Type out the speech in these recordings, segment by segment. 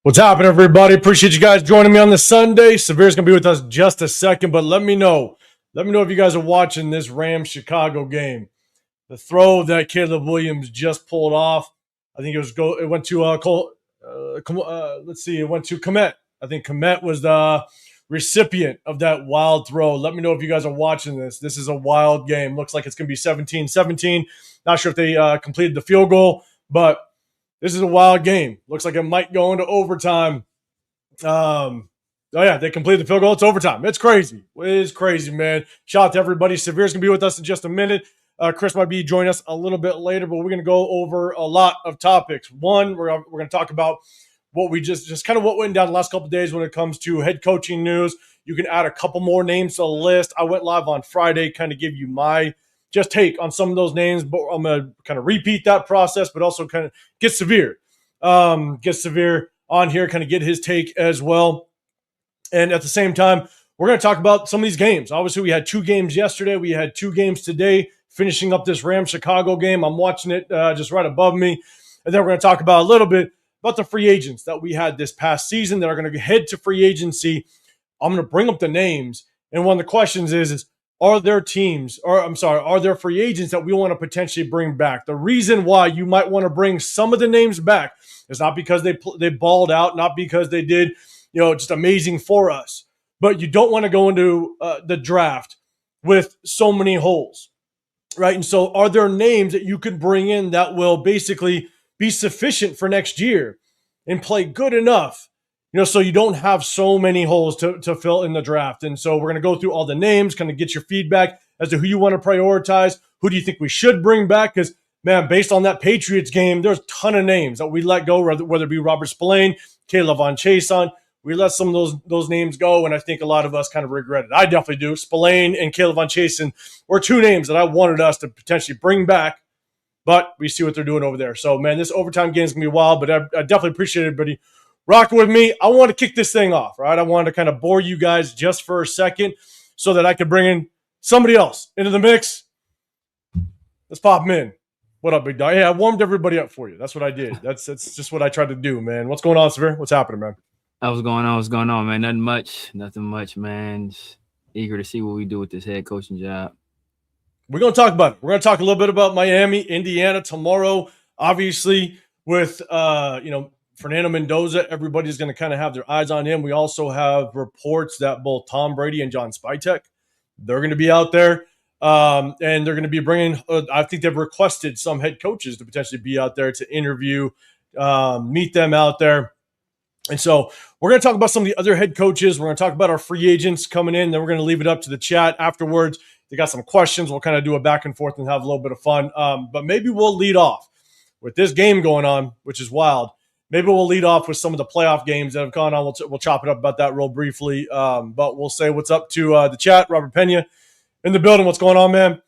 What's happening, everybody? Appreciate you guys joining me on this Sunday. Severe's going to be with us just a second, but let me know. Let me know if you guys are watching this Rams-Chicago game. The throw that Caleb Williams just pulled off, I think it went to it went to Komet. I think Komet was the recipient of that wild throw. Let me know if you guys are watching this. This is a wild game. Looks like it's going to be 17-17. Not sure if they completed the field goal, but this is a wild game. Looks like it might go into overtime. They completed the field goal. It's overtime. It's crazy. It is crazy, man. Shout out to everybody. Severe's going to be with us in just a minute. Chris might be joining us a little bit later, but we're going to go over a lot of topics. One, we're going to talk about what we just kind of what went down the last couple of days when it comes to head coaching news. You can add a couple more names to the list. I went live on Friday, kind of give you my just take on some of those names, but I'm going to kind of repeat that process, but also kind of get Severe on here, kind of get his take as well. And at the same time, we're going to talk about some of these games. Obviously, we had 2 games yesterday. We had 2 games today, finishing up this Rams-Chicago game. I'm watching it just right above me. And then we're going to talk about a little bit about the free agents that we had this past season that are going to head to free agency. I'm going to bring up the names. And one of the questions is are there free agents that we want to potentially bring back? The reason why you might want to bring some of the names back is not because they balled out, not because they did, just amazing for us, but you don't want to go into the draft with so many holes, right? And so are there names that you could bring in that will basically be sufficient for next year and play good enough, so you don't have so many holes to fill in the draft? And so we're going to go through all the names, kind of get your feedback as to who you want to prioritize. Who do you think we should bring back? Because, man, based on that Patriots game, there's a ton of names that we let go, whether it be Robert Spillane, Caleb Von Chason. We let some of those names go, and I think a lot of us kind of regret it. I definitely do. Spillane and Caleb Von Chason were 2 names that I wanted us to potentially bring back, but we see what they're doing over there. So, man, this overtime game is going to be wild, but I definitely appreciate everybody rocking with me. I want to kick this thing off, right? I wanted to kind of bore you guys just for a second so that I could bring in somebody else into the mix. Let's pop them in. What up, big dog? Hey, I warmed everybody up for you. That's what I did. That's just what I tried to do, man. What's going on, Severe? What's happening, man? What's going on, man? Nothing much, man. Just eager to see what we do with this head coaching job. We're going to talk about it. We're going to talk a little bit about Miami, Indiana tomorrow. Obviously, with Fernando Mendoza, everybody's going to kind of have their eyes on him. We also have reports that both Tom Brady and John Spytek, they're going to be out there. And they're going to be bringing, I think they've requested some head coaches to potentially be out there to interview, meet them out there. And so we're going to talk about some of the other head coaches. We're going to talk about our free agents coming in. Then we're going to leave it up to the chat afterwards. They got some questions. We'll kind of do a back and forth and have a little bit of fun. But maybe we'll lead off with this game going on, which is wild. Maybe we'll lead off with some of the playoff games that have gone on. We'll chop it up about that real briefly. But we'll say what's up to the chat. Robert Pena in the building. What's going on, man?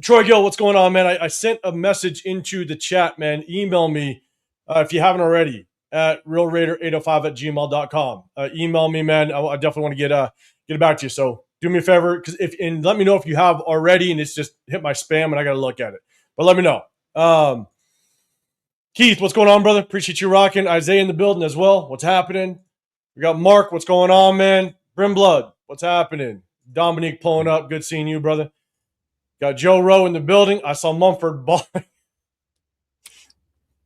Troy Gill, what's going on, man? I sent a message into the chat, man. Email me if you haven't already at realraider805@gmail.com. Email me, man. I definitely want to get back to you. So do me a favor and let me know if you have already and it's just hit my spam and I got to look at it. But let me know. Keith, what's going on, brother? Appreciate you rocking. Isaiah in the building as well. What's happening? We got Mark. What's going on, man? Brimblood. What's happening? Dominique pulling up. Good seeing you, brother. Got Joe Rowe in the building. I saw Mumford balling. I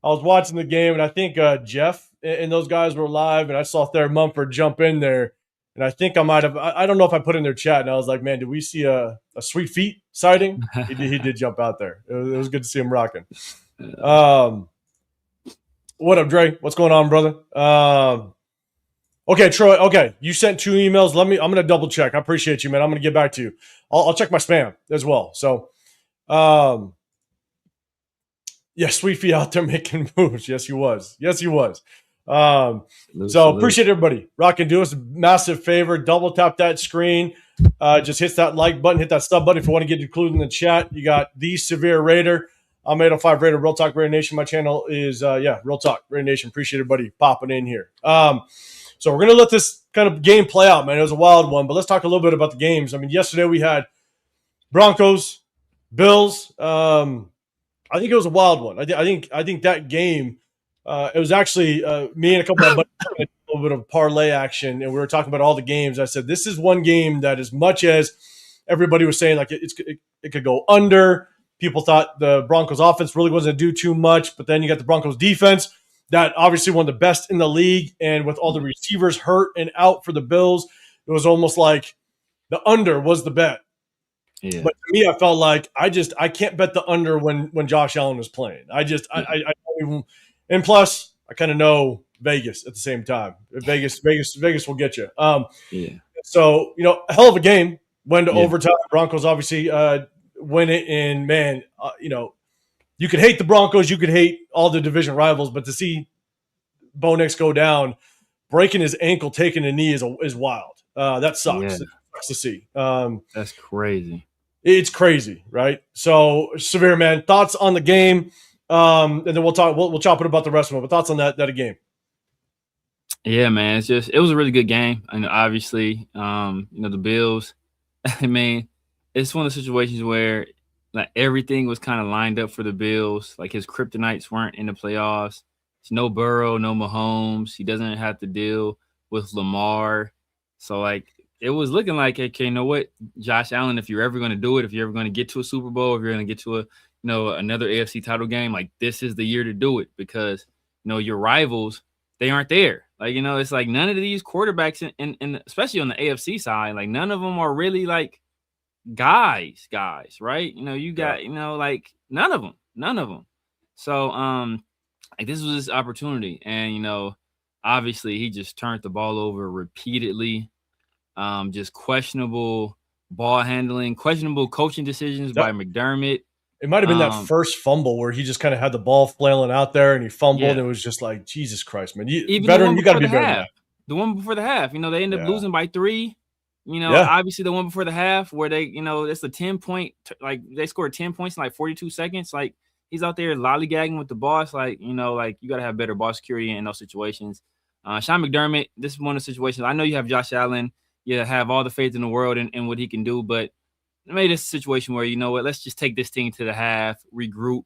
was watching the game, and I think Jeff and those guys were live, and I saw Thayer Mumford jump in there. And I think I might have – I don't know if I put in their chat, and I was like, man, did we see a Sweet Feet sighting? He did jump out there. It was good to see him rocking. What up, Dre? What's going on, brother? Okay, Troy. Okay, you sent 2 emails. I'm going to double check. I appreciate you, man. I'm going to get back to you. I'll check my spam as well. So, Sweet Feet out there making moves. Yes, he was. So appreciate everybody. Rock and do us a massive favor. Double tap that screen. Just hit that like button, hit that sub button if you want to get included in the chat. You got the Severe Raider. I'm 805 Raider, Real Talk Raider Nation. My channel is, Real Talk Raider Nation. Appreciate everybody popping in here. So we're going to let this kind of game play out, man. It was a wild one, but let's talk a little bit about the games. I mean, yesterday we had Broncos, Bills. I think it was a wild one. I think that game It was actually me and a couple of my buddies had a little bit of parlay action, and we were talking about all the games. I said, this is one game that, as much as everybody was saying like it could go under, people thought the Broncos offense really wasn't going to do too much, but then you got the Broncos defense that obviously one of the best in the league, and with all the receivers hurt and out for the Bills, it was almost like the under was the bet. Yeah. But to me, I felt like I can't bet the under when Josh Allen was playing. I don't even, and plus I kind of know Vegas at the same time. Vegas will get you. Yeah. So a hell of a game. Went to overtime. Broncos obviously win it, and man, you could hate the Broncos, you could hate all the division rivals, but to see Bo Nix go down, breaking his ankle, taking a knee is wild. That sucks. Yeah. It sucks to see. That's crazy. It's crazy, right? So, Severe, man, thoughts on the game, and then we'll talk. We'll chop it about the rest of it. But thoughts on that game? Yeah, man, it was a really good game, and obviously, the Bills. I mean, it's one of the situations where like everything was kind of lined up for the Bills. Like his kryptonites weren't in the playoffs. It's no Burrow, no Mahomes. He doesn't have to deal with Lamar. So like it was looking like, okay, you know what, Josh Allen, if you're ever going to do it, if you're ever going to get to a Super Bowl, if you're going to get to another AFC title game, like this is the year to do it, because your rivals, they aren't there. Like it's like none of these quarterbacks in especially on the AFC side, like none of them are really like guys, right? You got like none of them. So like this was his opportunity, and obviously he just turned the ball over repeatedly. Just questionable ball handling, questionable coaching decisions by McDermott. It might have been that first fumble where he just kind of had the ball flailing out there and he fumbled, and it was just like, Jesus Christ, man. Veteran, you got to be better than that. The one before the half, they ended up losing by 3. Obviously the one before the half where they, it's a 10-point, like they scored 10 points in like 42 seconds. Like he's out there lollygagging with the ball. It's like, like you got to have better ball security in those situations. Sean McDermott, this is one of the situations. I know you have Josh Allen. You have all the faith in the world in what he can do, but maybe this situation where, let's just take this team to the half, regroup,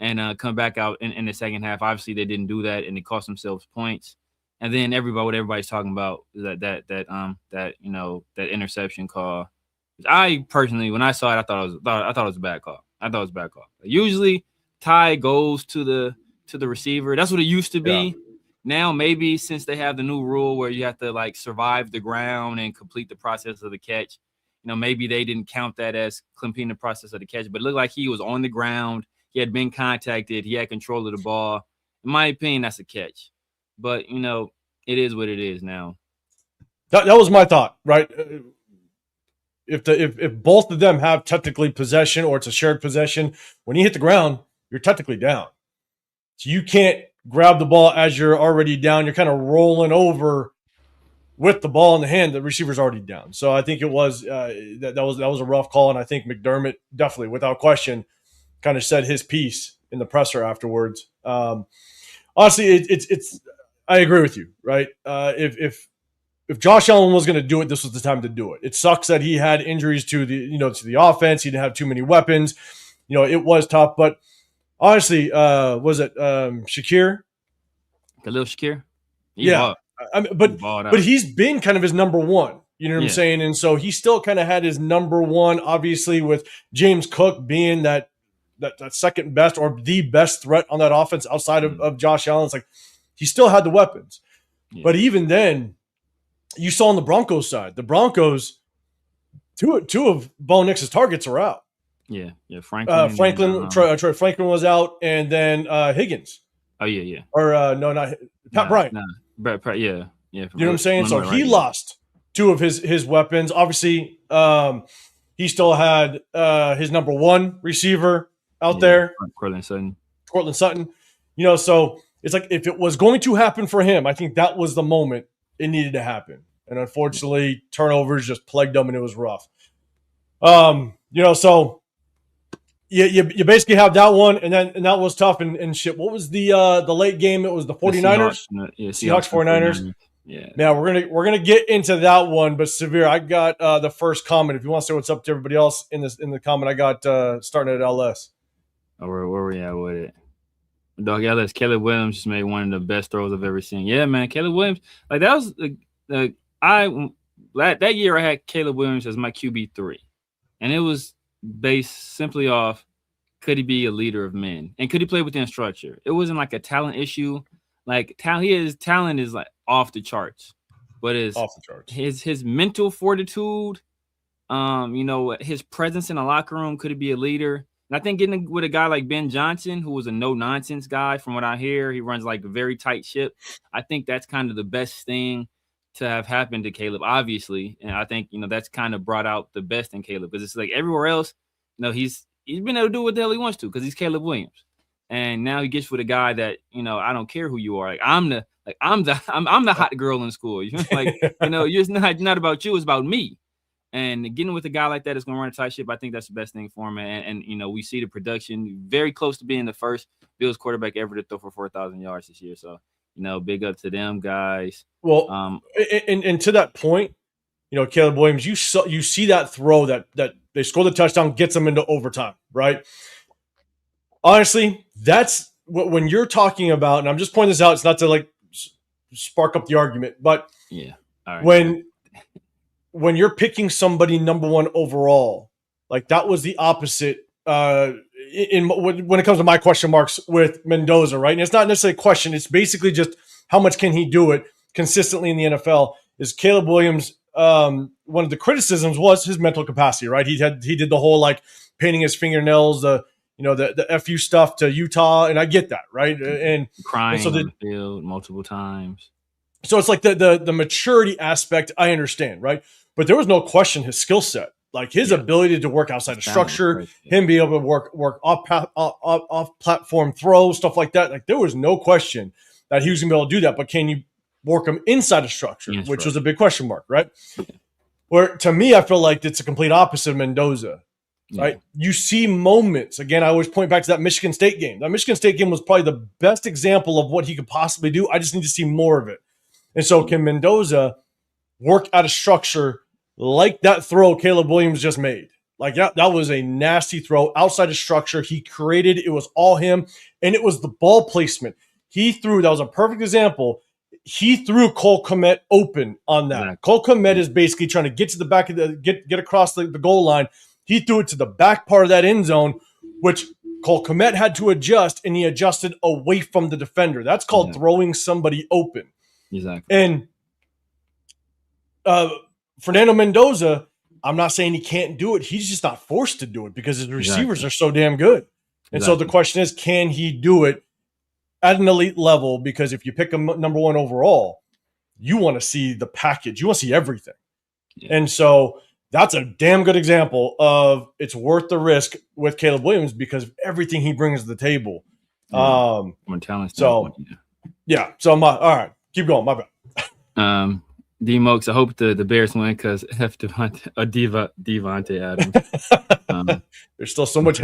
and come back out in the second half. Obviously, they didn't do that, and it cost themselves points. And then what everybody's talking about is that interception call. I personally, when I saw it, I thought it was a bad call. Usually, tie goes to the receiver. That's what it used to be. Yeah. Now, maybe since they have the new rule where you have to like survive the ground and complete the process of the catch, maybe they didn't count that as completing the process of the catch. But it looked like he was on the ground. He had been contacted. He had control of the ball. In my opinion, that's a catch. But, it is what it is now. That was my thought, right? If both of them have technically possession, or it's a shared possession, when you hit the ground, you're technically down. So you can't grab the ball as you're already down. You're kind of rolling over with the ball in the hand. The receiver's already down. So I think it was that was a rough call, and I think McDermott definitely, without question, kind of said his piece in the presser afterwards. Honestly, it's I agree with you, right? If Josh Allen was going to do it, this was the time to do it. It sucks that he had injuries to the offense. He didn't have too many weapons. It was tough, but honestly, was it Shakir? Khalil Shakir? Yeah. But he's been kind of his number one. You know what I'm saying? And so he still kind of had his number one, obviously, with James Cook being that second best or the best threat on that offense outside of Josh Allen. It's like he still had the weapons. Yeah. But even then, you saw on the Broncos side, the Broncos, two of Bo Nix's targets are out. Yeah. Troy Franklin was out, and then Higgins. Oh, yeah. Or no, not Pat Bryant. Brett, yeah. You know what I'm saying? So he lost 2 of his weapons. Obviously, he still had his number 1 receiver out there. Cortland Sutton. So it's like if it was going to happen for him, I think that was the moment it needed to happen. And unfortunately, turnovers just plagued them, and it was rough. So you basically have that one, and that was tough and shit. What was the late game? It was the 49ers. Seahawks 49ers. Yeah. Now we're gonna get into that one, but Severe, I got the first comment. If you want to say what's up to everybody else in the comment, I got starting at LS. Where were we at with it? Dog, yeah, that's Caleb Williams just made one of the best throws I've ever seen. Yeah, man, Caleb Williams. Like that was that year I had Caleb Williams as my QB3, and it was based simply off could he be a leader of men and could he play within structure. It wasn't like a talent issue. Like his talent is like off the charts, but his mental fortitude, his presence in the locker room, could he be a leader? And I think getting with a guy like Ben Johnson, who was a no-nonsense guy, from what I hear, he runs like a very tight ship. I think that's kind of the best thing to have happened to Caleb, obviously. And I think, that's kind of brought out the best in Caleb, because it's like everywhere else, he's been able to do what the hell he wants to because he's Caleb Williams. And now he gets with a guy that, I don't care who you are. Like I'm the hot girl in school. It's not about you, it's about me. And getting with a guy like that is going to run a tight ship. I think that's the best thing for him. And we see the production very close to being the first Bills quarterback ever to throw for 4,000 yards this year. So, big up to them guys. Well, and to that point, Caleb Williams, you see that throw that they score the touchdown, gets them into overtime, right? Honestly, that's when you're talking about, and I'm just pointing this out, it's not to like spark up the argument, but yeah, all right. When you're picking somebody number one overall, like that was the opposite when it comes to my question marks with Mendoza, right? And it's not necessarily a question. It's basically just how much can he do it consistently in the NFL. Is Caleb Williams, one of the criticisms was his mental capacity, right? He did the whole like painting his fingernails, the FU stuff to Utah, and I get that, right? And crying on the field multiple times. So it's like the maturity aspect, I understand, right? But there was no question his skill set, like his ability to work outside of structure, him being able to work off platform throws, stuff like that. Like there was no question that he was going to be able to do that. But can you work him inside of structure, which was a big question mark, right? Where to me, I feel like it's a complete opposite of Mendoza. Right. You see moments. Again, I always point back to that Michigan State game. That Michigan State game was probably the best example of what he could possibly do. I just need to see more of it. And so can Mendoza work out of structure like that throw Caleb Williams just made? Like that was a nasty throw outside of structure. He created, it was all him. And it was the ball placement. He threw, that was a perfect example. He threw Cole Kmet open on that. Exactly. Cole Kmet is basically trying to get to the back of get across the goal line. He threw it to the back part of that end zone, which Cole Kmet had to adjust, and he adjusted away from the defender. That's called throwing somebody open. Exactly. And Fernando Mendoza, I'm not saying he can't do it. He's just not forced to do it because his receivers are so damn good. And so the question is, can he do it at an elite level? Because if you pick him number one overall, you want to see the package. You want to see everything. Yeah. And so that's a damn good example of it's worth the risk with Caleb Williams because of everything he brings to the table. From a talent standpoint, So all right. Keep going. My bad. D-Mokes, I hope the Bears win because Devontae Adams. There's still so much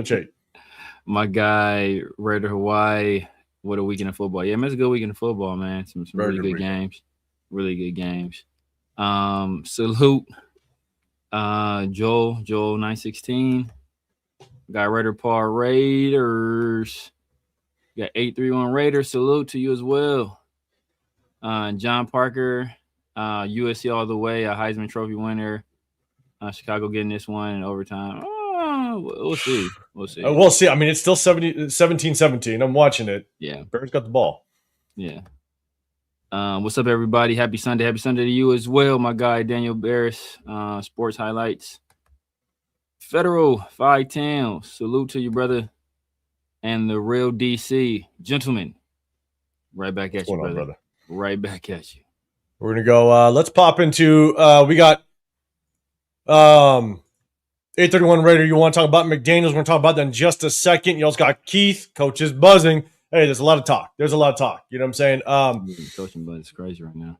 hate. My guy, Raider Hawaii, what a weekend of football. Yeah, man, it's a good weekend of football, man. Some really good games. Really good games. Salute Joel 916. Got Raider Paul Raiders. Got 831 Raiders. Salute to you as well. John Parker, USC all the way, a Heisman Trophy winner. Chicago getting this one in overtime. We'll see. We'll see. I mean, it's still 17-17. I'm watching it. Yeah. Bears got the ball. Yeah. What's up, everybody? Happy Sunday. Happy Sunday to you as well, my guy, Daniel Barris, Sports Highlights. Federal 510. Salute to you, brother. And the real DC. Gentlemen, right back at you, brother. Right back at you. We're going to go. Let's pop into we got 831 Raider. You want to talk about McDaniels? We're going to talk about that in just a second. You also got Keith. Coach is buzzing. Hey, there's a lot of talk. You know what I'm saying? Coaching buzz is crazy right now.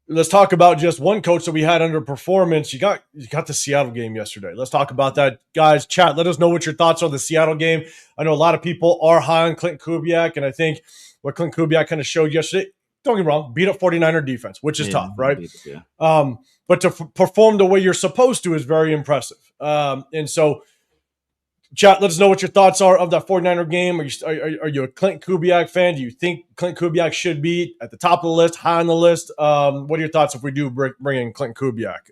Let's talk about just one coach that we had underperformance. You got the Seattle game yesterday. Let's talk about that. Guys, chat. Let us know what your thoughts are on the Seattle game. I know a lot of people are high on Clinton Kubiak, and I think what Clinton Kubiak kind of showed yesterday, don't get me wrong, beat up 49er defense, which is tough, right? But to perform the way you're supposed to is very impressive. And so Chat, let us know what your thoughts are of that 49er game. Are you a Clint Kubiak fan? Do you think Clint Kubiak should be at the top of the list, high on the list? What are your thoughts if we do bring in Clint Kubiak?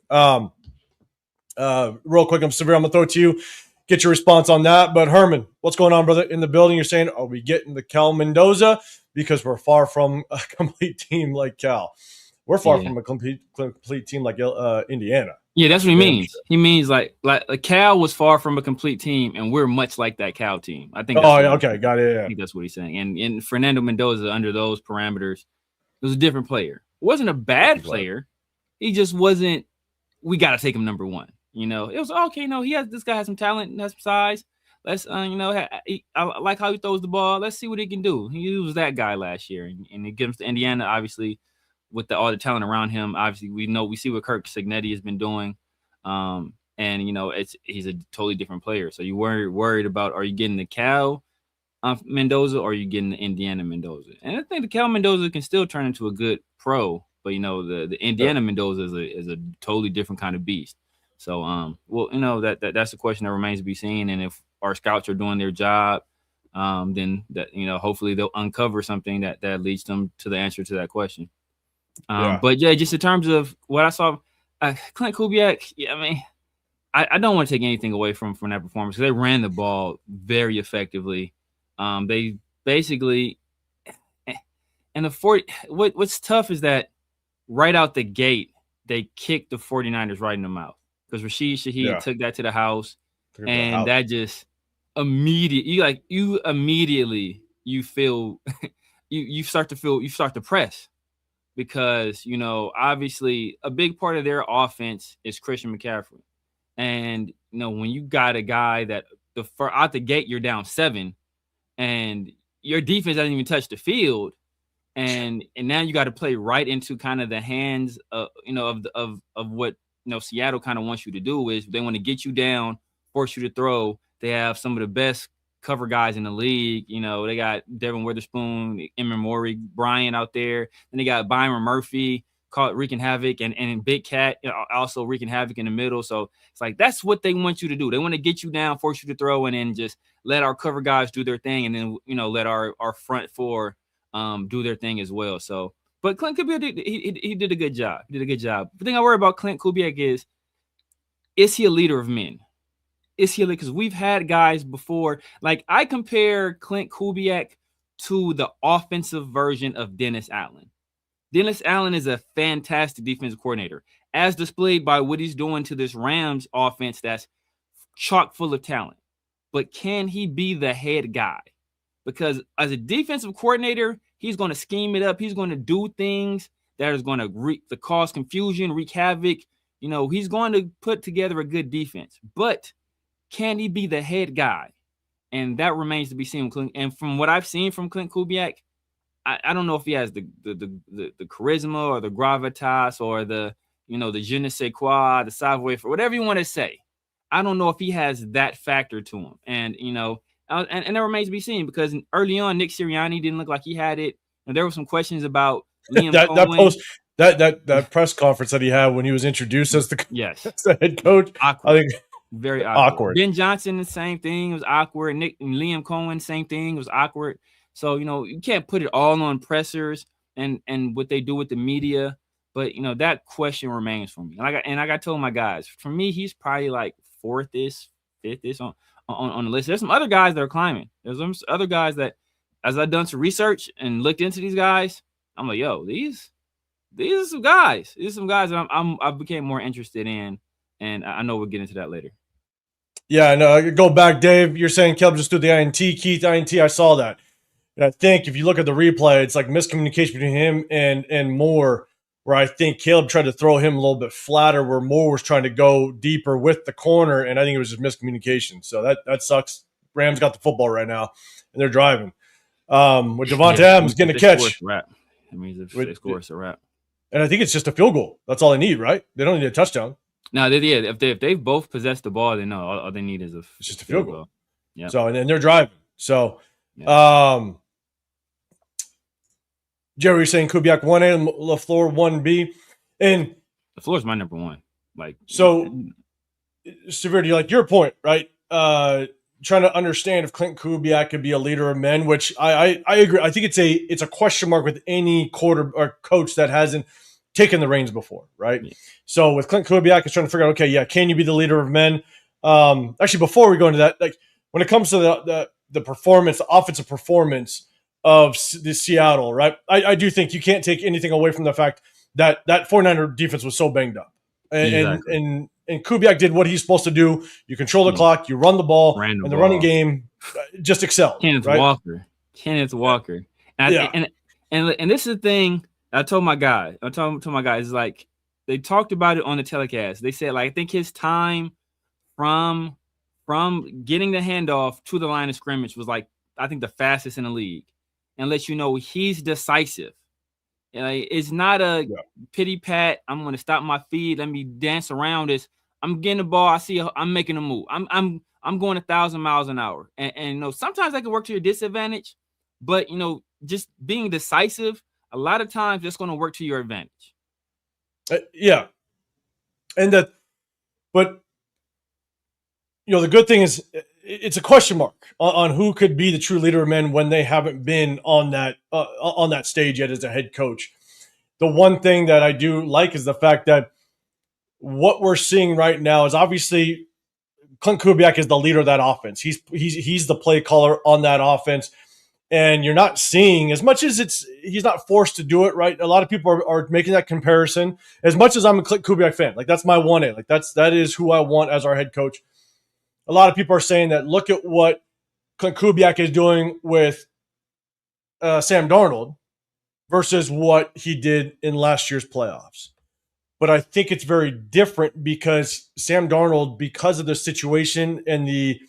Real quick, I'm Severe. I'm going to throw it to you. Get your response on that. But Herman, what's going on, brother? In the building, you're saying, are we getting the Cal Mendoza? Because we're far from a complete team like Cal. We're far from a complete team like Indiana. Yeah, that's what he means. Sure. He means like Cal was far from a complete team, and we're much like that Cal team. I think. Okay, got it. Yeah. I think that's what he's saying. And Fernando Mendoza, under those parameters, was a different player. It wasn't a bad player. He just wasn't. We got to take him number one. You know, it was okay. No, this guy has some talent and has some size. Let's, I like how he throws the ball. Let's see what he can do. He was that guy last year, and it gives to Indiana, obviously, with all the talent around him. Obviously, we see what Kirk Cignetti has been doing, and he's a totally different player. So you weren't worried about, are you getting the Cal Mendoza or are you getting the Indiana Mendoza? And I think the Cal Mendoza can still turn into a good pro, but the Indiana Mendoza is a totally different kind of beast. So that's the question that remains to be seen. And if our scouts are doing their job, then that hopefully they'll uncover something that leads them to the answer to that question. But yeah, just in terms of what I saw, Clint Kubiak, I don't want to take anything away from that performance because they ran the ball very effectively. They basically, and what's tough is that right out the gate, they kicked the 49ers right in the mouth because Rashid Shaheed took that to the house, and that just immediately you feel you start to press. Because, obviously a big part of their offense is Christian McCaffrey. And, when you got a guy that out the gate, you're down 7 and your defense doesn't even touch the field. And now you got to play right into kind of the hands of what, Seattle kind of wants you to do is they want to get you down, force you to throw. They have some of the best cover guys in the league. They got Devin Witherspoon, Emory Bryant out there. Then they got Byron Murphy wreaking havoc and Big Cat also wreaking havoc in the middle. So it's like, that's what they want you to do. They want to get you down, force you to throw, and then just let our cover guys do their thing. And then, let our front four do their thing as well. So, but Clint Kubiak, he did a good job. The thing I worry about Clint Kubiak is he a leader of men? Is he because we've had guys before, like I compare Clint Kubiak to the offensive version of Dennis Allen. Dennis Allen is a fantastic defensive coordinator, as displayed by what he's doing to this Rams offense that's chock full of talent. But can he be the head guy? Because as a defensive coordinator, he's going to scheme it up. He's going to do things that is going to cause confusion, wreak havoc. He's going to put together a good defense. But can he be the head guy? And that remains to be seen. And from what I've seen from Clint Kubiak, I don't know if he has the charisma or the gravitas or the je ne sais quoi, the savoir faire, whatever you want to say. I don't know if he has that factor to him. And, and that remains to be seen because early on, Nick Sirianni didn't look like he had it. And there were some questions about Liam Cohen. That press conference that he had when he was introduced as the head coach. Awkward. I think very awkward. Ben Johnson, the same thing. It was awkward. Nick and Liam Cohen, same thing. It was awkward. So, you can't put it all on pressers and what they do with the media. But, that question remains for me. And I got told my guys, for me, he's probably like 4th-ish, 5th-ish on the list. There's some other guys that are climbing. There's some other guys that, as I've done some research and looked into these guys, I'm like, yo, these are some guys. These are some guys that I became more interested in. And I know we'll get into that later. Yeah, no, go back, Dave. You're saying Kelb just threw the INT. Keith, INT, I saw that. And I think if you look at the replay, it's like miscommunication between him and Moore, where I think Caleb tried to throw him a little bit flatter, where Moore was trying to go deeper with the corner, and I think it was just miscommunication. So that sucks. Rams got the football right now, and they're driving. With Devontae Adams getting a catch. That means if they score, it's a wrap. And I think it's just a field goal. That's all they need, right? They don't need a touchdown. No, if they both possess the ball, they know all they need is it's just a field goal. Yeah. So and then they're driving. So, Jerry, you're saying Kubiak 1A and LaFleur 1B, and LaFleur's my number one. Like so, Severe, do you like your point, right? trying to understand if Clint Kubiak could be a leader of men, which I agree. I think it's a question mark with any quarter or coach that hasn't taken the reins before, right? Yeah. So with Clint Kubiak, it's trying to figure out, okay, yeah, can you be the leader of men? Actually, before we go into that, like when it comes to the performance, the offensive performance of the Seattle, right? I do think you can't take anything away from the fact that 49er defense was so banged up. And Kubiak did what he's supposed to do. You control the clock, you run the ball, and the running game just excelled. Kenneth Walker. And this is the thing I told my guy. I told my guys, like, they talked about it on the telecast. They said, like, I think his time from getting the handoff to the line of scrimmage was, like, I think the fastest in the league, and let you know he's decisive. And it's not a pity pat. I'm going to stop my feet. Let me dance around this. I'm getting the ball. I'm making a move. I'm going 1,000 miles an hour. And sometimes that can work to your disadvantage, but just being decisive, a lot of times it's going to work to your advantage. Yeah. But the good thing is it's a question mark on who could be the true leader of men when they haven't been on that stage yet as a head coach. The one thing that I do like is the fact that what we're seeing right now is obviously Clint Kubiak is the leader of that offense. He's the play caller on that offense. And you're not seeing, as much as he's not forced to do it, right? A lot of people are making that comparison. As much as I'm a Clint Kubiak fan, like that's my 1A. Like that is who I want as our head coach. A lot of people are saying that look at what Clint Kubiak is doing with Sam Darnold versus what he did in last year's playoffs. But I think it's very different because Sam Darnold, because of the situation and the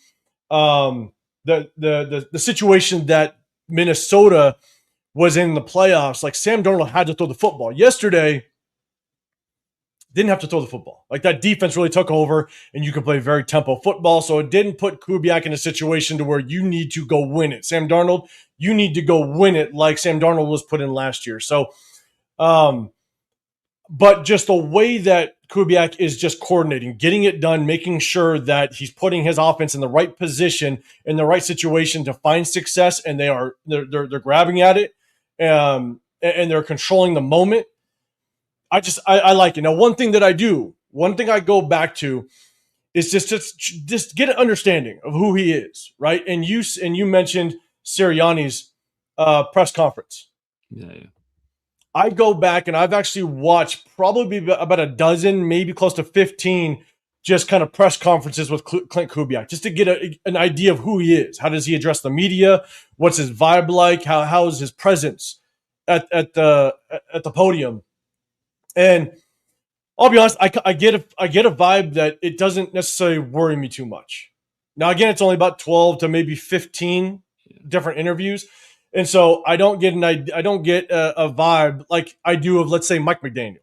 situation that Minnesota was in the playoffs, like Sam Darnold had to throw the football. Yesterday, didn't have to throw the football. Like that defense really took over and you could play very tempo football. So it didn't put Kubiak in a situation to where you need to go win it. Sam Darnold, you need to go win it like Sam Darnold was put in last year. So, but just the way that Kubiak is just coordinating, getting it done, making sure that he's putting his offense in the right position, in the right situation to find success, and they're grabbing at it, and they're controlling the moment. I like it. Now, one thing I go back to is just get an understanding of who he is, right? And you mentioned Sirianni's press conference. Yeah. I go back and I've actually watched probably about a dozen, maybe close to 15, just kind of press conferences with Clint Kubiak, just to get an idea of who he is. How does he address the media? What's his vibe like? How is his presence at the podium? And I'll be honest, I get a vibe that it doesn't necessarily worry me too much. Now, again, it's only about 12 to maybe 15 different interviews. And so I don't get a vibe like I do of, let's say, Mike McDaniel.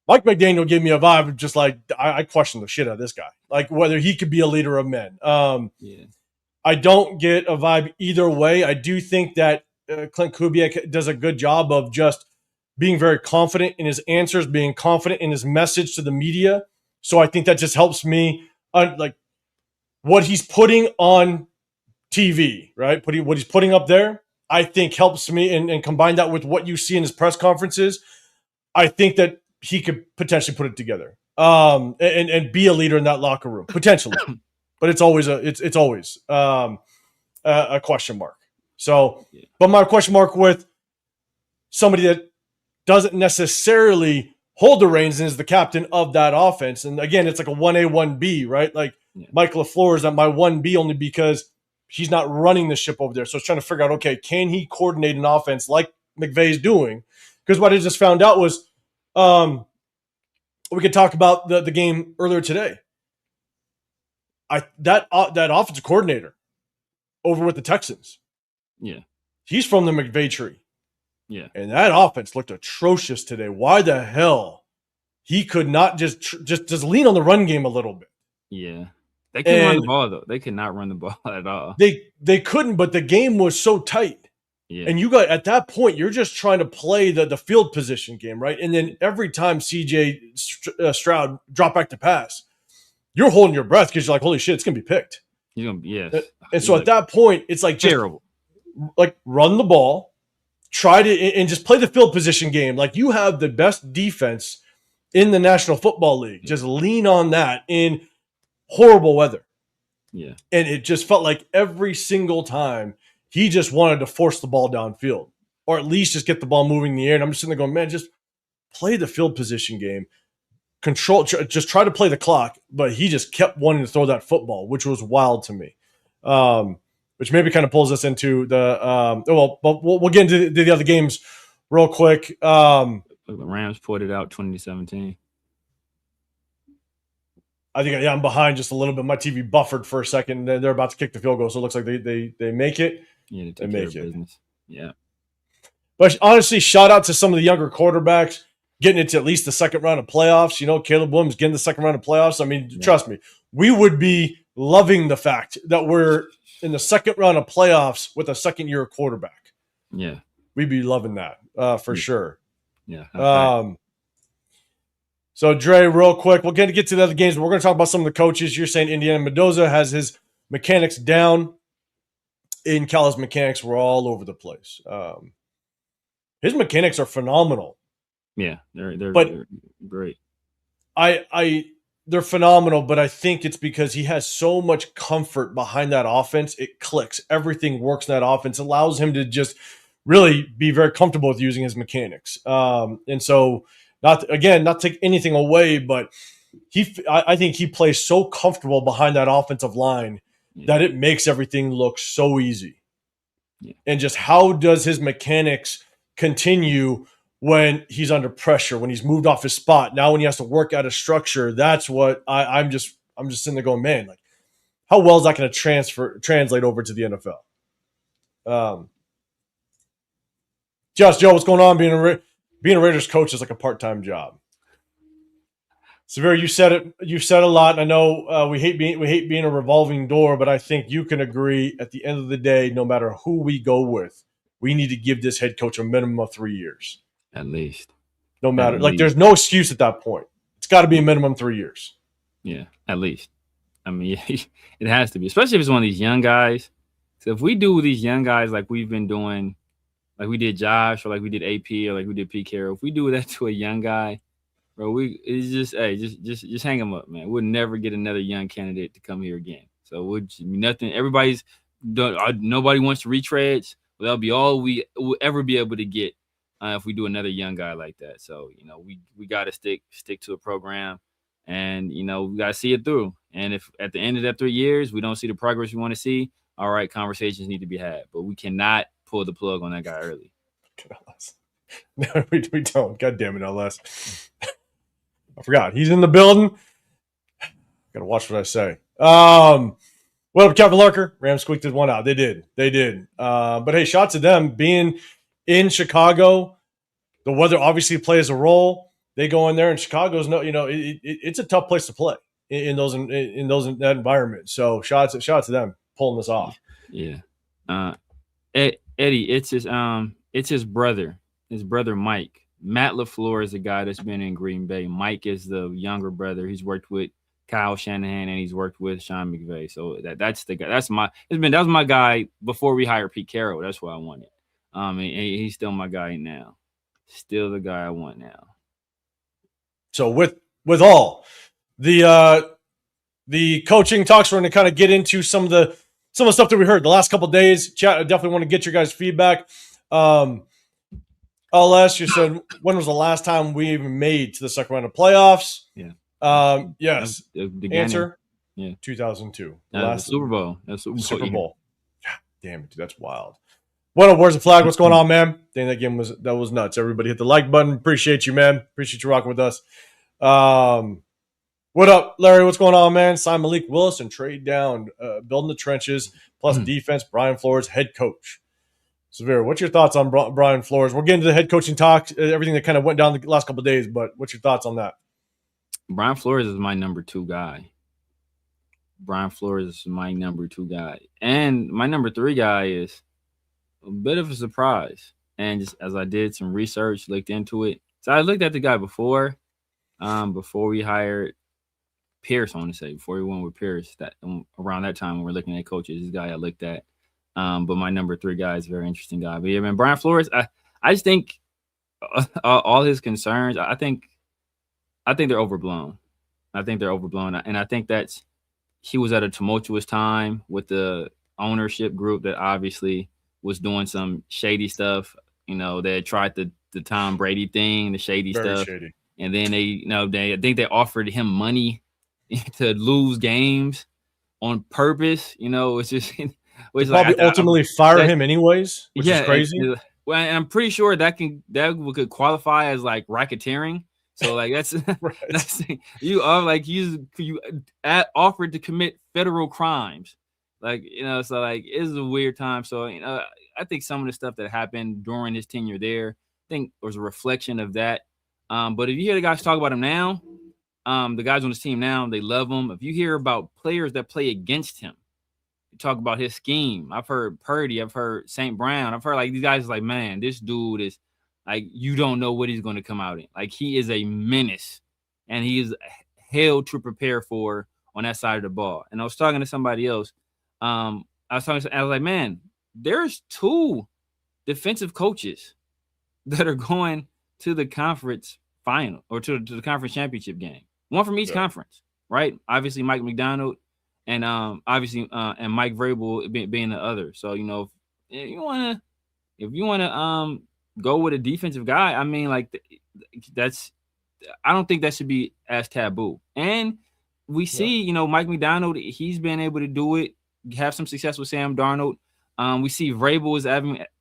Mike McDaniel gave me a vibe of just like, I question the shit out of this guy, like whether he could be a leader of men. I don't get a vibe either way. I do think that Clint Kubiak does a good job of just being very confident in his answers, being confident in his message to the media. So I think that just helps me, like what he's putting on TV, right? What he's putting up there, I think helps me, and combine that with what you see in his press conferences, I think that he could potentially put it together, and be a leader in that locker room potentially. But it's always a question mark. So, but my question mark with somebody that doesn't necessarily hold the reins and is the captain of that offense, and again, it's like a 1A, 1B, right? Like Mike LaFleur is at my 1B only because he's not running the ship over there. So it's trying to figure out, okay, can he coordinate an offense like McVay's doing? Because what I just found out was, we could talk about the game earlier today. That offensive coordinator over with the Texans. Yeah. He's from the McVay tree. Yeah. And that offense looked atrocious today. Why the hell he could not just lean on the run game a little bit? Yeah. They couldn't run the ball, though. They could not run the ball at all. They couldn't, but the game was so tight. Yeah. And at that point, you're just trying to play the field position game, right? And then every time CJ Stroud dropped back to pass, you're holding your breath because you're like, holy shit, it's going to be picked. He's gonna be, yes. And so at that point, it's like just terrible. Like run the ball, try to and just play the field position game. Like you have the best defense in the National Football League. Just lean on that in horrible weather. Yeah. And it just felt like every single time he just wanted to force the ball downfield or at least just get the ball moving in the air. And I'm just sitting there going, man, just play the field position game. Control, just try to play the clock. But he just kept wanting to throw that football, which was wild to me. Which maybe kind of pulls us into the but we'll get into the other games real quick. The Rams pulled it out 2017. I think I'm behind just a little bit. My TV buffered for a second. They're about to kick the field goal, so it looks like they make it. Yeah, they make it. Business. Yeah. But honestly, shout out to some of the younger quarterbacks getting into at least the second round of playoffs. You know, Caleb Williams getting the second round of playoffs. I mean, trust me, we would be loving the fact that we're in the second round of playoffs with a second-year quarterback. Yeah. We'd be loving that for sure. Yeah. So, Dre, real quick, we're going to get to the other games, but we're going to talk about some of the coaches. You're saying Indiana Mendoza has his mechanics down. In Cal's mechanics were all over the place. His mechanics are phenomenal. Yeah, they're great. They're phenomenal, but I think it's because he has so much comfort behind that offense. It clicks. Everything works in that offense. It allows him to just really be very comfortable with using his mechanics. And so, not to take anything away, but I think he plays so comfortable behind that offensive line that it makes everything look so easy. Yeah. And just how does his mechanics continue when he's under pressure, when he's moved off his spot? Now when he has to work out a structure, that's what I'm just sitting there going, man, like how well is that going to translate over to the NFL? Joe, what's going on? Being a Raiders coach is like a part-time job. Severe, you said it. You said a lot. And I know we hate being a revolving door, but I think you can agree. At the end of the day, no matter who we go with, we need to give this head coach a minimum of 3 years, at least. No matter, there's no excuse at that point. It's got to be a minimum 3 years. Yeah, at least. I mean, it has to be, especially if it's one of these young guys. So if we do these young guys like we've been doing, like we did Josh or like we did AP or like we did Pete Carroll, if we do that to a young guy, bro, it's just hang him up, man. We'll never get another young candidate to come here again. So nothing. Nobody wants to retreads. That'll be all we will ever be able to get if we do another young guy like that. So we got to stick to a program, and we got to see it through. And if at the end of that 3 years we don't see the progress we want to see, all right, conversations need to be had. But we cannot pull the plug on that guy early. No, we don't. God damn it, LS. I forgot. He's in the building. Got to watch what I say. What up, Kevin Larker? Rams squeaked one out. They did. But hey, shout to them being in Chicago. The weather obviously plays a role. They go in there, and Chicago's it's a tough place to play in that environment. So shout out to them pulling this off. Yeah. Eddie, it's his brother. His brother Mike. Matt LaFleur is the guy that's been in Green Bay. Mike is the younger brother. He's worked with Kyle Shanahan and he's worked with Sean McVay. So that's the guy. That was my guy before we hired Pete Carroll. That's what I wanted. And he's still my guy now. Still the guy I want now. So with all the coaching talks, we're going to kind of get into some of the stuff that we heard the last couple of days. Chat, I definitely want to get your guys' feedback. LS, you said, when was the last time we even made to the second round of playoffs? Yeah. Yes. Answer? Yeah. 2002. Last Super Bowl. Super Bowl. God damn it, dude. That's wild. What up, Where's the Flag? What's going on, man? Dang, that game was nuts. Everybody hit the like button. Appreciate you, man. Appreciate you rocking with us. What up, Larry? What's going on, man? Sign Malik Willis and trade down. Building the trenches, plus defense, Brian Flores, head coach. Severe, what's your thoughts on Brian Flores? We're getting to the head coaching talk, everything that kind of went down the last couple of days, but what's your thoughts on that? Brian Flores is my number 2 guy. And my number 3 guy is a bit of a surprise. And just as I did some research, looked into it. So I looked at the guy before we hired Pierce, I want to say, before he went with Pierce, that around that time when we're looking at coaches, this guy I looked at. But my number 3 guy is a very interesting guy. But yeah, man, Brian Flores, I just think all his concerns, I think they're overblown. I think they're overblown. And I think he was at a tumultuous time with the ownership group that obviously was doing some shady stuff. They had tried the Tom Brady thing, the shady very stuff. Shady. And then I think they offered him money to lose games on purpose. It's just which probably ultimately fire him anyways, which is crazy. Well, I'm pretty sure that could qualify as like racketeering. So like that's right. that's you are like you offered to commit federal crimes, like so like it's a weird time. So I think some of the stuff that happened during his tenure there, I think was a reflection of that. But if you hear the guys talk about him now, the guys on his team now, they love him. If you hear about players that play against him, you talk about his scheme. I've heard Purdy, I've heard St. Brown, I've heard like these guys like, man, this dude is like, you don't know what he's going to come out in. Like he is a menace, and he is hell to prepare for on that side of the ball. And I was talking to somebody else. I was like, man, there's 2 defensive coaches that are going to the conference final or to the conference championship game. One from each conference, right? Obviously Mike McDonald and obviously and Mike Vrabel being the other. So if you want to go with a defensive guy, I mean, like I don't think that should be as taboo. And we see Mike McDonald, he's been able to do it, have some success with Sam Darnold. We see Vrabel is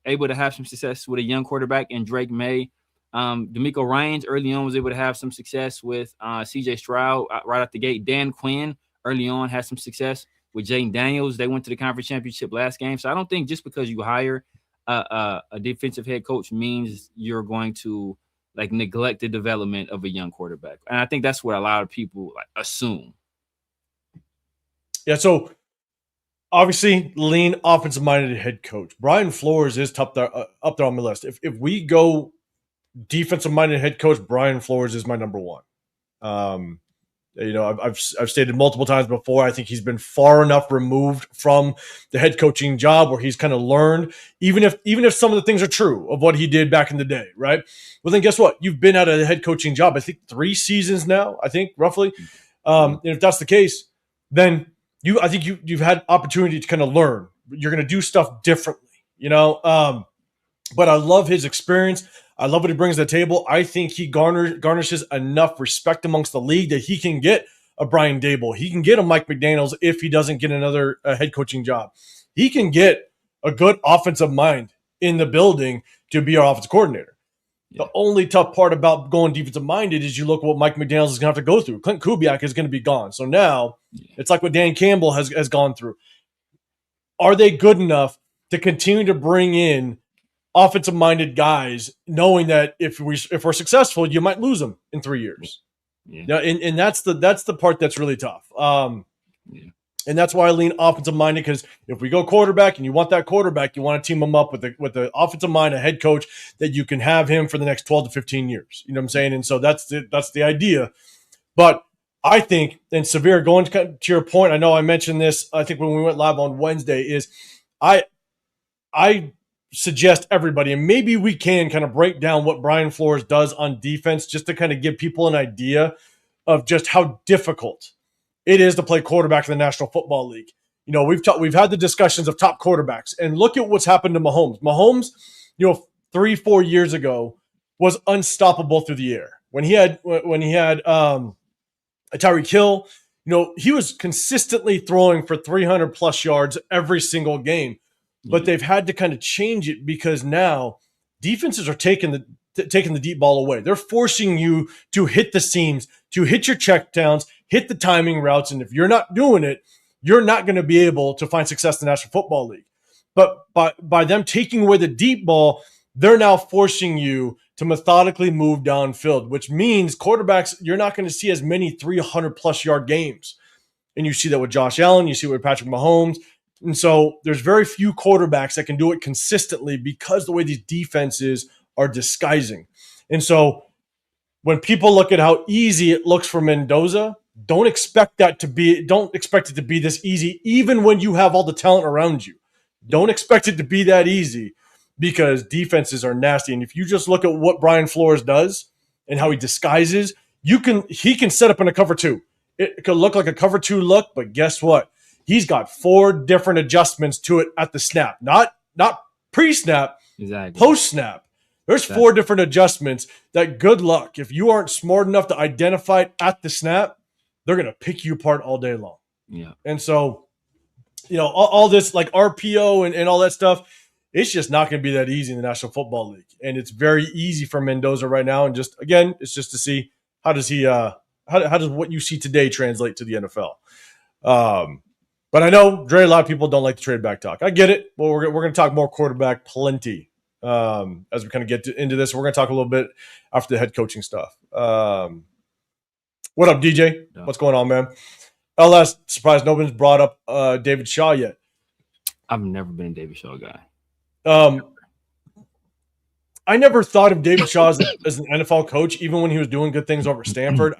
able to have some success with a young quarterback in Drake May. D'Amico Ryans early on was able to have some success with CJ Stroud right out the gate. Dan Quinn early on had some success with Jaden Daniels. They went to the conference championship last game. So I don't think just because you hire a defensive head coach means you're going to like neglect the development of a young quarterback. And I think that's what a lot of people like assume. Yeah. So obviously lean offensive minded head coach. Brian Flores is up there on my list. If we go defensive minded head coach, Brian Flores is my number 1. I've stated multiple times before, I think he's been far enough removed from the head coaching job where he's kind of learned, even if some of the things are true of what he did back in the day, right? Well, then guess what? You've been at a head coaching job, I think 3 seasons now, I think roughly. And if that's the case, then I think you've had opportunity to kind of learn. You're going to do stuff differently, but I love his experience. I love what he brings to the table. I think he garnishes enough respect amongst the league that he can get a Brian Daboll. He can get a Mike McDaniels if he doesn't get another head coaching job. He can get a good offensive mind in the building to be our offensive coordinator. Yeah. The only tough part about going defensive minded is you look at what Mike McDaniels is going to have to go through. Clint Kubiak is going to be gone. So now it's like what Dan Campbell has gone through. Are they good enough to continue to bring in offensive-minded guys, knowing that if we're successful, you might lose them in 3 years? Yeah, and that's the part that's really tough. And that's why I lean offensive-minded, because if we go quarterback and you want that quarterback, you want to team him up with the offensive mind, a head coach that you can have him for the next 12 to 15 years. You know what I'm saying? And so that's the idea. But I think, and Severe, going to your point, I know I mentioned this, I think when we went live on Wednesday, is I suggest everybody, and maybe we can kind of break down what Brian Flores does on defense just to kind of give people an idea of just how difficult it is to play quarterback in the National Football League. We've had the discussions of top quarterbacks, and look at what's happened to Mahomes. Mahomes, 3-4 years ago was unstoppable through the air. When he had Tyreek Hill, he was consistently throwing for 300 plus yards every single game. But they've had to kind of change it because now defenses are taking the deep ball away. They're forcing you to hit the seams, to hit your checkdowns, hit the timing routes. And if you're not doing it, you're not going to be able to find success in the National Football League. But by them taking away the deep ball, they're now forcing you to methodically move downfield, which means quarterbacks, you're not going to see as many 300-plus yard games. And you see that with Josh Allen. You see it with Patrick Mahomes. And so there's very few quarterbacks that can do it consistently because the way these defenses are disguising. And so when people look at how easy it looks for Mendoza, don't expect it to be this easy, even when you have all the talent around you. Don't expect it to be that easy because defenses are nasty. And if you just look at what Brian Flores does and how he disguises, he can set up in a cover two. It could look like a cover two look, but guess what? He's got 4 different adjustments to it at the snap. Not pre-snap, exactly. Post-snap. There's 4 different adjustments that, good luck. If you aren't smart enough to identify it at the snap, they're going to pick you apart all day long. Yeah. And so, all this like RPO and all that stuff, it's just not going to be that easy in the National Football League. And it's very easy for Mendoza right now. And just, again, it's just to see how does what you see today translate to the NFL. But I know, Dre, a lot of people don't like the trade back talk. I get it. Well, we're going to talk more quarterback plenty as we kind of get into this. We're going to talk a little bit after the head coaching stuff. What up, DJ? Yeah. What's going on, man? LS, surprised nobody's brought up David Shaw yet. I've never been a David Shaw guy. I never thought of David Shaw as an NFL coach, even when he was doing good things over Stanford.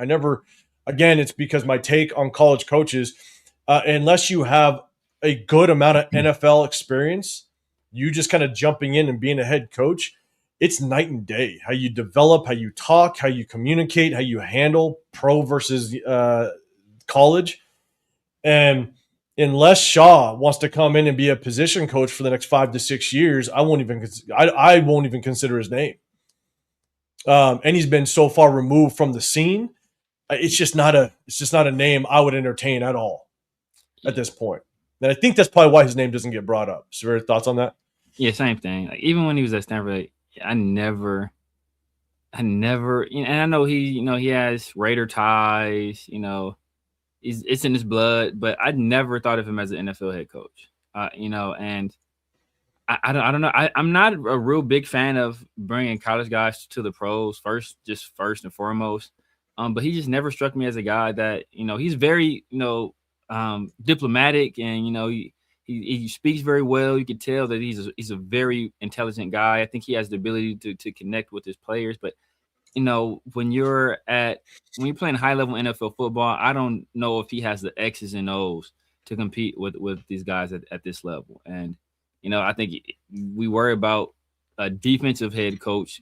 Again, it's because my take on college coaches, unless you have a good amount of NFL experience, you just kind of jumping in and being a head coach, it's night and day. How you develop, how you talk, how you communicate, how you handle pro versus college. And unless Shaw wants to come in and be a position coach for the next 5 to 6 years, I won't even consider his name. And he's been so far removed from the scene. It's just not a name I would entertain at all at this point. And I think that's probably why his name doesn't get brought up. So, your thoughts on that? Yeah, same thing. Like, even when he was at Stanford, I never, and I know he has Raider ties, it's in his blood, but I never thought of him as an NFL head coach, and I don't know. I'm not a real big fan of bringing college guys to the pros first and foremost. But he just never struck me as a guy that, he's very, diplomatic, and, he speaks very well. You can tell that he's a very intelligent guy. I think he has the ability to connect with his players. But, when you're playing high level NFL football, I don't know if he has the X's and O's to compete with these guys at this level. And, I think we worry about a defensive head coach,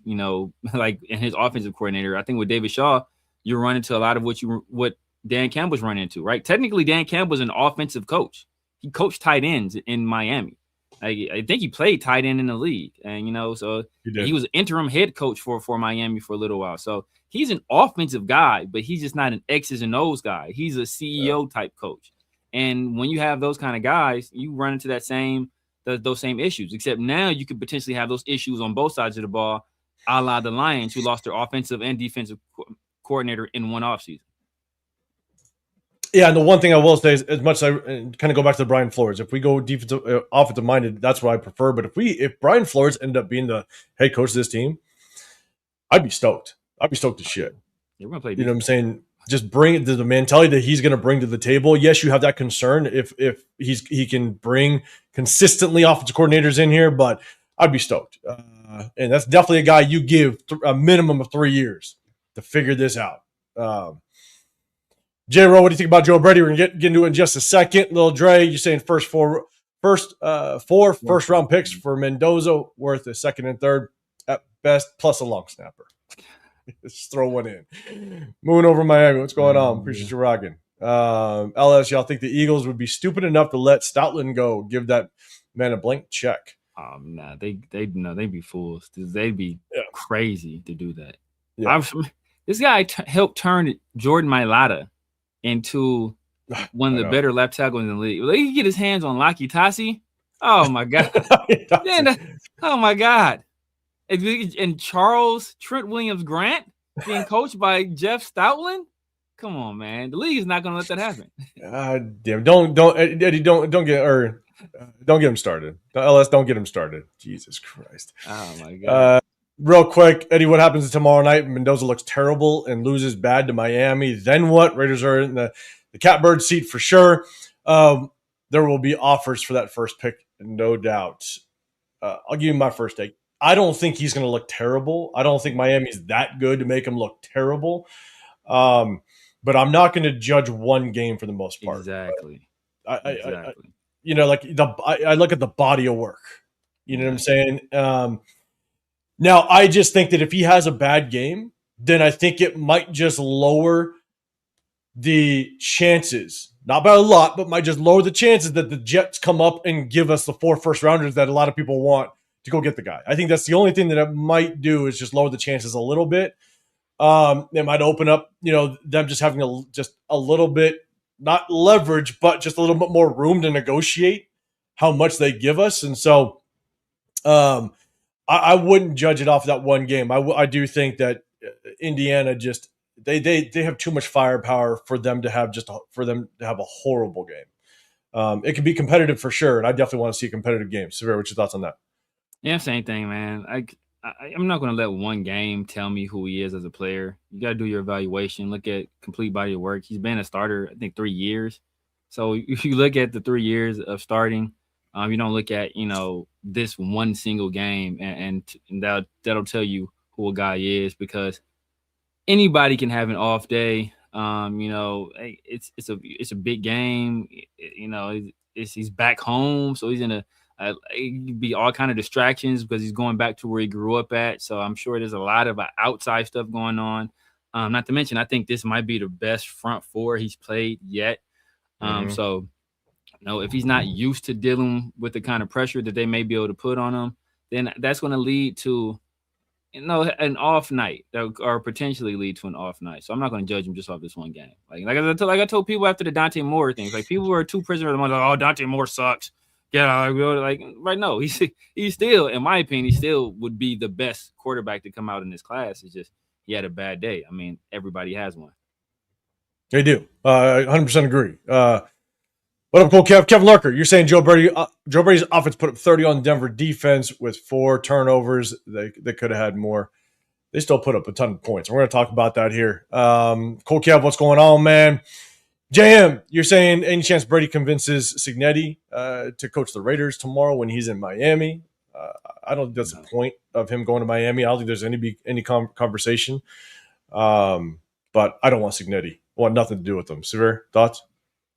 like in his offensive coordinator. I think with David Shaw, you run into a lot of what Dan Campbell's run into, right? Technically, Dan Campbell's an offensive coach. He coached tight ends in Miami. I think he played tight end in the league, and so he was interim head coach for Miami for a little while. So he's an offensive guy, but he's just not an X's and O's guy. He's a CEO type coach. And when you have those kind of guys, you run into those same issues. Except now you could potentially have those issues on both sides of the ball, a la the Lions, who lost their offensive and defensive coordinator in one offseason. Yeah, and the one thing I will say is, as much as I kind of go back to the Brian Flores, if we go defensive, offensive minded, that's what I prefer. But if Brian Flores ended up being the head coach of this team, I'd be stoked. I'd be stoked as shit. Yeah, we're gonna play. You know what I'm saying? Just bring the mentality that he's going to bring to the table. Yes, you have that concern if he can bring consistently offensive coordinators in here, but I'd be stoked. And that's definitely a guy you give a minimum of 3 years to figure this out. J-Ro, what do you think about Joe Brady? We're going to get into it in just a second. Lil Dre, you're saying four first-round picks for Mendoza, worth a second and third at best, plus a long snapper. Let's throw one in. Moving over to Miami. What's going on? Appreciate you rocking. LS, y'all think the Eagles would be stupid enough to let Stoutland go? Give that man a blank check. Nah, they'd be fools. They'd be crazy to do that. Yeah. This guy helped turn Jordan Mailata into one of the better left tackles in the league. Well, he can get his hands on Laki Tassi. Oh my god! Oh my god! And Charles Trent Williams Grant being coached by Jeff Stoutland. Come on, man! The league is not going to let that happen. Damn! Don't Eddie! Don't get him started. LS, don't get him started. Jesus Christ! Oh my god! Real quick, Eddie, what happens tomorrow night? Mendoza looks terrible and loses bad to Miami. Then what? Raiders are in the catbird seat for sure. There will be offers for that first pick, no doubt. I'll give you my first take. I don't think he's going to look terrible. I don't think Miami's that good to make him look terrible. but I'm not going to judge one game for the most part. Exactly. I I look at the body of work. You know what I'm saying? Now, I just think that if he has a bad game, then I think it might just lower the chances, not by a lot, but might just lower the chances that the Jets come up and give us the 4 first-rounders that a lot of people want to go get the guy. I think that's the only thing that it might do is just lower the chances a little bit. It might open up, them just having a little bit, not leverage, but just a little bit more room to negotiate how much they give us. And so I wouldn't judge it off that one game. I do think that Indiana just they have too much firepower for them to have a horrible game. It could be competitive for sure, and I definitely want to see a competitive game. Severe, what's your thoughts on that? Yeah, same thing, man. I'm not going to let one game tell me who he is as a player. You got to do your evaluation, look at complete body of work. He's been a starter, I think, 3 years. So if you look at the 3 years of starting, you don't look at, this one single game, and that'll tell you who a guy is, because anybody can have an off day. It's a big game. He's back home, so he's in it could be all kind of distractions because he's going back to where he grew up at. So I'm sure there's a lot of outside stuff going on. Not to mention, I think this might be the best front four he's played yet. So, if he's not used to dealing with the kind of pressure that they may be able to put on him, then that's going to lead to, an off night, or potentially lead to an off night. So I'm not going to judge him just off this one game. Like I told people after the Dante Moore thing, like people were too prisoners of the moment. Like, oh, Dante Moore sucks. Yeah, right. No, he's still, in my opinion, he still would be the best quarterback to come out in this class. It's just he had a bad day. I mean, everybody has one. They do. 100% agree. What up, Cole? Kevin Larker, you're saying Joe Brady's offense put up 30 on Denver defense with 4 turnovers. They could have had more. They still put up a ton of points. We're going to talk about that here. Cole Kev, what's going on, man? JM, you're saying any chance Brady convinces Cignetti to coach the Raiders tomorrow when he's in Miami? I don't think that's the point of him going to Miami. I don't think there's any conversation. But I don't want Cignetti. I want nothing to do with them. Severe thoughts?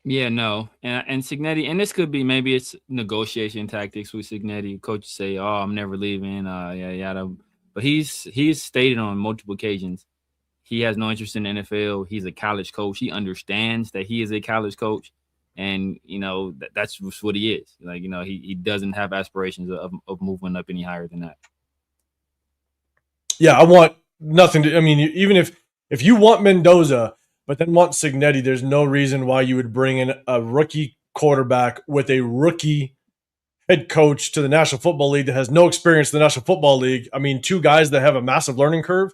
Yeah, no. And Cignetti, and this could be, maybe it's negotiation tactics with Cignetti. Coaches say, oh, I'm never leaving. Yeah. But he's stated on multiple occasions he has no interest in the NFL. He's a college coach. He understands that he is a college coach, and that's what he is. Like, he doesn't have aspirations of moving up any higher than that. Yeah, I want nothing to. I mean, even if you want Mendoza, but then want Cignetti, there's no reason why you would bring in a rookie quarterback with a rookie head coach to the National Football League that has no experience in the National Football League. I mean, 2 guys that have a massive learning curve.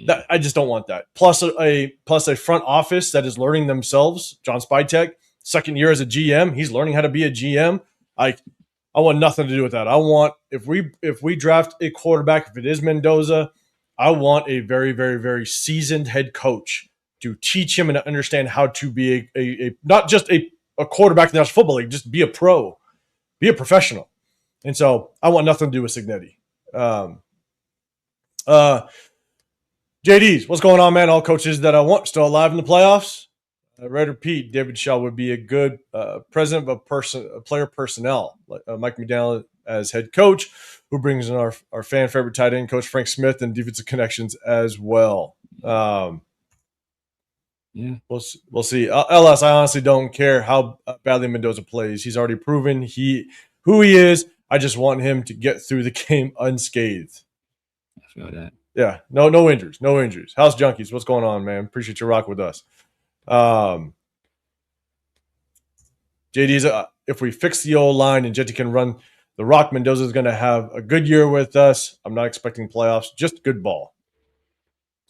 That, I just don't want that. Plus a front office that is learning themselves. John Spytek, second year as a GM, he's learning how to be a GM. I want nothing to do with that. I want, if we draft a quarterback, if it is Mendoza, I want a very, very, very seasoned head coach to teach him and understand how to be a not just a quarterback in the National Football League, just be a pro, be a professional. And so I want nothing to do with Cignetti. JD's, what's going on, man? All coaches that I want still alive in the playoffs. Raider Pete, David Shaw would be a good president of player personnel. Mike McDaniel as head coach, who brings in our fan favorite tight end coach Frank Smith and defensive connections as well. Yeah, we'll see. LS, I honestly don't care how badly Mendoza plays. He's already proven who he is. I just want him to get through the game unscathed. I feel that. Yeah, no injuries. House Junkies, what's going on, man? Appreciate you rocking with us. JD's, if we fix the old line and Jetty can run the rock, Mendoza is going to have a good year with us. I'm not expecting playoffs, just good ball.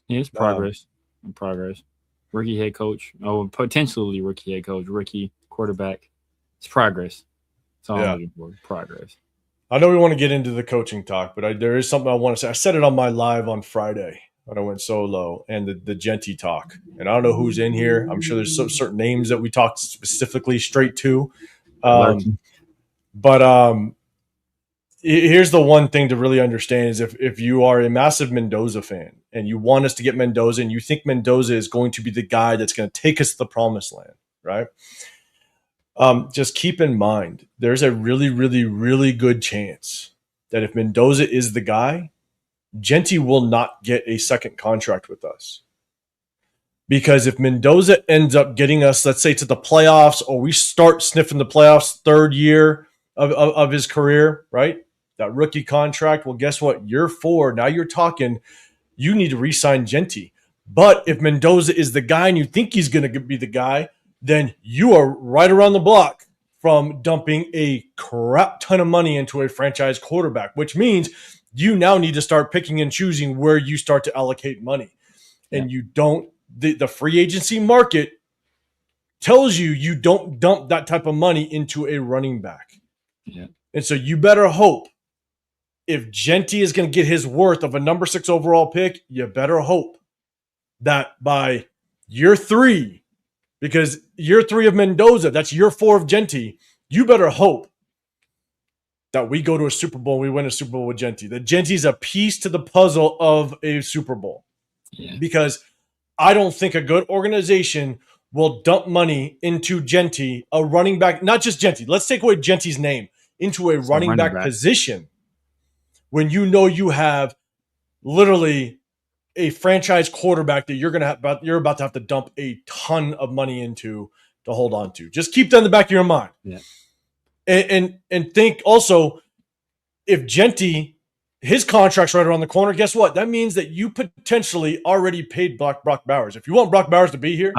Yeah, it's progress. Progress. Rookie head coach. Oh, potentially rookie head coach, rookie quarterback. It's progress. That's all I'm looking for. Progress. I know we want to get into the coaching talk, but there is something I want to say. I said it on my live on Friday when I went solo, and the Genty talk. And I don't know who's in here. I'm sure there's some certain names that we talked specifically straight to. But here's the one thing to really understand is if you are a massive Mendoza fan and you want us to get Mendoza and you think Mendoza is going to be the guy that's going to take us to the promised land, right? Just keep in mind, there's a really, really, really good chance that if Mendoza is the guy, Genty will not get a second contract with us. Because if Mendoza ends up getting us, let's say, to the playoffs, or we start sniffing the playoffs third year of his career, right? That rookie contract, well, guess what? Year 4, now you're talking, you need to re-sign Genty. But if Mendoza is the guy and you think he's going to be the guy, then you are right around the block from dumping a crap ton of money into a franchise quarterback, which means you now need to start picking and choosing where you start to allocate money. And you don't, the free agency market tells you don't dump that type of money into a running back. Yeah. And so you better hope if Genty is going to get his worth of a number 6 overall pick, you better hope that by year 3, because year 3 of Mendoza, that's year 4 of Genty, you better hope that we go to a Super Bowl, we win a Super Bowl with Genty. That Genty's a piece to the puzzle of a Super Bowl. Yeah. Because I don't think a good organization will dump money into Genty, a running back, not just Genty. Let's take away Genty's name, into a running back position when you know you have literally a franchise quarterback that you're about to have to dump a ton of money into to hold on to. Just keep that in the back of your mind. Yeah. And think also, if Genty, his contract's right around the corner, guess what? That means that you potentially already paid Brock Bowers. If you want Brock Bowers to be here,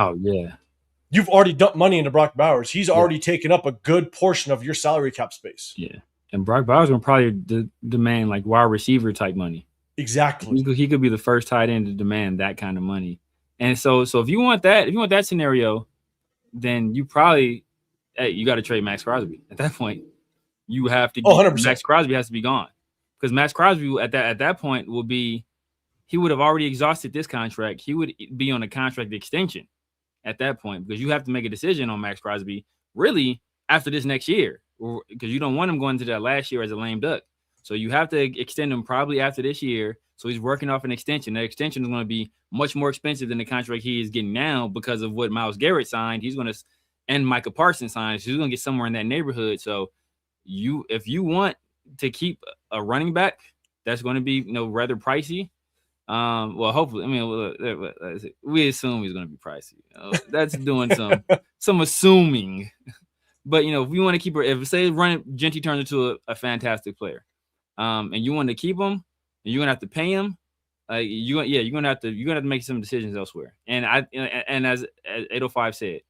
you've already dumped money into Brock Bowers. He's already taken up a good portion of your salary cap space. Yeah. And Brock Bowers will probably demand like wide receiver type money. Exactly. He could be the first tight end to demand that kind of money. And so if you want that scenario, then you probably you got to trade Max Crosby. At that point, you have to 100%. Max Crosby has to be gone. Because Max Crosby at that point he would have already exhausted this contract. He would be on a contract extension at that point, because you have to make a decision on Max Crosby really after this next year, because you don't want him going to that last year as a lame duck. So you have to extend him probably after this year. So he's working off an extension. That extension is going to be much more expensive than the contract he is getting now because of what Myles Garrett signed. He's going to and Micah Parsons signed. So he's going to get somewhere in that neighborhood. So if you want to keep a running back that's going to be rather pricey, well, hopefully, we assume he's going to be pricey. That's doing some assuming. But if we want to keep her, if say Genty turns into a fantastic player, and you want to keep him, and you're gonna have to pay him, you're gonna have to make some decisions elsewhere. And as 805 said,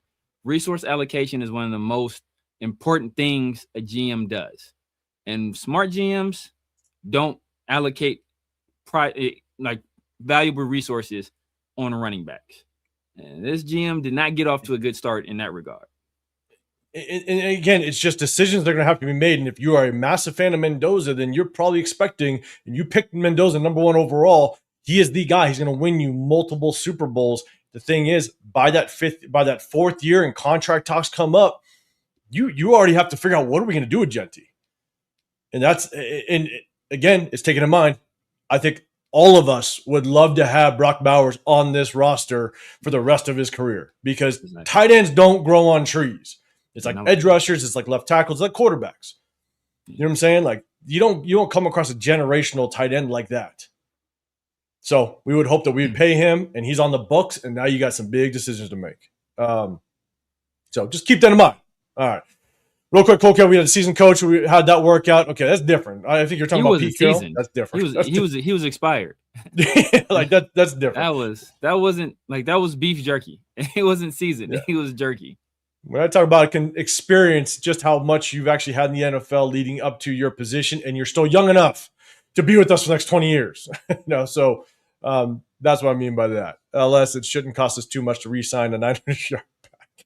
resource allocation is one of the most important things a GM does. And smart GMs don't allocate valuable resources on running backs. And this GM did not get off to a good start in that regard. And again, it's just decisions that are going to have to be made. And if you are a massive fan of Mendoza, then you're probably expecting, and you picked Mendoza number 1 overall, he is the guy. He's going to win you multiple Super Bowls. The thing is, by that 4th year and contract talks come up, you already have to figure out, what are we going to do with Genty? And again, it's taken in mind, I think all of us would love to have Brock Bowers on this roster for the rest of his career, because tight ends don't grow on trees. It's like edge rushers, it's like left tackles, it's like quarterbacks. You know what I'm saying? Like you don't come across a generational tight end like that. So we would hope that we would pay him, and he's on the books, and now you got some big decisions to make. So just keep that in mind. All right. Real quick, Cole, we had a season coach. How'd that work out? Okay, that's different. I think you're talking about Pete Carroll. That's different. He was expired. Like that's different. That was beef jerky. It wasn't seasoned. Yeah. He was jerky. When I talk about experience, just how much you've actually had in the NFL leading up to your position, and you're still young enough to be with us for the next 20 years. So that's what I mean by that. Unless it shouldn't cost us too much to re-sign a 900-yard back.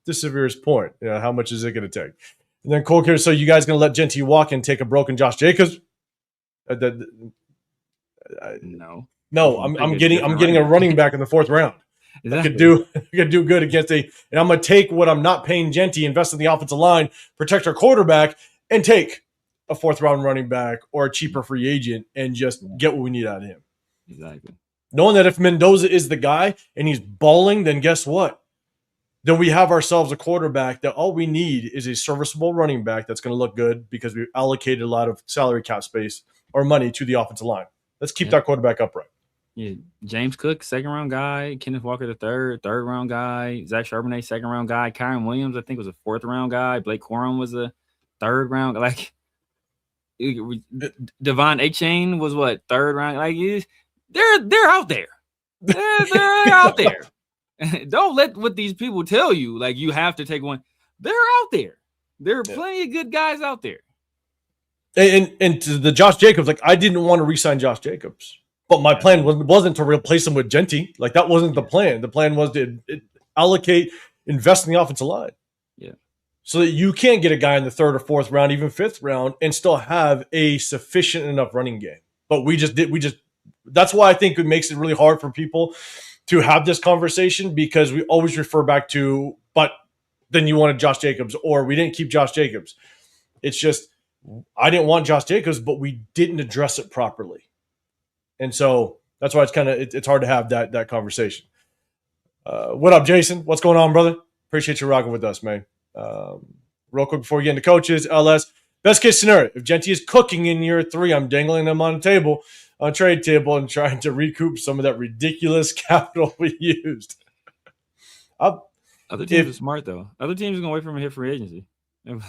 To Severe's point, how much is it going to take? And then Cole here, so you guys going to let Genty walk and take a broken Josh Jacobs? No. I'm getting a running back in the 4th round. Exactly. Could do good against and I'm going to take what I'm not paying Genty, invest in the offensive line, protect our quarterback, and take a 4th-round running back or a cheaper free agent and just get what we need out of him. Exactly. Knowing that if Mendoza is the guy and he's balling, then guess what? Then we have ourselves a quarterback that all we need is a serviceable running back that's going to look good because we've allocated a lot of salary cap space or money to the offensive line. Let's keep that quarterback upright. Yeah, James Cook, 2nd-round guy. Kenneth Walker, the third-round guy. Zach Charbonnet, 2nd-round guy. Kyron Williams, I think, was a 4th-round guy. Blake Corum was a 3rd-round. Like, Devon Achane was what, 3rd-round? Like, they're out there. They're out there. Don't let what these people tell you, like, you have to take one. They're out there. There are plenty of good guys out there. And to the Josh Jacobs, like, I didn't want to re-sign Josh Jacobs. But my plan wasn't to replace him with Genty. Like, that wasn't the plan. The plan was to allocate, invest in the offensive line. Yeah. So that you can't get a guy in the 3rd or 4th round, even 5th round, and still have a sufficient enough running game. But that's why I think it makes it really hard for people to have this conversation, because we always refer back to, but then you wanted Josh Jacobs, or we didn't keep Josh Jacobs. It's just, I didn't want Josh Jacobs, but we didn't address it properly. And so that's why it's hard to have that conversation. What up, Jason? What's going on, brother? Appreciate you rocking with us, man. Real quick before we get into coaches, LS, best case scenario, if Genty is cooking in year 3, I'm dangling him on a trade table and trying to recoup some of that ridiculous capital we used. Other teams are smart, though. Other teams are going to wait for him to hit free agency. And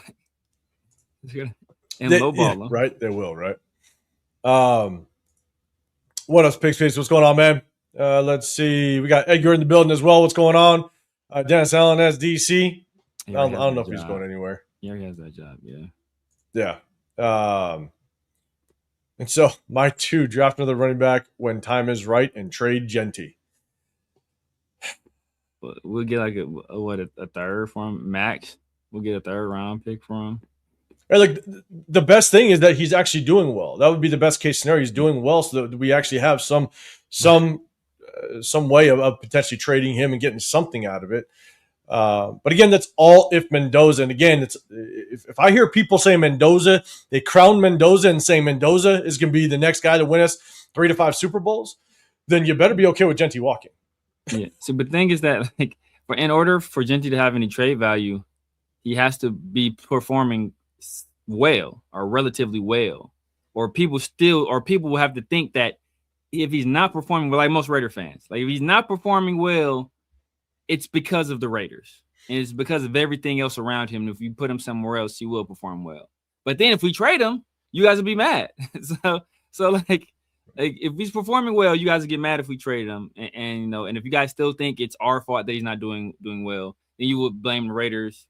lowball them. Right? They will, right? What else, Pigspace? What's going on, man? Let's see. We got Edgar in the building as well. What's going on? Dennis Allen as DC. I don't know if he's going anywhere. Yeah, he has that job, yeah. Yeah. And so my 2, draft another running back when time is right and trade Genty. We'll get like a 3rd from Max. We'll get a 3rd-round pick from him. Right, like, the best thing is that he's actually doing well. That would be the best case scenario. He's doing well, so that we actually have some way of potentially trading him and getting something out of it. But again, that's all if Mendoza. And again, if I hear people say Mendoza, they crown Mendoza and say Mendoza is going to be the next guy to win us 3 to 5 Super Bowls, then you better be okay with Genty walking. Yeah. So, but the thing is that, like, in order for Genty to have any trade value, he has to be performing well or relatively well, or people will have to think that if he's not performing well, like most Raider fans, like if he's not performing well, it's because of the Raiders and it's because of everything else around him. If you put him somewhere else, he will perform well. But then if we trade him, you guys will be mad. so like if he's performing well, you guys will get mad if we trade him. And and if you guys still think it's our fault that he's not doing well, then you would blame the Raiders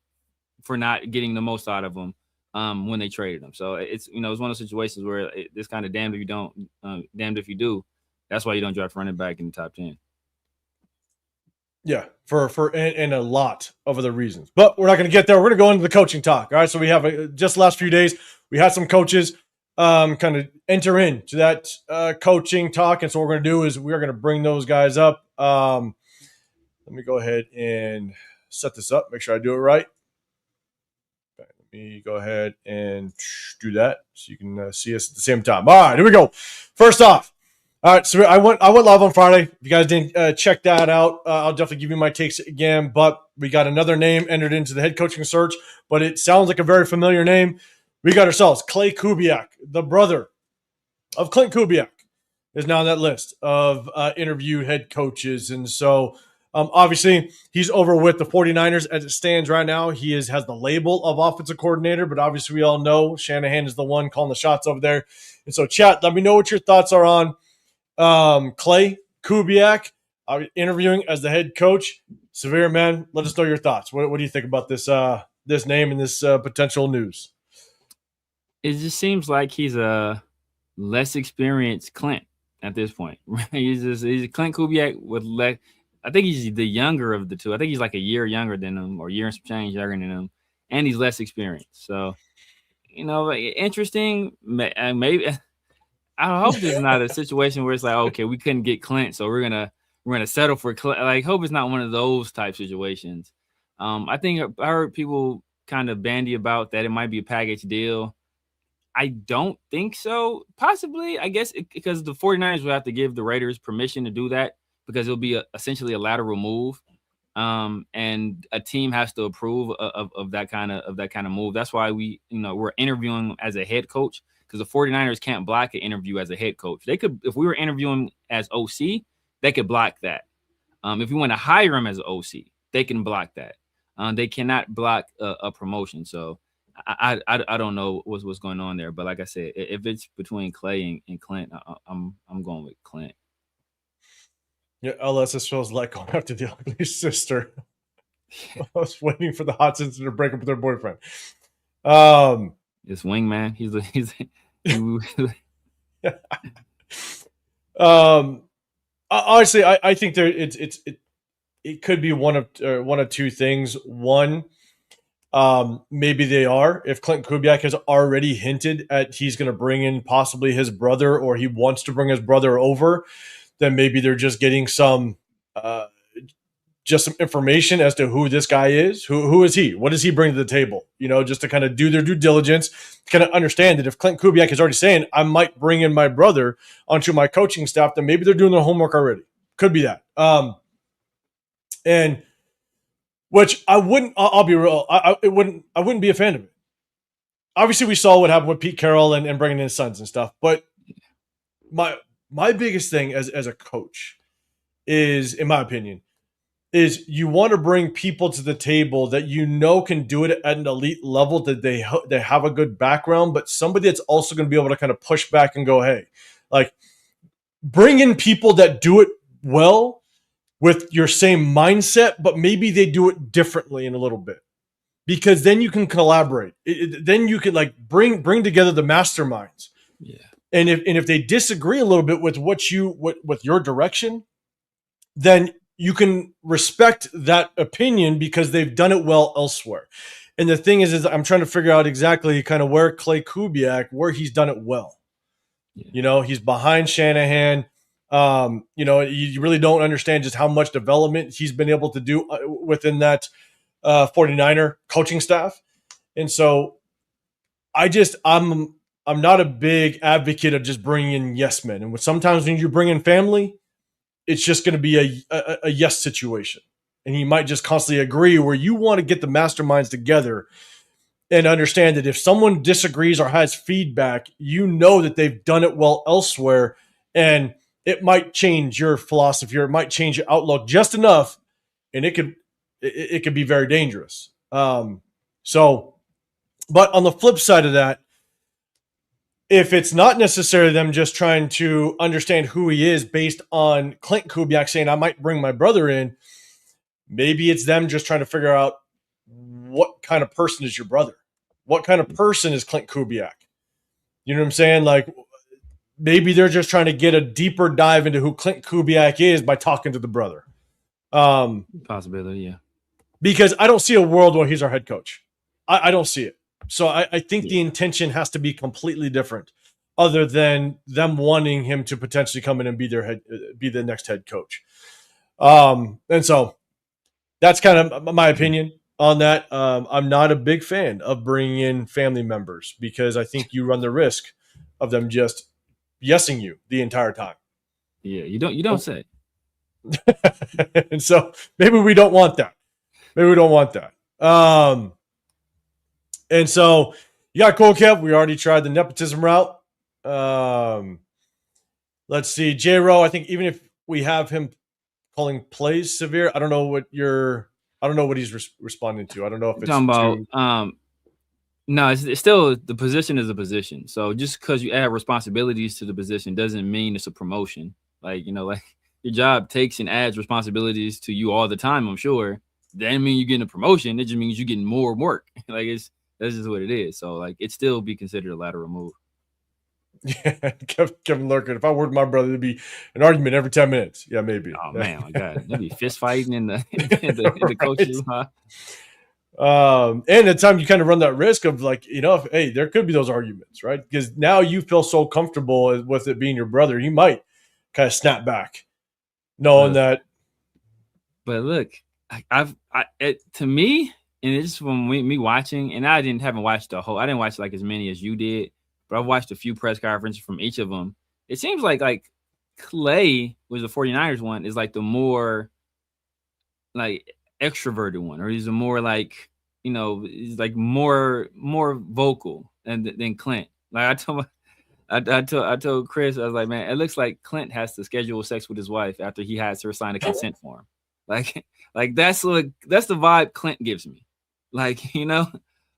for not getting the most out of him when they traded him. So it's it's one of those situations where it's kind of damned if you don't, damned if you do. That's why you don't draft running back in the top 10. Yeah, for a lot of other reasons. But we're not going to get there. We're going to go into the coaching talk. All right, so we have just the last few days, we had some coaches kind of enter into that coaching talk. And so what we're going to do is we're going to bring those guys up. Let me go ahead and set this up, make sure I do it right. Okay, let me go ahead and do that so you can see us at the same time. All right, here we go. First off, all right, so I went live on Friday. If you guys didn't check that out, I'll definitely give you my takes again. But we got another name entered into the head coaching search, but it sounds like a very familiar name. We got ourselves Clay Kubiak, the brother of Clint Kubiak, is now on that list of interviewed head coaches. And so obviously he's over with the 49ers as it stands right now. He has the label of offensive coordinator, but obviously we all know Shanahan is the one calling the shots over there. And so chat, let me know what your thoughts are on Clay Kubiak interviewing as the head coach. Severe, man, let us know your thoughts. What do you think about this this name and this potential news? It just seems like he's a less experienced Clint at this point. He's Clint Kubiak with I think he's the younger of the two. I think he's like a year younger than him, or a year and some change younger than him, and he's less experienced. So, interesting. Maybe I hope this is not a situation where it's like, okay, we couldn't get Clint, so we're gonna settle for Clint. Like, hope it's not one of those type situations. I think I heard people kind of bandy about that it might be a package deal. I don't think so. Possibly, I guess, because the 49ers will have to give the Raiders permission to do that because it'll be essentially a lateral move. And a team has to approve of that kind of move. That's why we're interviewing as a head coach, because the 49ers can't block an interview as a head coach. They could, if we were interviewing as OC, they could block that. If we want to hire him as an OC, they can block that. They cannot block a promotion. So I don't know what's going on there. But like I said, if it's between Clay and Clint, I'm going with Clint. Yeah, unless this feels like going after the ugly sister. I was waiting for the hot sister to break up with her boyfriend. It's Wingman. He's honestly, I think there it could be one of two things. One, maybe they are. If Clint Kubiak has already hinted at he's going to bring in possibly his brother, or he wants to bring his brother over, then maybe they're just getting some information as to who this guy is. Who is he? What does he bring to the table? Just to kind of do their due diligence, kind of understand that if Clint Kubiak is already saying, I might bring in my brother onto my coaching staff, then maybe they're doing their homework already. Could be that. And which I wouldn't, I'll be real, I wouldn't be a fan of it. Obviously, we saw what happened with Pete Carroll and bringing in his sons and stuff, but my biggest thing as a coach is, in my opinion, is you want to bring people to the table that can do it at an elite level, that they have a good background, but somebody that's also going to be able to kind of push back and go, hey, like, bring in people that do it well with your same mindset, but maybe they do it differently in a little bit, because then you can collaborate. Then you can bring together the masterminds. Yeah. And if they disagree a little bit with with your direction, then you can respect that opinion because they've done it well elsewhere. And the thing is I'm trying to figure out exactly kind of where Clay Kubiak, where he's done it well. Yeah. He's behind Shanahan. You really don't understand just how much development he's been able to do within that 49er coaching staff. And so I'm not a big advocate of just bringing in yes men. And sometimes when you bring in family, it's just going to be a yes situation. And he might just constantly agree, where you want to get the masterminds together and understand that if someone disagrees or has feedback, that they've done it well elsewhere, and it might change your philosophy, or it might change your outlook just enough, and it could be very dangerous. But on the flip side of that, if it's not necessarily them just trying to understand who he is based on Clint Kubiak saying, I might bring my brother in, maybe it's them just trying to figure out what kind of person is your brother? What kind of person is Clint Kubiak? You know what I'm saying? Like, maybe they're just trying to get a deeper dive into who Clint Kubiak is by talking to the brother. Possibility, yeah. Because I don't see a world where he's our head coach. I don't see it. So I think the intention has to be completely different, other than them wanting him to potentially come in and be the next head coach. And so that's kind of my opinion on that. I'm not a big fan of bringing in family members, because I think you run the risk of them just yesing you the entire time. Yeah, you don't say. And so maybe we don't want that. And so you got Cole Kev. We already tried the nepotism route. Let's see. J-Ro, I think even if we have him calling plays severe, I don't know what he's responding to. I don't know if it's talking about. No, it's still, the position is a position. So just because you add responsibilities to the position doesn't mean it's a promotion. Like your job takes and adds responsibilities to you all the time, I'm sure. That doesn't mean you're getting a promotion. It just means you're getting more work. That's just what it is. So it still be considered a lateral move. Yeah, Kevin Lurkin. If I were my brother, it'd be an argument every 10 minutes. Yeah, maybe. Oh man, my God, there'd be fist fighting in the coaches. Huh? And at the time you kind of run that risk of hey, there could be those arguments, right? Because now you feel so comfortable with it being your brother, you might kind of snap back, knowing that. But look, to me, and it's from me watching, and I haven't watched I didn't watch as many as you did, but I've watched a few press conferences from each of them. It seems like Clay was the 49ers one is like the more like extroverted one, or he's a more like, he's like more vocal than Clint. Like I told Chris, I was like, man, it looks like Clint has to schedule sex with his wife after he has her sign a consent form. Like that's the vibe Clint gives me. Like,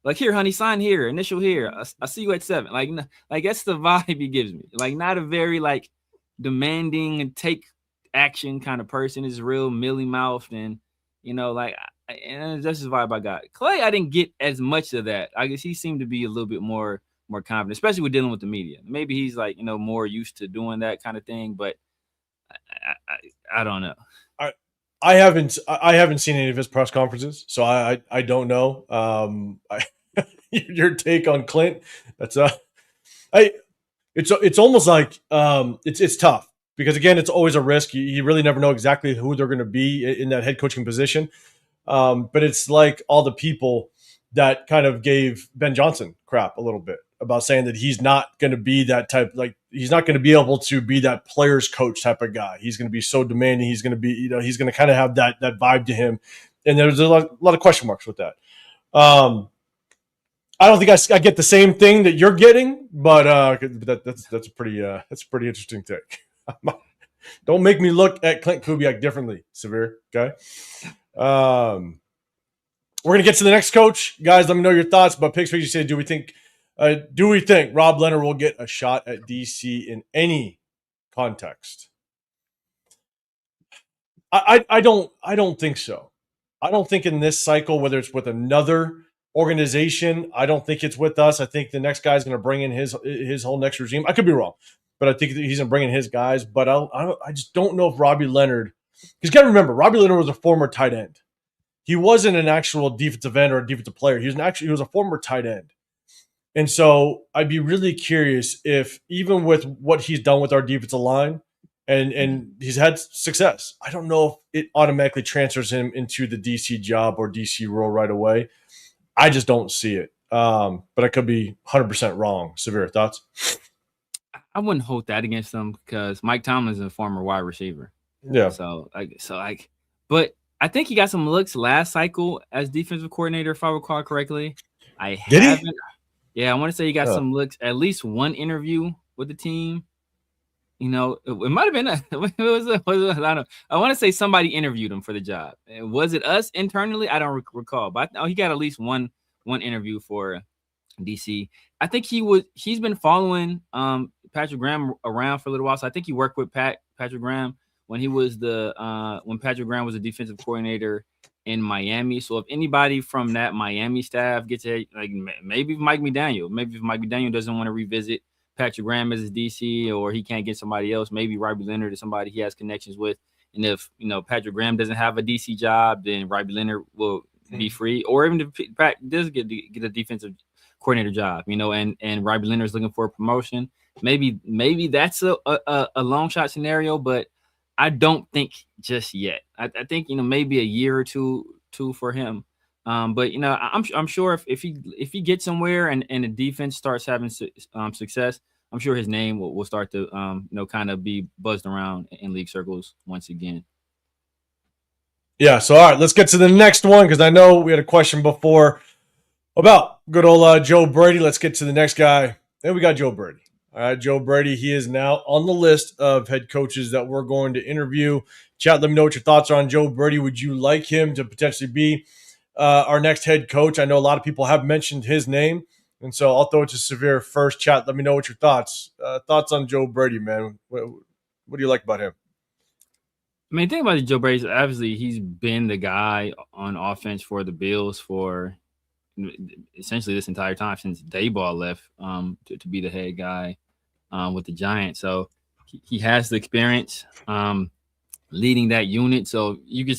like, here, honey, sign here, initial here. I see you at 7. Like that's the vibe he gives me. Like, not a very like demanding and take action kind of person. Is real mealy mouthed and and that's the vibe I got. Clay, I didn't get as much of that. I guess he seemed to be a little bit more confident, especially with dealing with the media. Maybe he's like, more used to doing that kind of thing, but I don't know. I haven't seen any of his press conferences, so I don't know. Your take on Clint? That's it's almost like it's tough because again, it's always a risk. You really never know exactly who they're going to be in that head coaching position. But it's like all the people that kind of gave Ben Johnson crap a little bit about saying that he's not going to be that type, like he's not going to be able to be that player's coach type of guy. He's going to be so demanding. He's going to be, he's going to kind of have that vibe to him. And there's a lot of question marks with that. I don't think I get the same thing that you're getting, but that's a pretty interesting take. Don't make me look at Clint Kubiak differently, Severe. Okay. We're gonna get to the next coach, guys. Let me know your thoughts. But Pigs, you say, do we think Rob Leonard will get a shot at DC in any context? I don't think so. I don't think in this cycle, whether it's with another organization, I don't think it's with us. I think the next guy's going to bring in his whole next regime. I could be wrong, but I think he's going to bring in his guys. But I just don't know if Robbie Leonard, because you got to remember, Robbie Leonard was a former tight end. He wasn't an actual defensive end or a defensive player. He was a former tight end. And so I'd be really curious if even with what he's done with our defensive line, and he's had success, I don't know if it automatically transfers him into the DC job or DC role right away. I just don't see it. But I could be 100% wrong. Severe thoughts? I wouldn't hold that against him because Mike Tomlin's a former wide receiver. Yeah. But I think he got some looks last cycle as defensive coordinator, if I recall correctly. Did he? Yeah, I want to say he got some looks, at least one interview with the team. It might have been I don't know. I want to say somebody interviewed him for the job. Was it us internally? I don't recall, but he got at least one interview for DC. I think he's been following Patrick Graham around for a little while. So I think he worked with Patrick Graham when he was when Patrick Graham was a defensive coordinator in Miami. So if anybody from that Miami staff gets like maybe Mike McDaniel doesn't want to revisit Patrick Graham as his DC, or he can't get somebody else, maybe Robbie Leonard is somebody he has connections with. And if Patrick Graham doesn't have a DC job, then Robbie Leonard will be free. Or even if Pat does get a defensive coordinator job, and Robbie Leonard is looking for a promotion, maybe that's a long shot scenario, but I don't think just yet. I think maybe a year or two for him. But I'm sure if he gets somewhere and the defense starts having success, I'm sure his name will start to kind of be buzzed around in league circles once again. Yeah. So all right, let's get to the next one because I know we had a question before about good old Joe Brady. Let's get to the next guy. Then we got Joe Brady. All right, Joe Brady. He is now on the list of head coaches that we're going to interview. Chat. Let me know what your thoughts are on Joe Brady. Would you like him to potentially be our next head coach? I know a lot of people have mentioned his name, and so I'll throw it to Severe first. Chat, let me know what your thoughts on Joe Brady, man. What do you like about him? I mean, the thing about Joe Brady is obviously he's been the guy on offense for the Bills for essentially this entire time since Dayball left to be the head guy with the Giants. So he has the experience leading that unit. So you could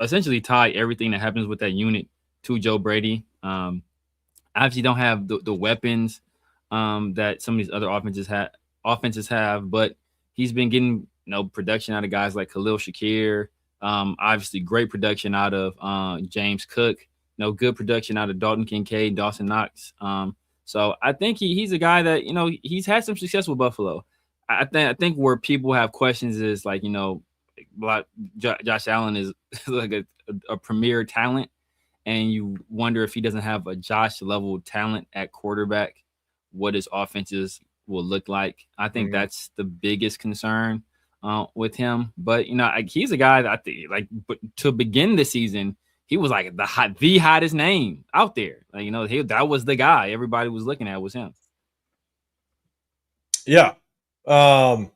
essentially tie everything that happens with that unit to Joe Brady. Obviously don't have the weapons that some of these other offenses have, but he's been getting production out of guys like Khalil Shakir. Obviously great production out of James Cook. Good production out of Dalton Kincaid, Dawson Knox. So I think he's a guy that, he's had some success with Buffalo. I think where people have questions is like, Josh Allen is like a premier talent, and you wonder if he doesn't have a Josh level talent at quarterback, what his offenses will look like. I think that's the biggest concern with him. But he's a guy that I think, but to begin the season, he was like the hottest name out there. Like, that was the guy everybody was looking at was him. Yeah. What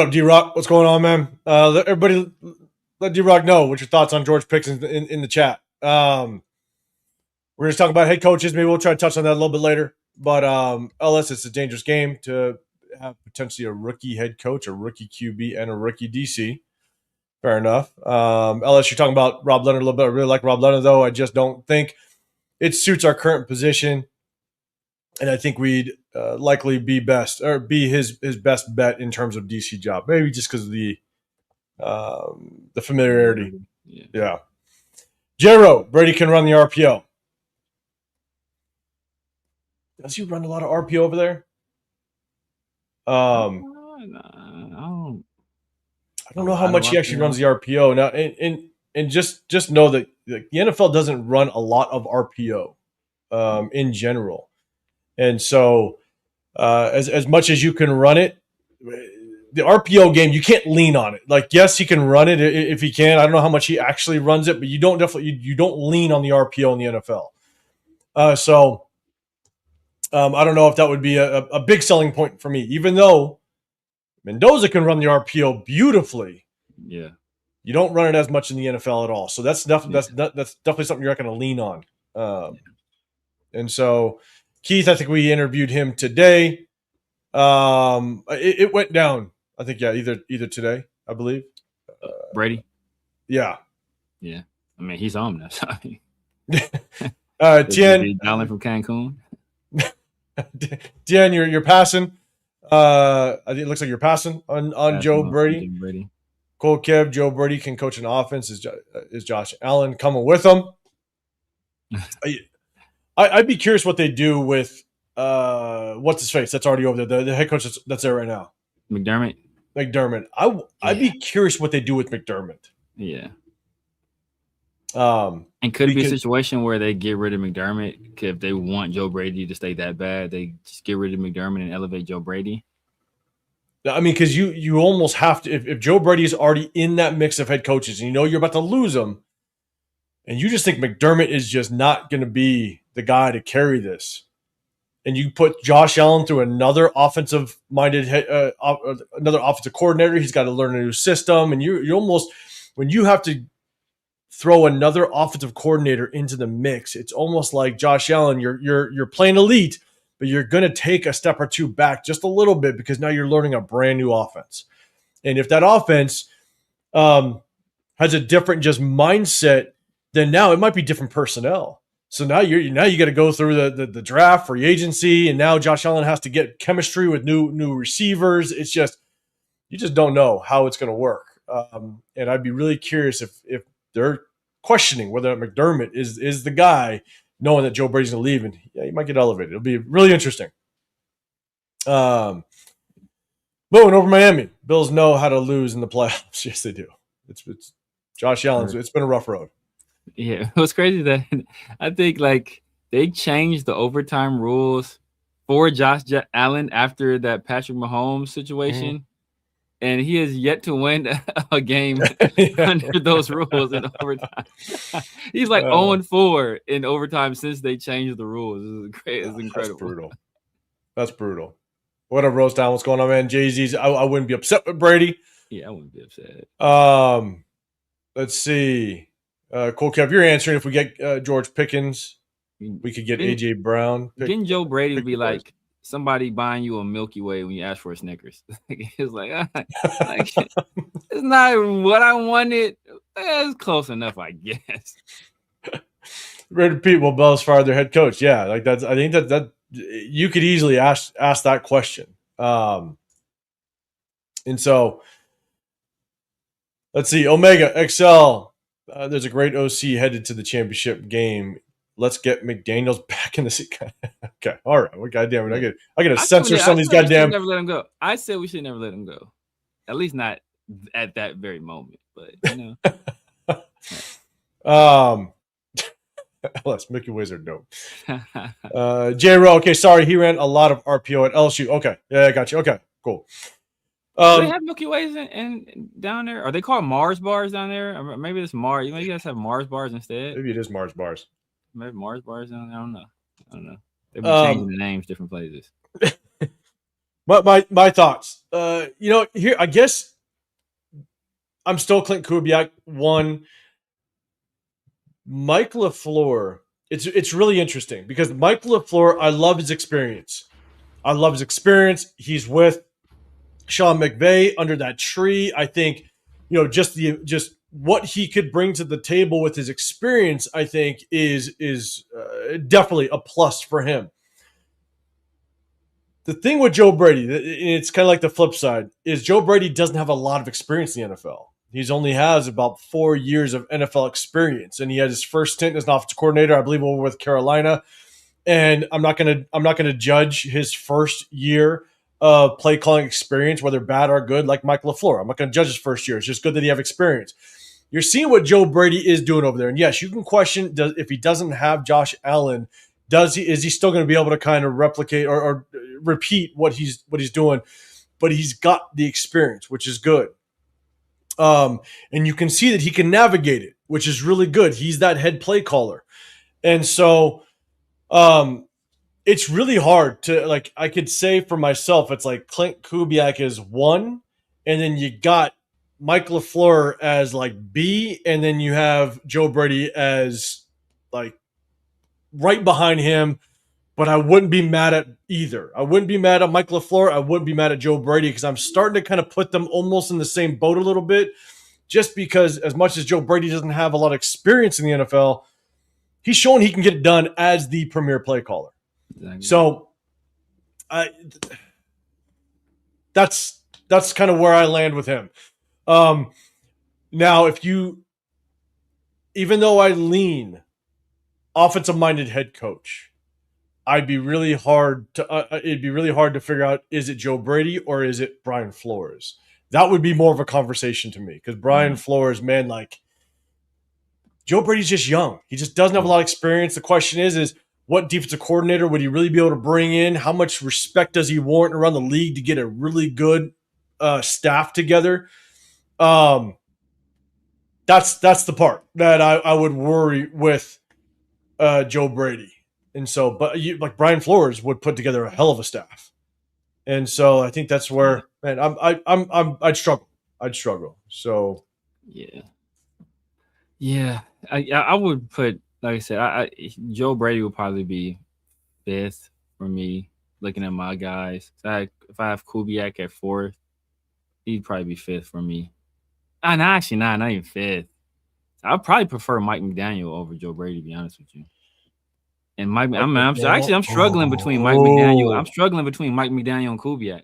up, D-Rock? What's going on, man? Let D-Rock know what your thoughts on George Pickens in the chat. We're going to talk about head coaches. Maybe we'll try to touch on that a little bit later. But LS, it's a dangerous game to have potentially a rookie head coach, a rookie QB, and a rookie DC. Fair enough. LS, you're talking about Rob Leonard a little bit. I really like Rob Leonard, though. I just don't think it suits our current position. And I think we'd likely be his best bet in terms of DC job. Maybe just because of the familiarity. Yeah. Jero, Brady can run the RPO. Does he run a lot of RPO over there? I don't know how much he actually runs the RPO now. And just know that the NFL doesn't run a lot of RPO in general. And so as much as you can run it, the RPO game, you can't lean on it. Like, yes, he can run it if he can. I don't know how much he actually runs it, but you don't lean on the RPO in the NFL. I don't know if that would be a big selling point for me, even though Mendoza can run the RPO beautifully. Yeah. You don't run it as much in the NFL at all. So that's definitely something you're not going to lean on. And so Keith, I think we interviewed him today. It went down, I think, either today, I believe. Brady? Yeah. Yeah. I mean, he's home now. Tien. Allen from Cancun. Tien, you're passing. I think it looks like you're passing on Joe Brady. Cool, Kev. Joe Brady can coach an offense. Is Josh Allen coming with him? I'd be curious what they do with what's his face that's already over there, the head coach that's there right now. McDermott. I'd be curious what they do with McDermott. Yeah. And could it be a situation where they get rid of McDermott if they want Joe Brady to stay that bad? They just get rid of McDermott and elevate Joe Brady? I mean, because you almost have to, if Joe Brady is already in that mix of head coaches and you know you're about to lose him, and you just think McDermott is just not going to be the guy to carry this, and you put Josh Allen through another offensive-minded another offensive coordinator, he's got to learn a new system, and you almost, when you have to throw another offensive coordinator into the mix, it's almost like Josh Allen, you're playing elite, but you're going to take a step or two back just a little bit because now you're learning a brand new offense. And if that offense has a different just mindset, then now it might be different personnel. So now you got to go through the draft, free agency, and now Josh Allen has to get chemistry with new receivers. It's just, you just don't know how it's going to work. And I'd be really curious if they're questioning whether McDermott is the guy, knowing that Joe Brady's going to leave, and he might get elevated. It'll be really interesting. Moving over Miami. Bills know how to lose in the playoffs. Yes, they do. It's Josh Allen's. It's been a rough road. Yeah, it was crazy that I think they changed the overtime rules for Josh Allen after that Patrick Mahomes situation. And he has yet to win a game under those rules in overtime. He's like 0-4 in overtime since they changed the rules. This is great. It's incredible. That's brutal. What up, Rose Town? What's going on, man? Jay-Z's. I wouldn't be upset with Brady. Yeah, I wouldn't be upset. Let's see. Cool, Kev, you're answering if we get George Pickens. We could get A.J. Brown. Didn't Joe Brady would be like somebody buying you a Milky Way when you ask for a Snickers? It's like, it's not what I wanted. It's close enough, I guess. Ready to Pete will Bell's fire their head coach. Yeah, like that's. I think that you could easily ask that question. And so let's see. Omega XL. There's a great OC headed to the championship game. let's get McDaniels back in the seat. Okay, all right. Well, goddamn it, I got to said censor some of these goddamn. Never let him go. I said we should never let him go. At least not at that very moment. But LS Mickey Ways are dope. J-Ro, okay, sorry, he ran a lot of RPO at LSU. Okay, yeah, I got you. Okay, cool. Do they have Milky Ways in down there? Are they called Mars bars down there? Or maybe it's Mars. You guys have Mars bars instead. Maybe it is Mars bars. Maybe Mars bars down there. I don't know. They've been changing the names different places. my thoughts. Here I guess I'm still Clint Kubiak. One, Mike LaFleur. It's really interesting because Mike LaFleur, I love his experience. He's with Sean McVay under that tree. I think, just what he could bring to the table with his experience, I think is definitely a plus for him. The thing with Joe Brady, it's kind of like the flip side, is Joe Brady doesn't have a lot of experience in the NFL. He only has about 4 years of NFL experience, and he had his first stint as an offensive coordinator, I believe, over with Carolina. And I'm not gonna judge his first year of play calling experience, whether bad or good, like Mike LaFleur. I'm not gonna judge his first year. It's just good that he have experience. You're seeing what Joe Brady is doing over there, and yes, you can question if he doesn't have Josh Allen, is he still going to be able to kind of replicate or repeat what he's doing? But he's got the experience, which is good. And you can see that he can navigate it, which is really good. He's that head play caller. And so it's really hard to, I could say for myself, it's like Clint Kubiak is 1, and then you got Mike LaFleur as B, and then you have Joe Brady as right behind him. But I wouldn't be mad at either. I wouldn't be mad at Mike LaFleur. I wouldn't be mad at Joe Brady because I'm starting to kind of put them almost in the same boat a little bit, just because as much as Joe Brady doesn't have a lot of experience in the NFL, he's shown he can get it done as the premier play caller. Exactly. So that's kind of where I land with him. Now, even though I lean offensive-minded head coach, it'd be really hard to figure out, is it Joe Brady or is it Brian Flores? That would be more of a conversation to me because Brian Flores, man, Joe Brady's just young. He just doesn't have a lot of experience. The question is what defensive coordinator would he really be able to bring in? How much respect does he warrant around the league to get a really good staff together? That's the part that I would worry with Joe Brady. And so, but Brian Flores would put together a hell of a staff, and so I think that's where, man, I'd struggle. So, yeah, I would put, like I said, Joe Brady would probably be 5th for me. Looking at my guys, if I have Kubiak at 4th, he'd probably be 5th for me. And actually, not even 5th. I'd probably prefer Mike McDaniel over Joe Brady, to be honest with you. And I'm struggling between Mike McDaniel. I'm struggling between Mike McDaniel and Kubiak.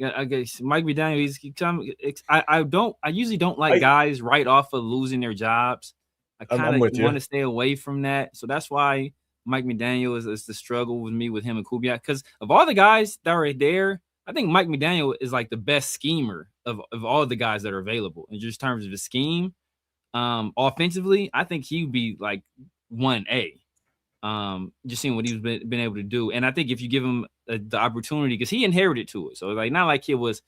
I guess Mike McDaniel. I usually don't like guys right off of losing their jobs. I kind of want to stay away from that. So that's why Mike McDaniel is the struggle with me with him and Kubiak. Because of all the guys that are there, I think Mike McDaniel is the best schemer of all the guys that are available in just terms of the scheme. Offensively, I think he would be 1A. Just seeing what he's been able to do. And I think if you give him the opportunity, because he inherited Tua. So not like he went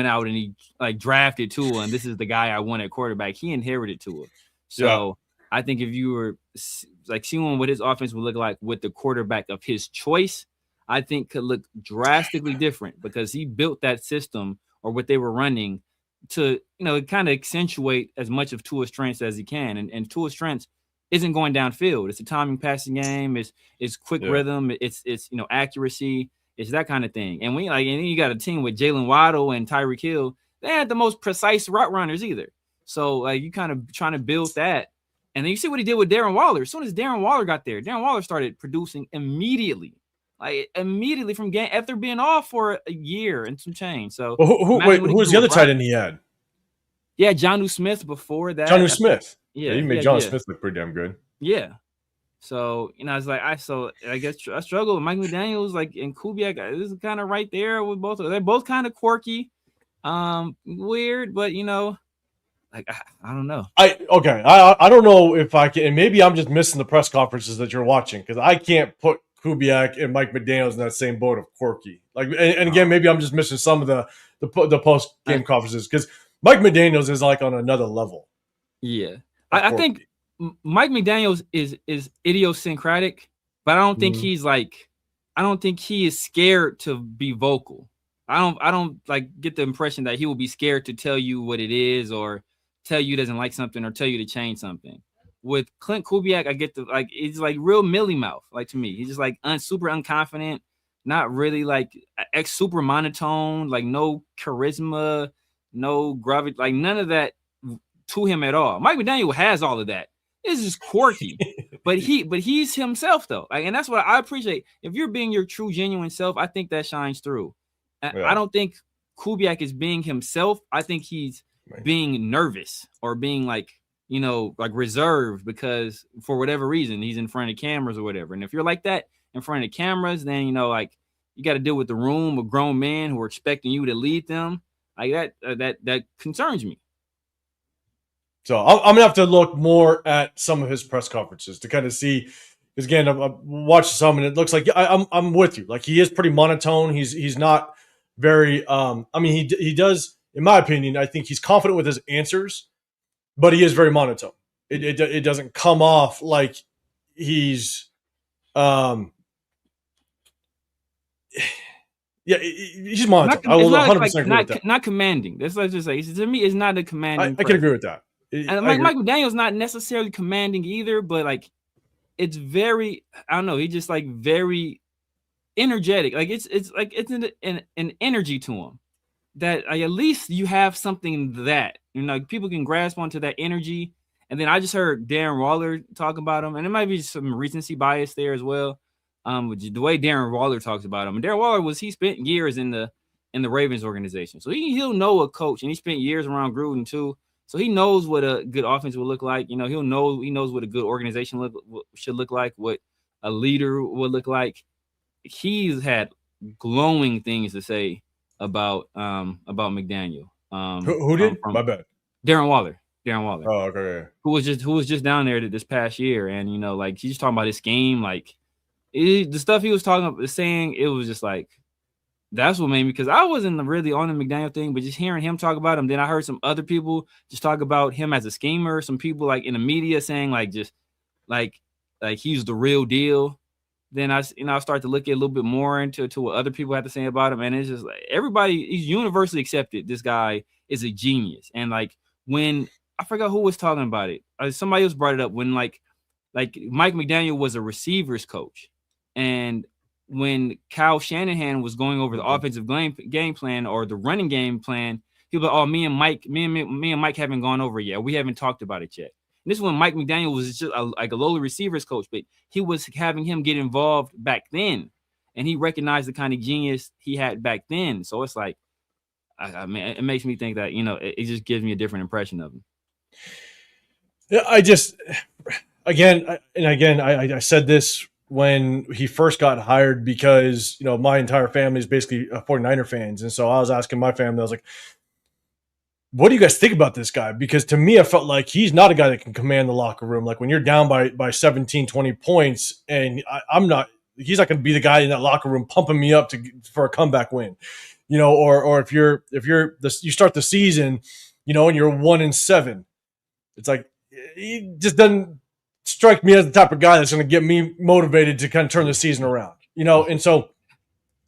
out and he drafted Tua and this is the guy I want at quarterback. He inherited Tua. So I think if you were seeing what his offense would look like with the quarterback of his choice, I think could look drastically different because he built that system or what they were running to, kind of accentuate as much of Tua's strengths as he can. And Tua's strengths isn't going downfield. It's a timing passing game. It's quick rhythm. It's accuracy. It's that kind of thing. And and then you got a team with Jalen Waddle and Tyreek Hill. They aren't the most precise route runners either. So you kind of trying to build that. And then you see what he did with Darren Waller. As soon as Darren Waller got there, Darren Waller started producing immediately. Immediately from game after being off for a year and some change. So who was the other tight end he had? Yeah, Jonnu Smith before that. Jonnu Smith. Yeah, he made Jonnu Smith look pretty damn good. Yeah. So, it's like I guess I struggle with Mike McDaniels, like, and Kubiak. This is kind of right there with both. They're both kind of quirky, weird, but like I don't know. I don't know if I can, and maybe I'm just missing the press conferences that you're watching because I can't put Kubiak and Mike McDaniels in that same boat of quirky. Like, and again, maybe I'm just missing some of the post game conferences because Mike McDaniels is like on another level. Yeah, I think Mike McDaniels is idiosyncratic, but I don't think he's like, I don't think he is scared to be vocal. I don't like get the impression that he will be scared to tell you what it is or tell you he doesn't like something or tell you to change something. With Clint Kubiak, I get it's like real Millie mouth. Like, to me, he's just like super unconfident, not really like super monotone, like no charisma, no gravity, like none of that to him at all. Mike McDaniel has all of that. It's just quirky, but he's himself though. Like, and that's what I appreciate. If you're being your true, genuine self, I think that shines through. Yeah. I don't think Kubiak is being himself. I think he's being nervous or being like reserved because for whatever reason he's in front of cameras or whatever. And if you're like that in front of cameras, then like you got to deal with the room of grown men who are expecting you to lead them. Like that concerns me. So I'm gonna have to look more at some of his press conferences to kind of see. Because again, I've watched some, and it looks like I'm with you. Like, he is pretty monotone. He's not very. I mean, he does, in my opinion, I think he's confident with his answers, but he is very monotone. It doesn't come off like he's. Yeah, he's monotone. I will 100% agree with that. Not commanding. Let's just say, to me, it's not a commanding. I can agree with that. And Mike McDaniel's not necessarily commanding either, but like it's very, I don't know, he's just like very energetic. Like it's an energy to him that like, at least you have something that people can grasp onto that energy. And then I just heard Darren Waller talk about him, and it might be some recency bias there as well. The way Darren Waller talks about him, and Darren Waller he spent years in the Ravens organization, so he'll know a coach, and he spent years around Gruden too. So he knows what a good offense will look like. He knows what a good organization should look like, what a leader would look like. He's had glowing things to say about McDaniel. Who did? My bad. Darren Waller. Oh, okay. Who was just down there this past year, and he's just talking about his scheme, like the stuff he was talking about, saying, it was just like. That's what made me, because I wasn't really on the McDaniel thing, but just hearing him talk about him, then I heard some other people just talk about him as a schemer. Some people like in the media saying like just like he's the real deal. Then I start to look at a little bit more into what other people have to say about him, and it's just like he's universally accepted. This guy is a genius, and like when I forgot who was talking about it, somebody else brought it up when like Mike McDaniel was a receivers coach, and when Kyle Shanahan was going over the offensive game plan or the running game plan, he was like, "Oh, me and Mike haven't gone over it yet. We haven't talked about it yet." And this is when Mike McDaniel was just like a lowly receivers coach, but he was having him get involved back then, and he recognized the kind of genius he had back then. So it's like, I mean, it makes me think that it just gives me a different impression of him. Yeah, I said this when he first got hired because, my entire family is basically 49er fans. And so I was asking my family, I was like, what do you guys think about this guy? Because to me, I felt like he's not a guy that can command the locker room. Like when you're down by 17, 20 points, and he's not going to be the guy in that locker room pumping me up for a comeback win, or if you start the season, and you're 1-7, it's like, he just doesn't strike me as the type of guy that's going to get me motivated to kind of turn the season around, and so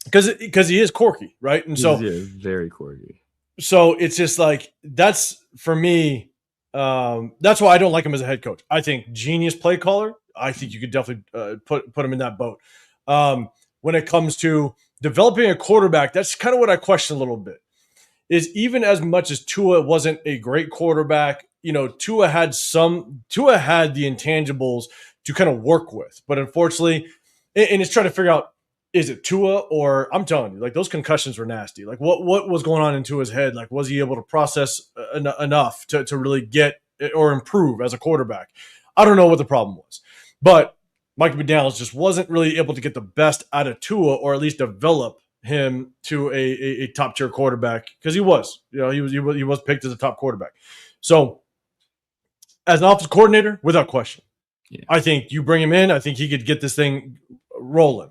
because he is quirky, right? And so he's very quirky. So it's just like, that's for me. That's why I don't like him as a head coach. I think genius play caller. I think you could definitely put him in that boat. When it comes to developing a quarterback, that's kind of what I question a little bit. Is even as much as Tua wasn't a great quarterback, Tua had the intangibles to kind of work with, but unfortunately, and it's trying to figure out, is it Tua or, I'm telling you, like, those concussions were nasty. Like what was going on in Tua's head? Like, was he able to process enough to really get or improve as a quarterback? I don't know what the problem was, but Mike McDaniels just wasn't really able to get the best out of Tua, or at least develop him to a top tier quarterback, because he was picked as a top quarterback. So as an offensive coordinator, without question, I think you bring him in. I think he could get this thing rolling.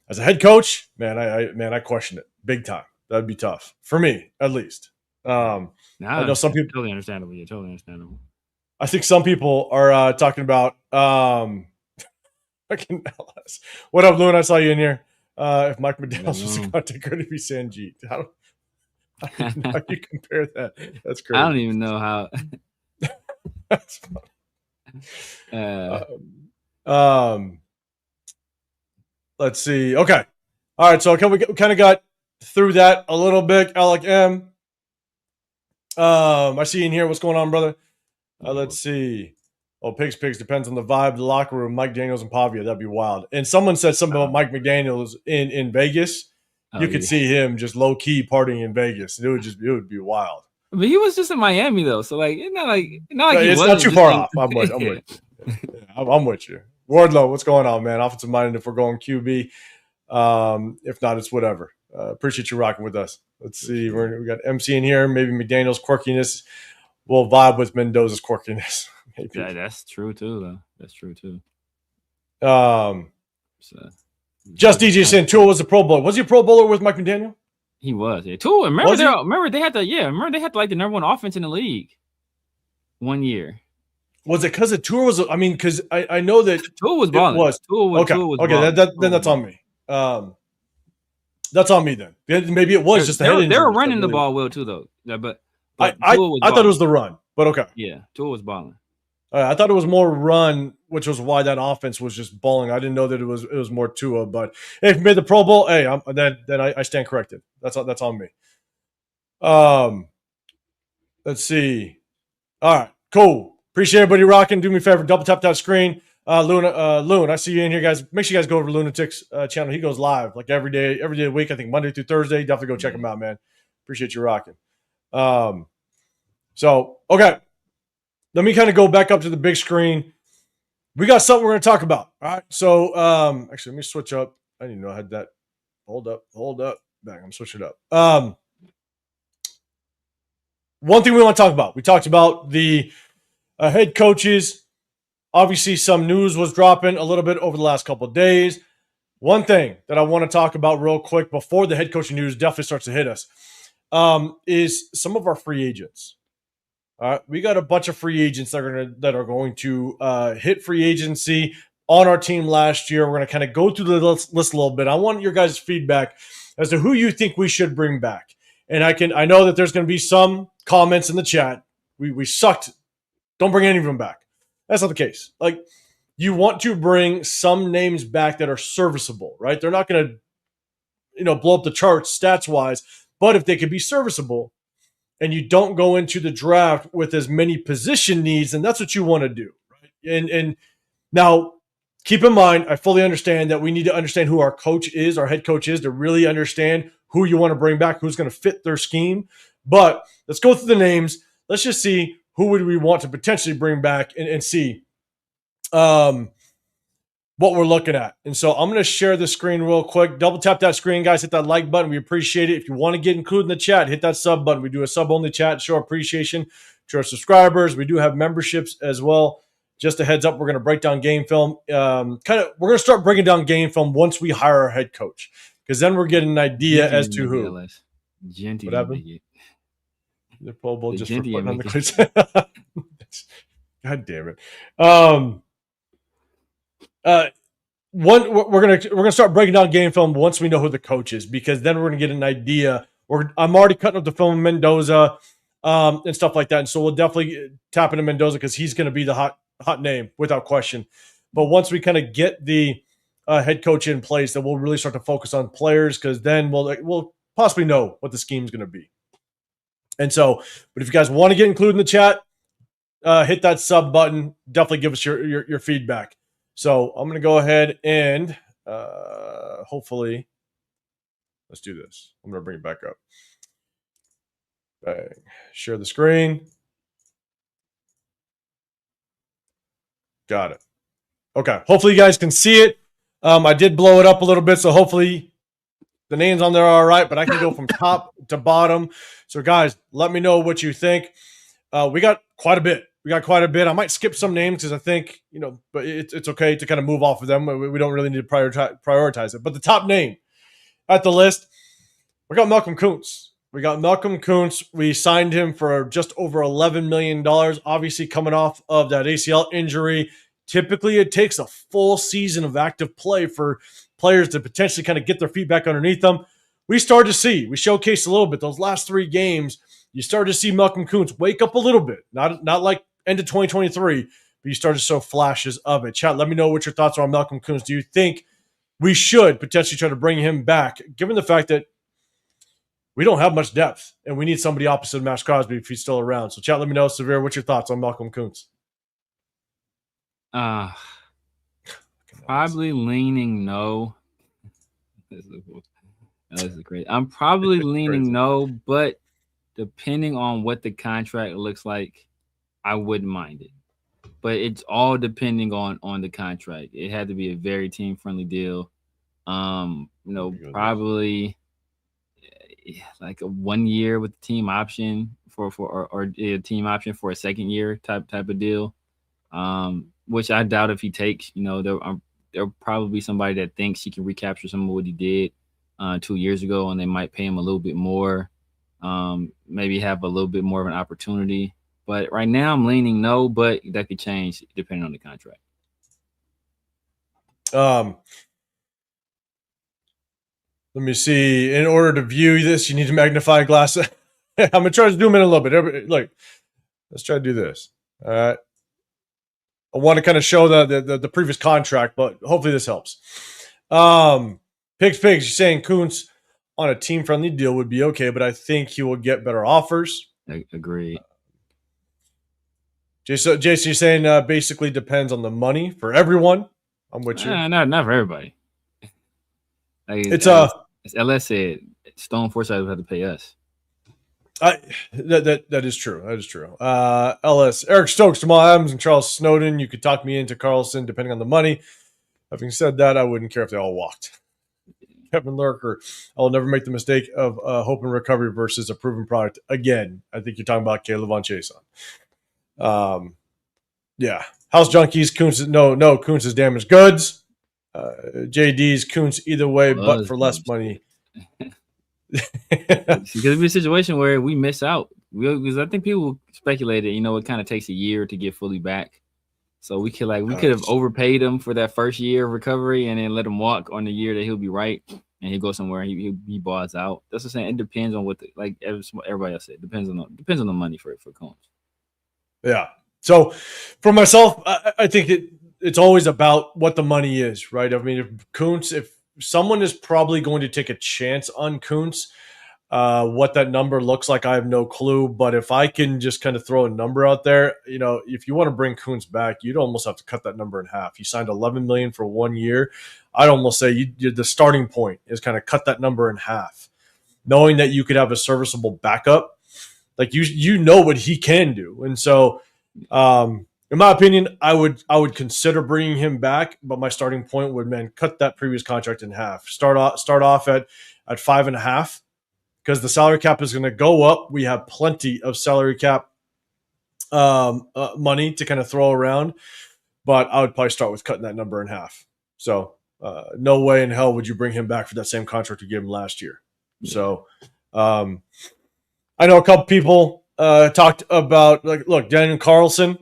As a head coach, I question it big time. That'd be tough for me, at least. I know some people totally understandable. Yeah, totally understandable. I think some people are talking about what up, Loon? I saw you in here. If Mike McDaniels was a content creator, it'd be Sanjeet. How you compare that? That's crazy. I don't even know how. That's funny. Let's see. Okay. All right. So we kind of got through that a little bit. Alec M. I see you in here. What's going on, brother? Let's see. Oh, Pigs depends on the vibe, the locker room. Mike Daniels and Pavia, that'd be wild. And someone said something about Mike McDaniels in Vegas. You could see him just low key partying in Vegas. It would be wild. But he was just in Miami though, so like it's not like it's not too far off. I'm with you. I'm with you. Wardlow, what's going on, man? Offensive minded if we're going QB. If not, it's whatever. Appreciate you rocking with us. Let's see. We got MC in here. Maybe McDaniels' quirkiness will vibe with Mendoza's quirkiness. Maybe. Yeah, that's true too, though. That's true too. Just DJ saying Tua was a Pro Bowler. Was he a Pro Bowler with Mike McDaniel? He was. Yeah, Tua. Remember they had like the number one offense in the league one year. Was it because Tua was? I mean, because I know that Tua was balling. Tua was balling. Then that's on me. That's on me then. Maybe it was just the head injury. They were running the ball well too, though. But I thought it was the run, but okay. Yeah, Tua was balling. I thought it was more run, which was why that offense was just balling. I didn't know that it was more Tua. But if he made the Pro Bowl, hey, then I stand corrected. That's on me. Let's see. All right, cool. Appreciate everybody rocking. Do me a favor, double tap that screen. Loon, I see you in here, guys. Make sure you guys go over to Lunatic's channel. He goes live like every day of the week. I think Monday through Thursday. Definitely go check him out, man. Appreciate you rocking. So okay, let me kind of go back up to the big screen. We got something we're going to talk about. All right. So actually, let me switch up. I didn't know I had that. Hold up. Bang. I'm switching it up. One thing we want to talk about. We talked about the head coaches. Obviously, some news was dropping a little bit over the last couple of days. One thing that I want to talk about real quick before the head coaching news definitely starts to hit us is some of our free agents. All right, we got a bunch of free agents that are going to hit free agency on our team last year. We're going to kind of go through the list a little bit. I want your guys' feedback as to who you think we should bring back. And I know that there's going to be some comments in the chat. We sucked. Don't bring any of them back. That's not the case. Like, you want to bring some names back that are serviceable, right? They're not going to, blow up the charts stats wise, but if they could be serviceable and you don't go into the draft with as many position needs, then that's what you want to do, right? And now keep in mind, I fully understand that we need to understand who our coach is, our head coach is, to really understand who you want to bring back, who's going to fit their scheme. But let's go through the names. Let's just see who would we want to potentially bring back and see what we're looking at. And so I'm going to share the screen real quick. Double tap that screen, guys. Hit that like button. We appreciate it. If you want to get included in the chat, hit that sub button. We do a sub-only chat, show appreciation to our subscribers. We do have memberships as well. Just a heads up, we're going to break down game film. We're going to start breaking down game film once we hire our head coach, because then we're getting an idea as to who. What happened? The Pro Bowl just for putting on the cleats. God damn it. We're gonna start breaking down game film once we know who the coach is, because then we're gonna get an idea. I'm already cutting up the film Mendoza and stuff like that, and so we'll definitely tap into Mendoza because he's gonna be the hot name without question. But once we kind of get the head coach in place, then we'll really start to focus on players, because then we'll possibly know what the scheme is gonna be. And so, but if you guys want to get included in the chat, hit that sub button. Definitely give us your feedback. So I'm going to go ahead and hopefully, let's do this. I'm going to bring it back up. Bang. Share the screen. Got it. Okay. Hopefully you guys can see it. I did blow it up a little bit, so hopefully the names on there are all right, but I can go from top to bottom. So, guys, let me know what you think. We got quite a bit. I might skip some names because I think, but it's okay to kind of move off of them. We don't really need to prioritize it. But the top name at the list, we got Malcolm Kuntz. We signed him for just over $11 million, obviously coming off of that ACL injury. Typically, it takes a full season of active play for players to potentially kind of get their feet back underneath them. We showcased a little bit those last 3 games. You started to see Malcolm Kuntz wake up a little bit, not like end of 2023, but you started to show flashes of it. Chat, let me know what your thoughts are on Malcolm Kuntz. Do you think we should potentially try to bring him back, given the fact that we don't have much depth and we need somebody opposite of Max Crosby if he's still around? So, chat, let me know. Severe, what's your thoughts on Malcolm Kuntz? Probably leaning no. This is great. I'm probably leaning no, but depending on what the contract looks like, I wouldn't mind it. But it's all depending on the contract. It had to be a very team-friendly deal. Probably like a 1 year with the team option or a team option for a second year type of deal. Which I doubt if he takes. There'll probably be somebody that thinks he can recapture some of what he did 2 years ago, and they might pay him a little bit more, maybe have a little bit more of an opportunity. But right now I'm leaning no, but that could change depending on the contract. Let me see. In order to view this, you need a magnifying glass. I'm going to try to zoom in a little bit. Look, let's try to do this. All right. I want to kind of show the previous contract, but hopefully this helps. Pigs, you're saying Kuntz on a team-friendly deal would be okay, but I think he will get better offers. Agreed. Jason, you're saying basically depends on the money for everyone. I'm with you. Not for everybody. It's as LS said, Stone Forsythe would have to pay us. That is true. That is true. LS, Eric Stokes, Jamal Adams, and Charles Snowden. You could talk me into Carlson depending on the money. Having said that, I wouldn't care if they all walked. Kevin Lurker, I will never make the mistake of hope and recovery versus a proven product again. I think you're talking about Caleb Von Chason. Yeah. House Junkies, Kuntz. No, Kuntz is damaged goods. JD's Kuntz either way, but for less money. Because it'd be a situation where we miss out. Because I think people speculated, it kind of takes a year to get fully back. So we could have overpaid him for that first year of recovery and then let him walk on the year that he'll be right and he'll go somewhere and he balls out. That's what I'm saying. It depends on what everybody else said. Depends on the money for Kuntz. Yeah. So for myself, I think it's always about what the money is, right? I mean, if someone is probably going to take a chance on Kuntz, what that number looks like, I have no clue. But if I can just kind of throw a number out there, if you want to bring Kuntz back, you'd almost have to cut that number in half. You signed $11 million for 1 year. I'd almost say the starting point is kind of cut that number in half, knowing that you could have a serviceable backup. Like you know what he can do, and so. In my opinion, I would consider bringing him back, but my starting point would cut that previous contract in half. Start off at 5.5 because the salary cap is going to go up. We have plenty of salary cap money to kind of throw around, but I would probably start with cutting that number in half. So no way in hell would you bring him back for that same contract you gave him last year. So I know a couple people talked about look, Daniel Carlson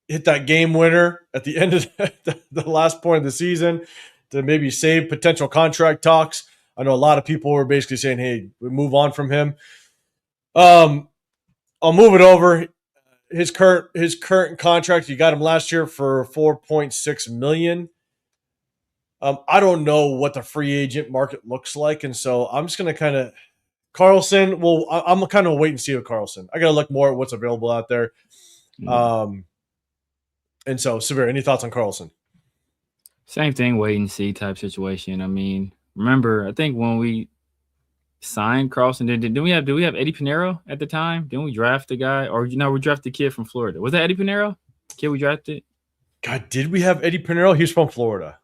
hit that game winner at the end of the last point of the season to maybe save potential contract talks. I know a lot of people were basically saying, hey, we move on from him. I'll move it over. His current contract, you got him last year for $4.6 million. I don't know what the free agent market looks like, and so I'm just going to kind of Carlson. Well, I'm kind of wait and see with Carlson. I got to look more at what's available out there. And so, Severe, any thoughts on Carlson? Same thing, wait and see type situation. I mean, remember, I think when we signed Carlson, did we have Eddie Pinheiro at the time? Didn't we draft the guy? Or we drafted the kid from Florida. Was that Eddie Pinheiro? Kid we drafted? God, did we have Eddie Pinero? He's from Florida.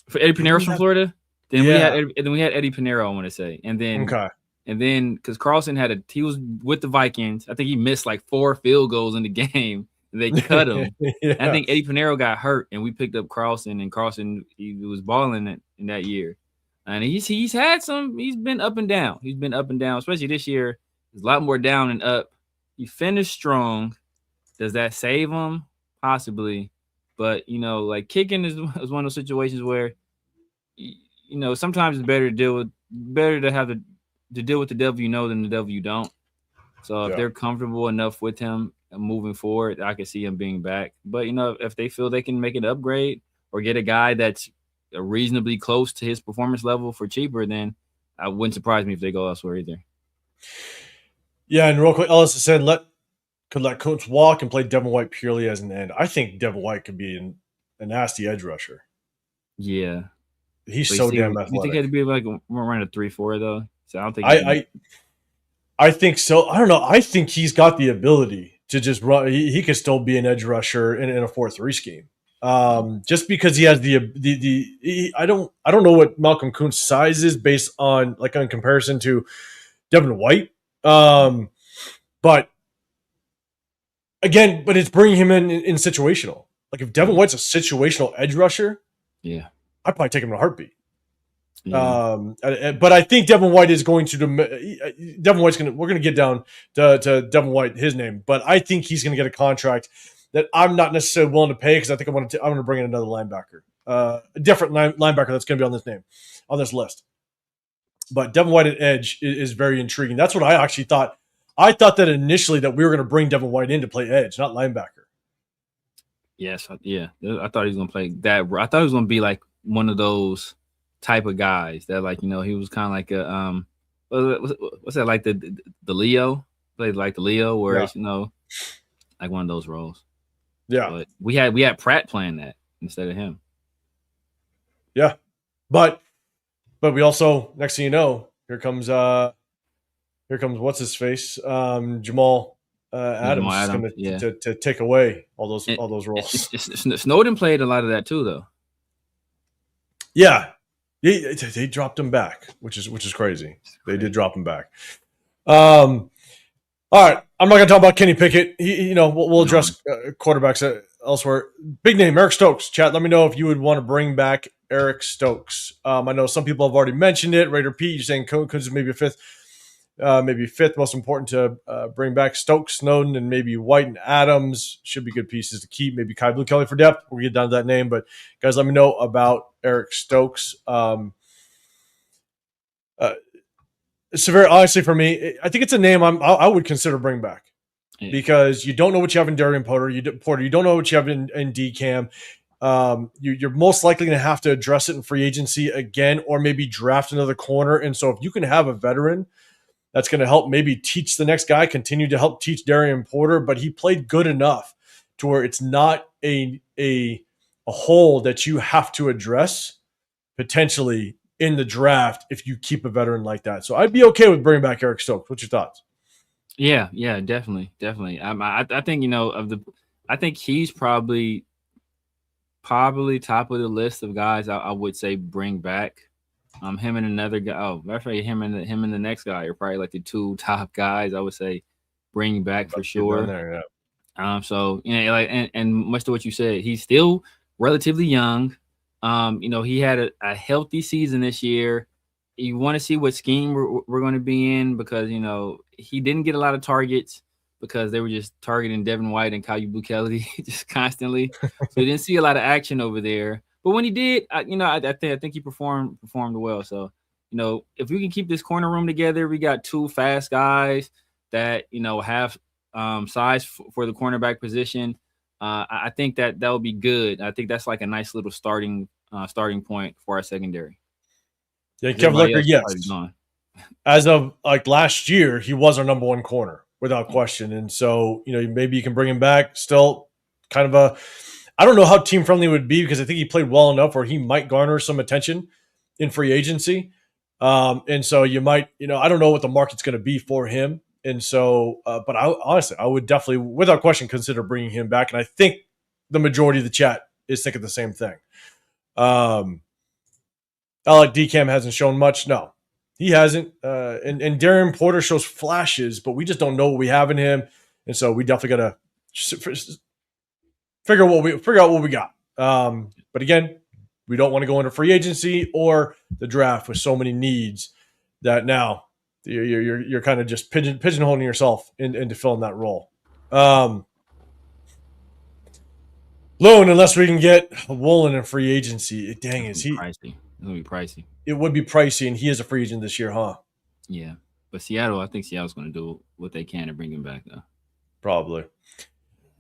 For Eddie Pinero's from Florida? Then we had Eddie Pinero, I want to say. And then because Carlson he was with the Vikings. I think he missed like 4 field goals in the game. They cut him. Yeah. I think Eddie Pinero got hurt, and we picked up Carlson, and Carlson he was balling in that year. And he's been up and down. He's been up and down, especially this year. There's a lot more down and up. He finished strong. Does that save him? Possibly. But, like kicking is one of those situations where, sometimes it's better to deal with the devil you know than the devil you don't. So if they're comfortable enough with him moving forward, I can see him being back. But, if they feel they can make an upgrade or get a guy that's reasonably close to his performance level for cheaper, then I wouldn't surprise me if they go elsewhere either. Yeah, and real quick, Ellis said could let Kuntz walk and play Devin White purely as an end. I think Devin White could be a nasty edge rusher. Yeah. He's so damn athletic. You think he'd be like around a 3-4 though? So I don't think I think so. I don't know. I think he's got the ability to just run. He could still be an edge rusher in a 4-3 scheme. Just because he has I don't know what Malcolm Kuntz's size is based on comparison to Devin White. But it's bringing him in situational. Like if Devin White's a situational edge rusher, yeah, I'd probably take him in a heartbeat. Yeah. But I think Devin White is going to. We're going to get down to Devin White, his name, but I think he's going to get a contract that I'm not necessarily willing to pay because I think I'm going to bring in another linebacker, a different linebacker that's going to be on this list. But Devin White at edge is very intriguing. That's what I actually thought. I thought that initially that we were going to bring Devin White in to play edge, not linebacker. Yes, yeah. I thought he was going to play that. I thought he was going to be like one of those type of guys that he was kind of like a what's that, like the Leo? Played like the Leo, where it's like one of those roles. Yeah. But we had Pratt playing that instead of him. Yeah. But we also, next thing you know, here comes what's his face? Jamal Adams going to take away all those roles. Snowden played a lot of that too, though. Yeah. They dropped him back, which is crazy. They did drop him back. All right, I'm not going to talk about Kenny Pickett. We'll address quarterbacks elsewhere. Big name, Eric Stokes. Chat, let me know if you would want to bring back Eric Stokes. I know some people have already mentioned it. Raider Pete, you're saying Coons is maybe fifth most important to bring back. Stokes, Snowden, and maybe White and Adams should be good pieces to keep. Maybe Kai Blue Kelly for depth. We'll get down to that name. But, guys, let me know about Eric Stokes. Severe, honestly, for me, I think it's a name I would consider bring back because you don't know what you have in Darian Porter. You don't know what you have in DCAM. You're most likely going to have to address it in free agency again, or maybe draft another corner. And so if you can have a veteran that's going to help maybe teach the next guy, continue to help teach Darian Porter, but he played good enough to where it's not a hole that you have to address potentially in the draft if you keep a veteran like that. So I'd be okay with bringing back Eric Stokes. What's your thoughts? Yeah, definitely. I think I think he's probably top of the list of guys I would say bring back. Him and another guy. Oh, that's right. Him and the next guy are probably like the 2 top guys I would say bring back for sure. There, yeah. So and much to what you said, he's still relatively young. He had a healthy season this year. You want to see what scheme we're going to be in because, he didn't get a lot of targets because they were just targeting Devin White and Kyle Blue Kelly just constantly. So we didn't see a lot of action over there. But when he did, I think he performed well. So, if we can keep this corner room together, we got 2 fast guys that, have size for the cornerback position. I think that would be good. I think that's like a nice little starting point for our secondary. Yeah, Kevin Licker, yes. As of last year, he was our number 1 corner without question. And so, maybe you can bring him back. Still kind of I don't know how team friendly it would be because I think he played well enough where he might garner some attention in free agency. And so you might, I don't know what the market's going to be for him. And so, but I honestly would definitely, without question, consider bringing him back. And I think the majority of the chat is thinking the same thing. Alec DeCam hasn't shown much. No, he hasn't. And Darren Porter shows flashes, but we just don't know what we have in him. And so we definitely got to figure out what we got. But again, we don't want to go into free agency or the draft with so many needs that now you're kind of just pigeonholing yourself into filling that role. Loan, unless we can get Woolen in free agency. Dang, is he? Pricey. It's going to be pricey. It would be pricey, and he is a free agent this year, huh? Yeah. But Seattle, I think Seattle's going to do what they can to bring him back, though. Probably.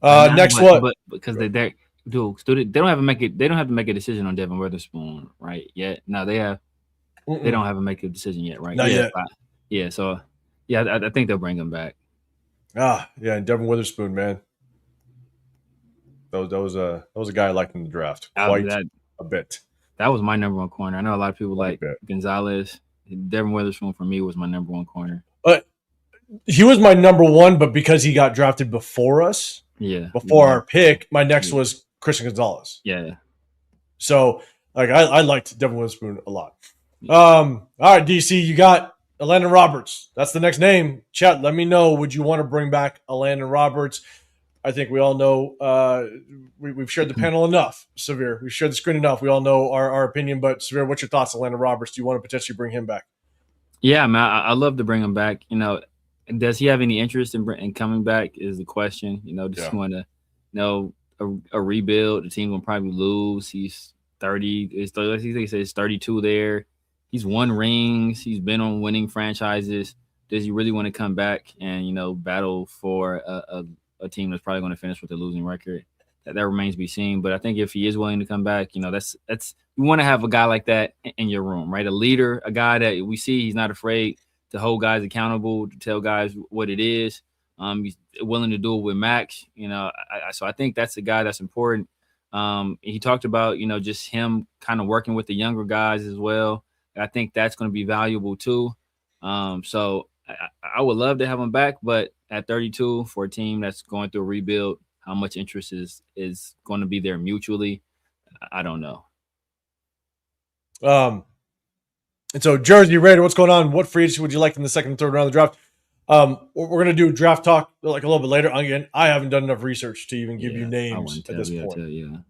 Next, what? But because they don't have to make it. They don't have to make a decision on Devin Witherspoon right yet. No, they have. They don't have to make a decision yet, right? Not yet. Yeah. So, yeah, I think they'll bring him back. Yeah, and Devin Witherspoon, man. That was a guy I liked in the draft quite a bit. That was my number one corner. I know a lot of people like Gonzalez. Devin Witherspoon for me was my number one corner. He was my number one, but because he got drafted before us, before our pick, my next was Christian Gonzalez. Yeah. So like I liked Devin Witherspoon a lot. All right, DC, you got Elandon Roberts. That's the next name. Chat, let me know. Would you want to bring back Elandon Roberts? I think we all know we've shared the panel enough, Severe. We've shared the screen enough. We all know our opinion. But, Severe, what's your thoughts on Elandon Roberts? Do you want to potentially bring him back? Yeah, man, I love to bring him back. You know, does he have any interest in coming back is the question. You know, just want to, a rebuild. The team will probably lose. He's 30. He's 32 there. He's won rings. He's been on winning franchises. Does he really want to come back and, battle for a team that's probably going to finish with a losing record? That remains to be seen. But I think if he is willing to come back, that's you want to have a guy like that in your room, right? A leader, a guy that we see he's not afraid to hold guys accountable, to tell guys what it is. He's willing to do it with Max, so I think that's a guy that's important. He talked about, just him kind of working with the younger guys as well. I think that's going to be valuable too. So I would love to have him back, but at 32 for a team that's going through a rebuild, how much interest is going to be there mutually? I don't know. And so Jersey Raider, what's going on? What free agency would you like in the second and third round of the draft? We're going to do draft talk like a little bit later. Again, I haven't done enough research to even give you names at this point.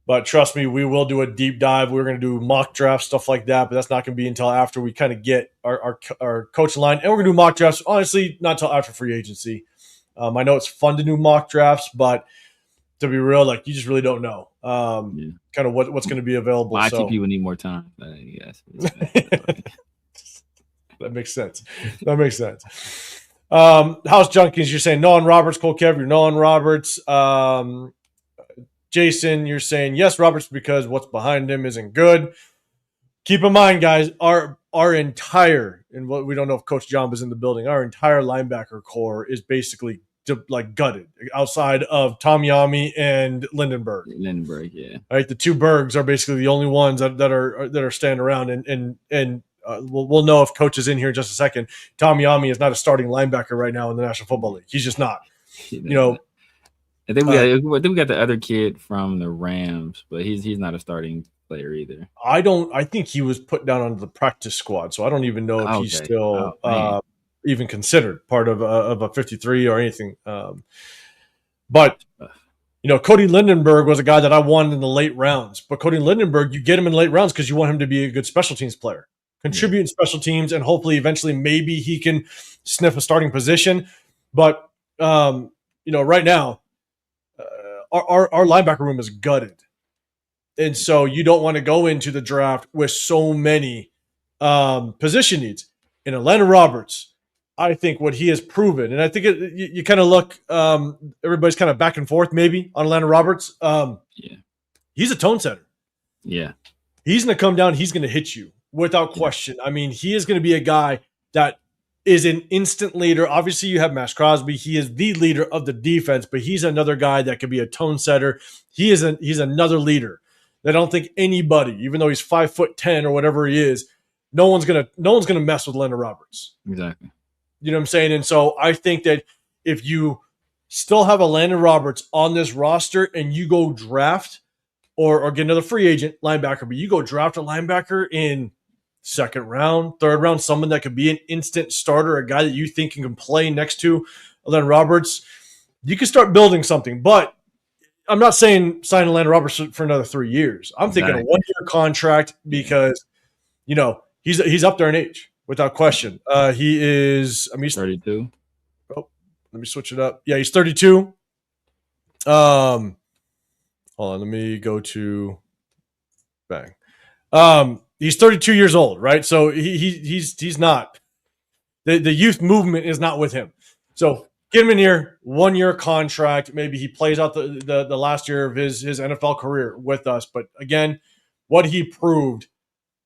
But trust me, we will do a deep dive. We're going to do mock draft, stuff like that, but that's not going to be until after we kind of get our coach line. And we're going to do mock drafts, honestly, not until after free agency. I know it's fun to do mock drafts, but to be real, like you just really don't know kind of what's going to be available. I think people need more time. Yes. That makes sense. House Junkies, you're saying no on Roberts. Cole Kev, you're no on Roberts. Jason, you're saying yes, Roberts, because what's behind him isn't good. Keep in mind, guys, our entire, and what we don't know if Coach John was in the building, our entire linebacker core is basically gutted outside of Tomiami and Lindenberg. Yeah. All right, the two Bergs are basically the only ones that are standing around, and we'll know if Coach is in here in just a second. Tomiami is not a starting linebacker right now in the National Football League. He's just not. I think we got the other kid from the Rams, but he's not a starting player either. I think he was put down onto the practice squad, so I don't even know if he's still even considered part of a 53 or anything. But Cody Lindenberg was a guy that I wanted in the late rounds. But Cody Lindenberg, you get him in late rounds because you want him to be a good special teams player, contribute in special teams, and hopefully eventually maybe he can sniff a starting position. But right now, our linebacker room is gutted. And so you don't want to go into the draft with so many position needs. In Elandon Roberts, I think what he has proven, and I think you kind of look, everybody's kind of back and forth maybe on Elandon Roberts. He's a tone setter. Yeah. He's going to come down. He's going to hit you without question. I mean, he is going to be a guy that is an instant leader. Obviously, you have Max Crosby. He is the leader of the defense, but he's another guy that could be a tone setter. He's another leader. I don't think anybody, even though he's 5'10" or whatever he is, no one's gonna mess with Elandon Roberts. Exactly. You know what I'm saying? And so I think that if you still have Elandon Roberts on this roster and you go draft or get another free agent linebacker, but you go draft a linebacker in second round, third round, someone that could be an instant starter, a guy that you think can play next to Elandon Roberts, you can start building something. But I'm not saying sign Elandon Roberts for another 3 years. I'm thinking a 1-year contract because, he's up there in age without question. He is, he's 32. Oh, let me switch it up. Yeah, he's 32. Hold on, let me go to bang. He's 32 years old, right? So he's not the youth movement is not with him. So get him in here, 1-year contract. Maybe he plays out the last year of his NFL career with us. But again, what he proved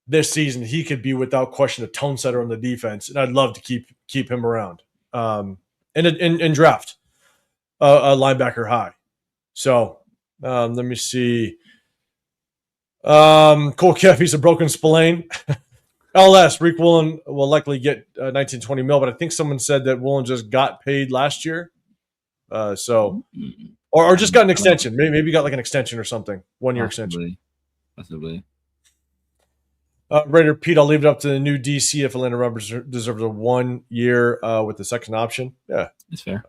this season, he could be without question a tone setter on the defense, and I'd love to keep him around. And draft a linebacker high. So let me see. Cole Keff, he's a broken spillane. LS, Reek Woolen will likely get 19-20 mil, but I think someone said that Woolen just got paid last year. Or just got an extension. Maybe got like an extension or something. 1-year extension. Possibly. Raider Pete, I'll leave it up to the new DC if Elandon Roberts deserves a 1 year with the second option. Yeah. That's fair.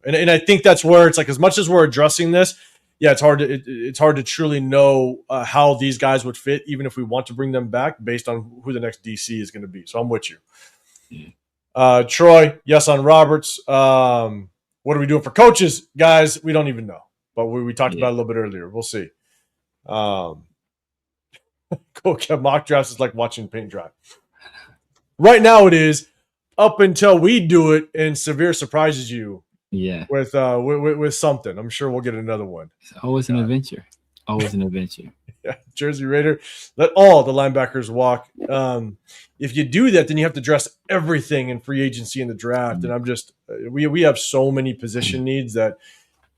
And I think that's where it's like, as much as we're addressing this, yeah, it's hard to truly know how these guys would fit, even if we want to bring them back based on who the next DC is going to be. So I'm with you. Yeah. Troy, yes on Roberts. What are we doing for coaches, guys? We don't even know, but we talked about it a little bit earlier. We'll see. Mock drafts is like watching paint dry. Right now it is, up until we do it and Severe surprises you. Yeah, with something. I'm sure we'll get another one. It's always an adventure. Always an adventure. Yeah, Jersey Raider. Let all the linebackers walk. If you do that, then you have to address everything in free agency and the draft. And I'm just we have so many position needs that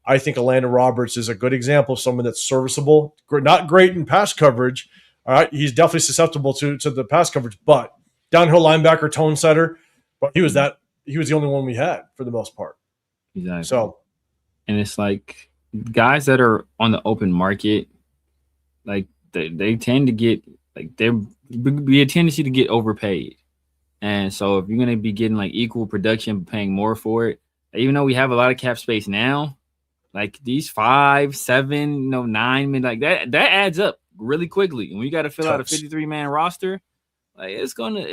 I think Elandon Roberts is a good example of someone that's serviceable. Not great in pass coverage. All right, he's definitely susceptible to the pass coverage, but downhill linebacker, tone setter. But he was the only one we had for the most part. Exactly. So, and it's like guys that are on the open market, like they tend to get like there be a tendency to get overpaid, and so if you're gonna be getting like equal production, paying more for it, even though we have a lot of cap space now, like these 5, 7, 9 men, like that adds up really quickly, and we got to fill out a 53-man roster. Like it's gonna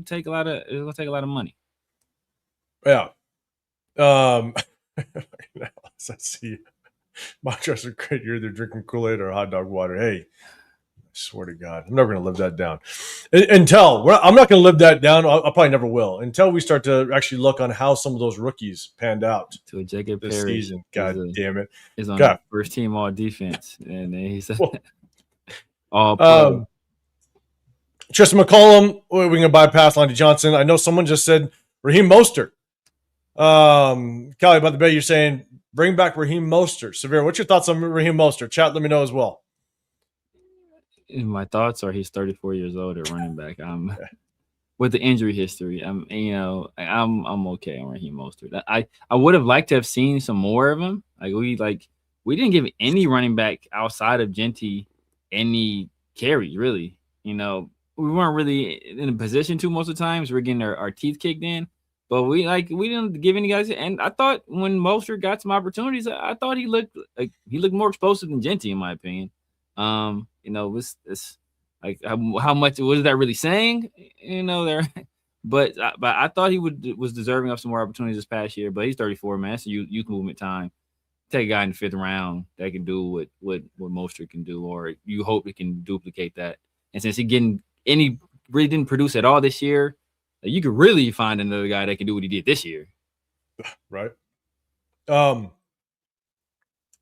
take a lot of money. Yeah. Let's see. Montrose are great. You're either drinking Kool-Aid or hot dog water. Hey, I swear to God, I'm never going to live that down. I'm not going to live that down. I'll probably never will until we start to actually look on how some of those rookies panned out to Jacob this Perry season. God damn it. Is on the first team all defense. And then he said, all pro. Tristan McCollum, we're going to bypass Lonnie Johnson. I know someone just said Raheem Mostert. Callie, by the bay, you're saying bring back Raheem Mostert. Severe, what's your thoughts on Raheem Mostert? Chat, let me know as well. My thoughts are he's 34 years old at running back. With the injury history, I'm okay on Raheem Mostert. I would have liked to have seen some more of him. We didn't give any running back outside of Genty any carries, really. We weren't really in a position to most of the times. We're getting our teeth kicked in. But we didn't give any guys, and I thought when Mostert got some opportunities, I thought he looked more explosive than Genty, in my opinion. It's like how much was that really saying? But I thought he was deserving of some more opportunities this past year. But he's 34, man. It's youth movement time. Take a guy in the 5th round that can do what Mostert can do, or you hope he can duplicate that. And since he really didn't produce at all this year. You could really find another guy that can do what he did this year. Right.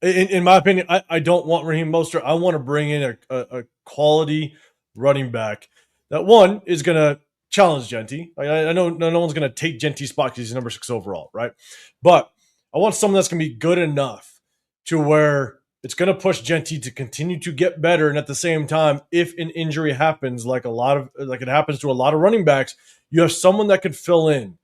In my opinion, I don't want Raheem Mostert. I want to bring in a quality running back that, one, is going to challenge Genty. I know no one's going to take Genty's spot because he's number 6 overall, right? But I want someone that's going to be good enough to where it's going to push Genty to continue to get better. And at the same time, if an injury happens, like it happens to a lot of running backs, you have someone that could fill in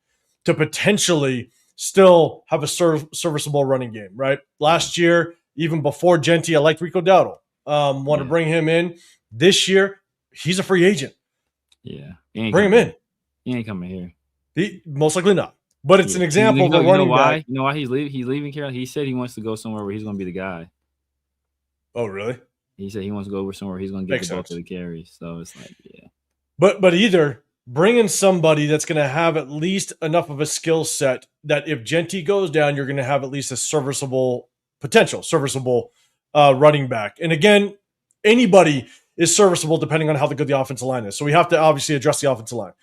to potentially still have a serviceable running game, right? Last year, even before Genty, I liked Rico Dowdle. Want to bring him in this year. He's a free agent. Yeah. Bring him in. He ain't coming here. Most likely not. But it's an example of a running back. You know why he's leaving? He's leaving Carolina. He said he wants to go somewhere where he's going to be the guy. Oh, really? He said he wants to go over somewhere where he's going to get the bulk of the carries. So it's like, yeah. But either bring in somebody that's going to have at least enough of a skill set that if Genty goes down, you're going to have at least a serviceable running back. And again, anybody is serviceable depending on how good the offensive line is. So we have to obviously address the offensive line.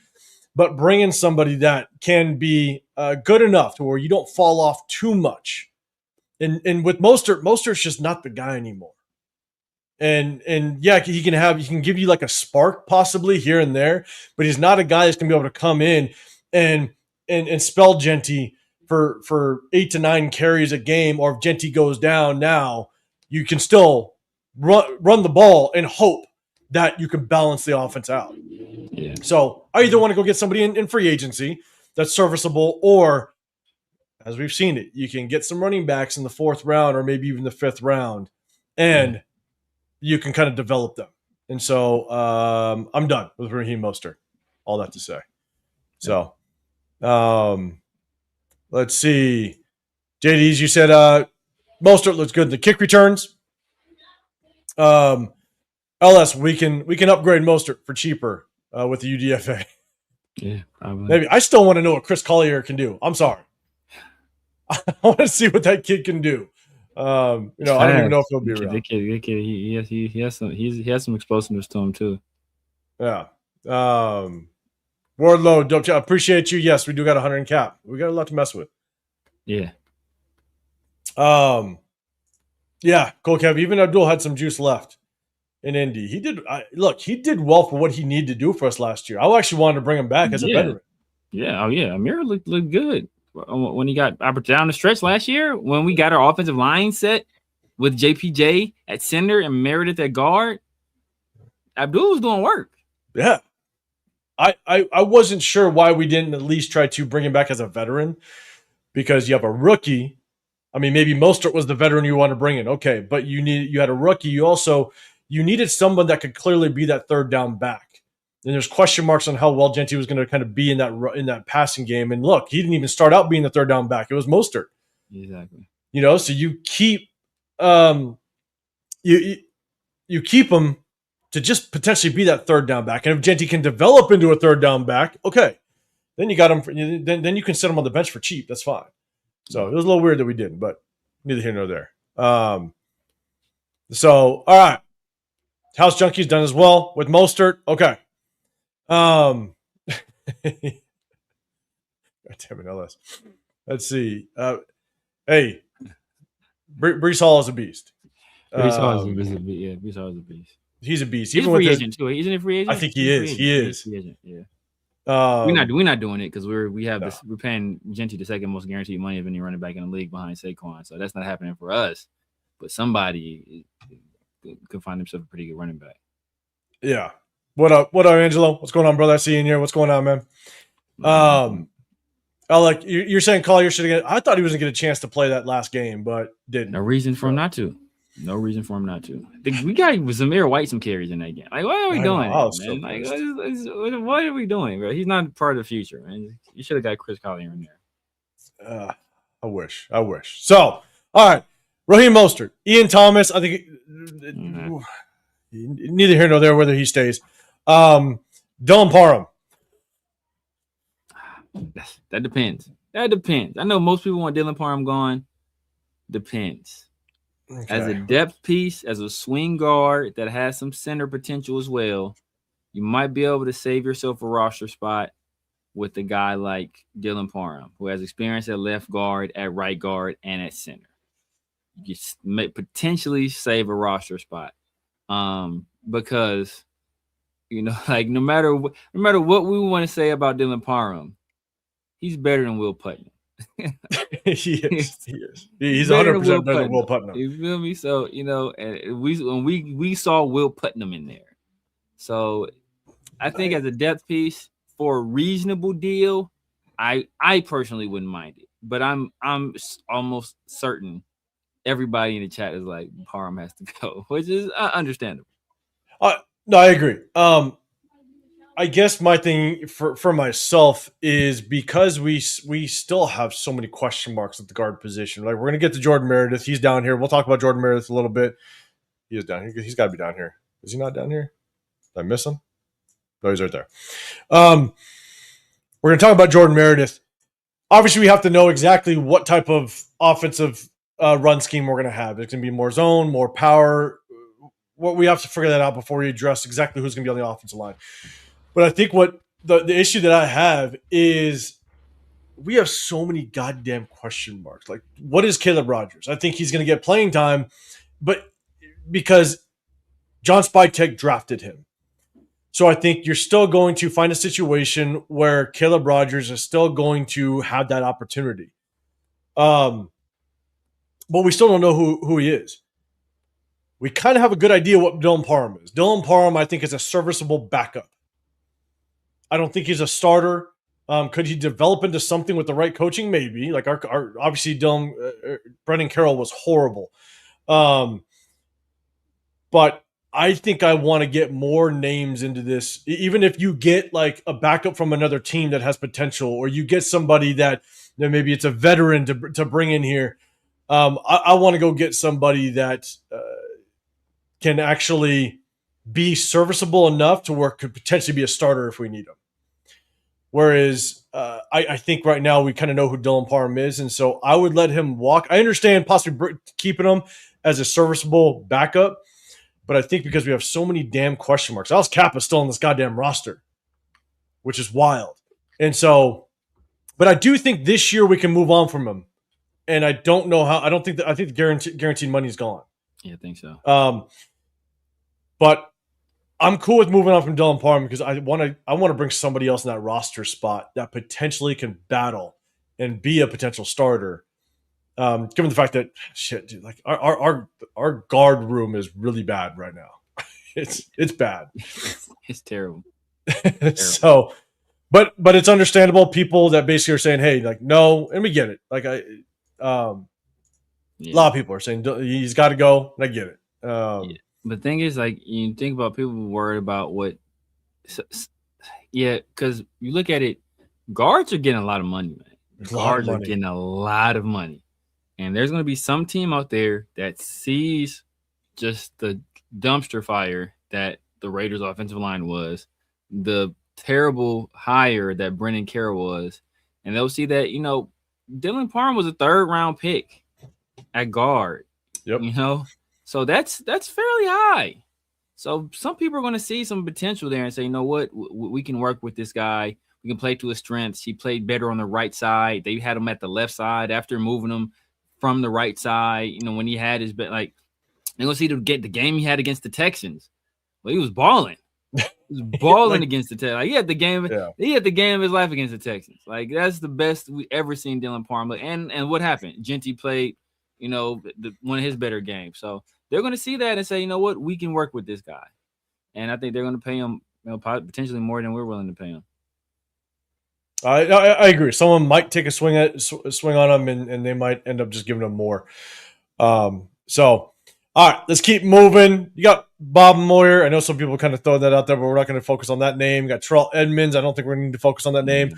But bring in somebody that can be good enough to where you don't fall off too much. And with Mostert's just not the guy anymore. And yeah, he can give you like a spark possibly here and there, but he's not a guy that's gonna be able to come in and spell Genty for 8 to 9 carries a game, or if Genty goes down now, you can still run the ball and hope that you can balance the offense out. Yeah. So I either want to go get somebody in free agency that's serviceable, or as we've seen it, you can get some running backs in the 4th round or maybe even the 5th round, and you can kind of develop them. And so I'm done with Raheem Mostert. All that to say. So let's see. JDs, you said Mostert looks good in the kick returns. LS, we can upgrade Mostert for cheaper with the UDFA. Yeah, probably. Maybe. I still want to know what Chris Collier can do. I'm sorry. I want to see what that kid can do. I don't even know if he'll be real. The kid, he has some explosiveness to him too. Yeah. Wardlow, appreciate you. Yes, we do got 100 in cap. We got a lot to mess with. Yeah. Yeah, Cole Kev, even Abdul had some juice left in Indy. He did well for what he needed to do for us last year. I actually wanted to bring him back as a veteran. Yeah. Oh yeah. Amir looked good when he got down the stretch last year, when we got our offensive line set with JPJ at center and Meredith at guard. Abdul was doing work. Yeah. I wasn't sure why we didn't at least try to bring him back as a veteran, because you have a rookie. I mean, maybe Mostert was the veteran you want to bring in. Okay, but you had a rookie. You needed someone that could clearly be that third down back. And there's question marks on how well Genty was going to kind of be in that passing game. And look, he didn't even start out being the third down back. It was Mostert. Exactly. So you keep you keep him to just potentially be that third down back. And if Genty can develop into a third down back, okay, then you got him. Then you can set him on the bench for cheap. That's fine. So it was a little weird that we didn't, but neither here nor there. So all right, House Junkie's done as well with Mostert. Okay. God damn it, LS. Let's see. Hey, Breece Hall is a beast. Breece Hall is a beast. Yeah, Breece Hall is a beast. He's a beast. He's a free agent too. Isn't he a free agent? I think he is. He is. Free agent. Yeah. We're not doing it because we're paying Genty the second most guaranteed money of any running back in the league behind Saquon. So that's not happening for us. But somebody could find himself a pretty good running back. Yeah. What up, Angelo? What's going on, brother? I see you in here. What's going on, man? Alec, you're saying Collier should get. I thought he was gonna get a chance to play that last game, but didn't. No reason for him not to. I think we got Zamir White some carries in that game. Like, what are we doing, man? Like, what are we doing, bro? He's not part of the future, man. You should have got Chris Collier in there. I wish. So, all right, Raheem Mostert, Ian Thomas. I think neither here nor there whether he stays. Dylan Parham. That depends. I know most people want Dylan Parham gone. Depends. Okay. As a depth piece, as a swing guard that has some center potential as well, you might be able to save yourself a roster spot with a guy like Dylan Parham, who has experience at left guard, at right guard, and at center. You may potentially save a roster spot, because like no matter what we want to say about Dylan Parham, he's better than Will Putnam. He is. He's 100% better than Will Putnam. You feel me? So and we saw Will Putnam in there. So I think as a depth piece for a reasonable deal, I personally wouldn't mind it. But I'm almost certain everybody in the chat is like, Parham has to go, which is understandable. No, I agree. I guess my thing for myself is because we still have so many question marks at the guard position. Like, we're going to get to Jordan Meredith. He's down here. We'll talk about Jordan Meredith a little bit. He is down here. He's got to be down here. Is he not down here? Did I miss him? No, he's right there. We're going to talk about Jordan Meredith. Obviously, we have to know exactly what type of offensive run scheme we're going to have. It's going to be more zone, more power. What we have to figure that out before we address exactly who's going to be on the offensive line. But I think what the issue that I have is we have so many goddamn question marks. Like, what is Caleb Rogers? I think he's going to get playing time, but because John Spytek drafted him. So I think you're still going to find a situation where Caleb Rogers is still going to have that opportunity. But we still don't know who he is. We kind of have a good idea what Dylan Parham is. Dylan Parham, I think, is a serviceable backup. I don't think he's a starter. Could he develop into something with the right coaching? Maybe. Like, our obviously, Brendan Carroll was horrible. But I think I want to get more names into this. Even if you get like a backup from another team that has potential, or you get somebody that maybe it's a veteran to bring in here. I want to go get somebody that can actually be serviceable enough to where it could potentially be a starter if we need him. Whereas I think right now we kind of know who Dylan Parham is, and so I would let him walk. I understand possibly keeping him as a serviceable backup, but I think because we have so many damn question marks. Alex Kappa's still on this goddamn roster, which is wild. And so, but I do think this year we can move on from him. And I don't know how. I think the guaranteed money is gone. Yeah, I think so. But I'm cool with moving on from Dylan Parham because I want to bring somebody else in that roster spot that potentially can battle and be a potential starter. Given the fact that dude, like our guard room is really bad right now. It's bad. It's terrible. So, but it's understandable. People that basically are saying, "Hey, like, no," and we get it. Like, a lot of people are saying he's got to go, and I get it. But the thing is, like, you think about people worried about what, because you look at it, guards are getting a lot of money, man. Guards are getting a lot of money, and there's going to be some team out there that sees just the dumpster fire that the Raiders' offensive line was, the terrible hire that Brendan Carroll was, and they'll see that, Dylan Parham was a 3rd-round pick at guard. Yep. So that's fairly high. So some people are going to see some potential there and say, you know what, we can work with this guy. We can play to his strengths. He played better on the right side. They had him at the left side after moving him from the right side. When he had his they're going to see the game he had against the Texans. Well, he was balling. He was balling against the Texans. Like, he had the game of his life against the Texans. Like, that's the best we ever seen Dylan Parham. And what happened? Genty played, one of his better games. So they're going to see that and say, you know what, we can work with this guy. And I think they're going to pay him, potentially more than we're willing to pay him. I agree. Someone might take a swing on him, and they might end up just giving him more. So, all right, let's keep moving. You got Bob Moyer. I know some people kind of throw that out there, but we're not going to focus on that name. You got Terrell Edmonds. I don't think we're going to need to focus on that name.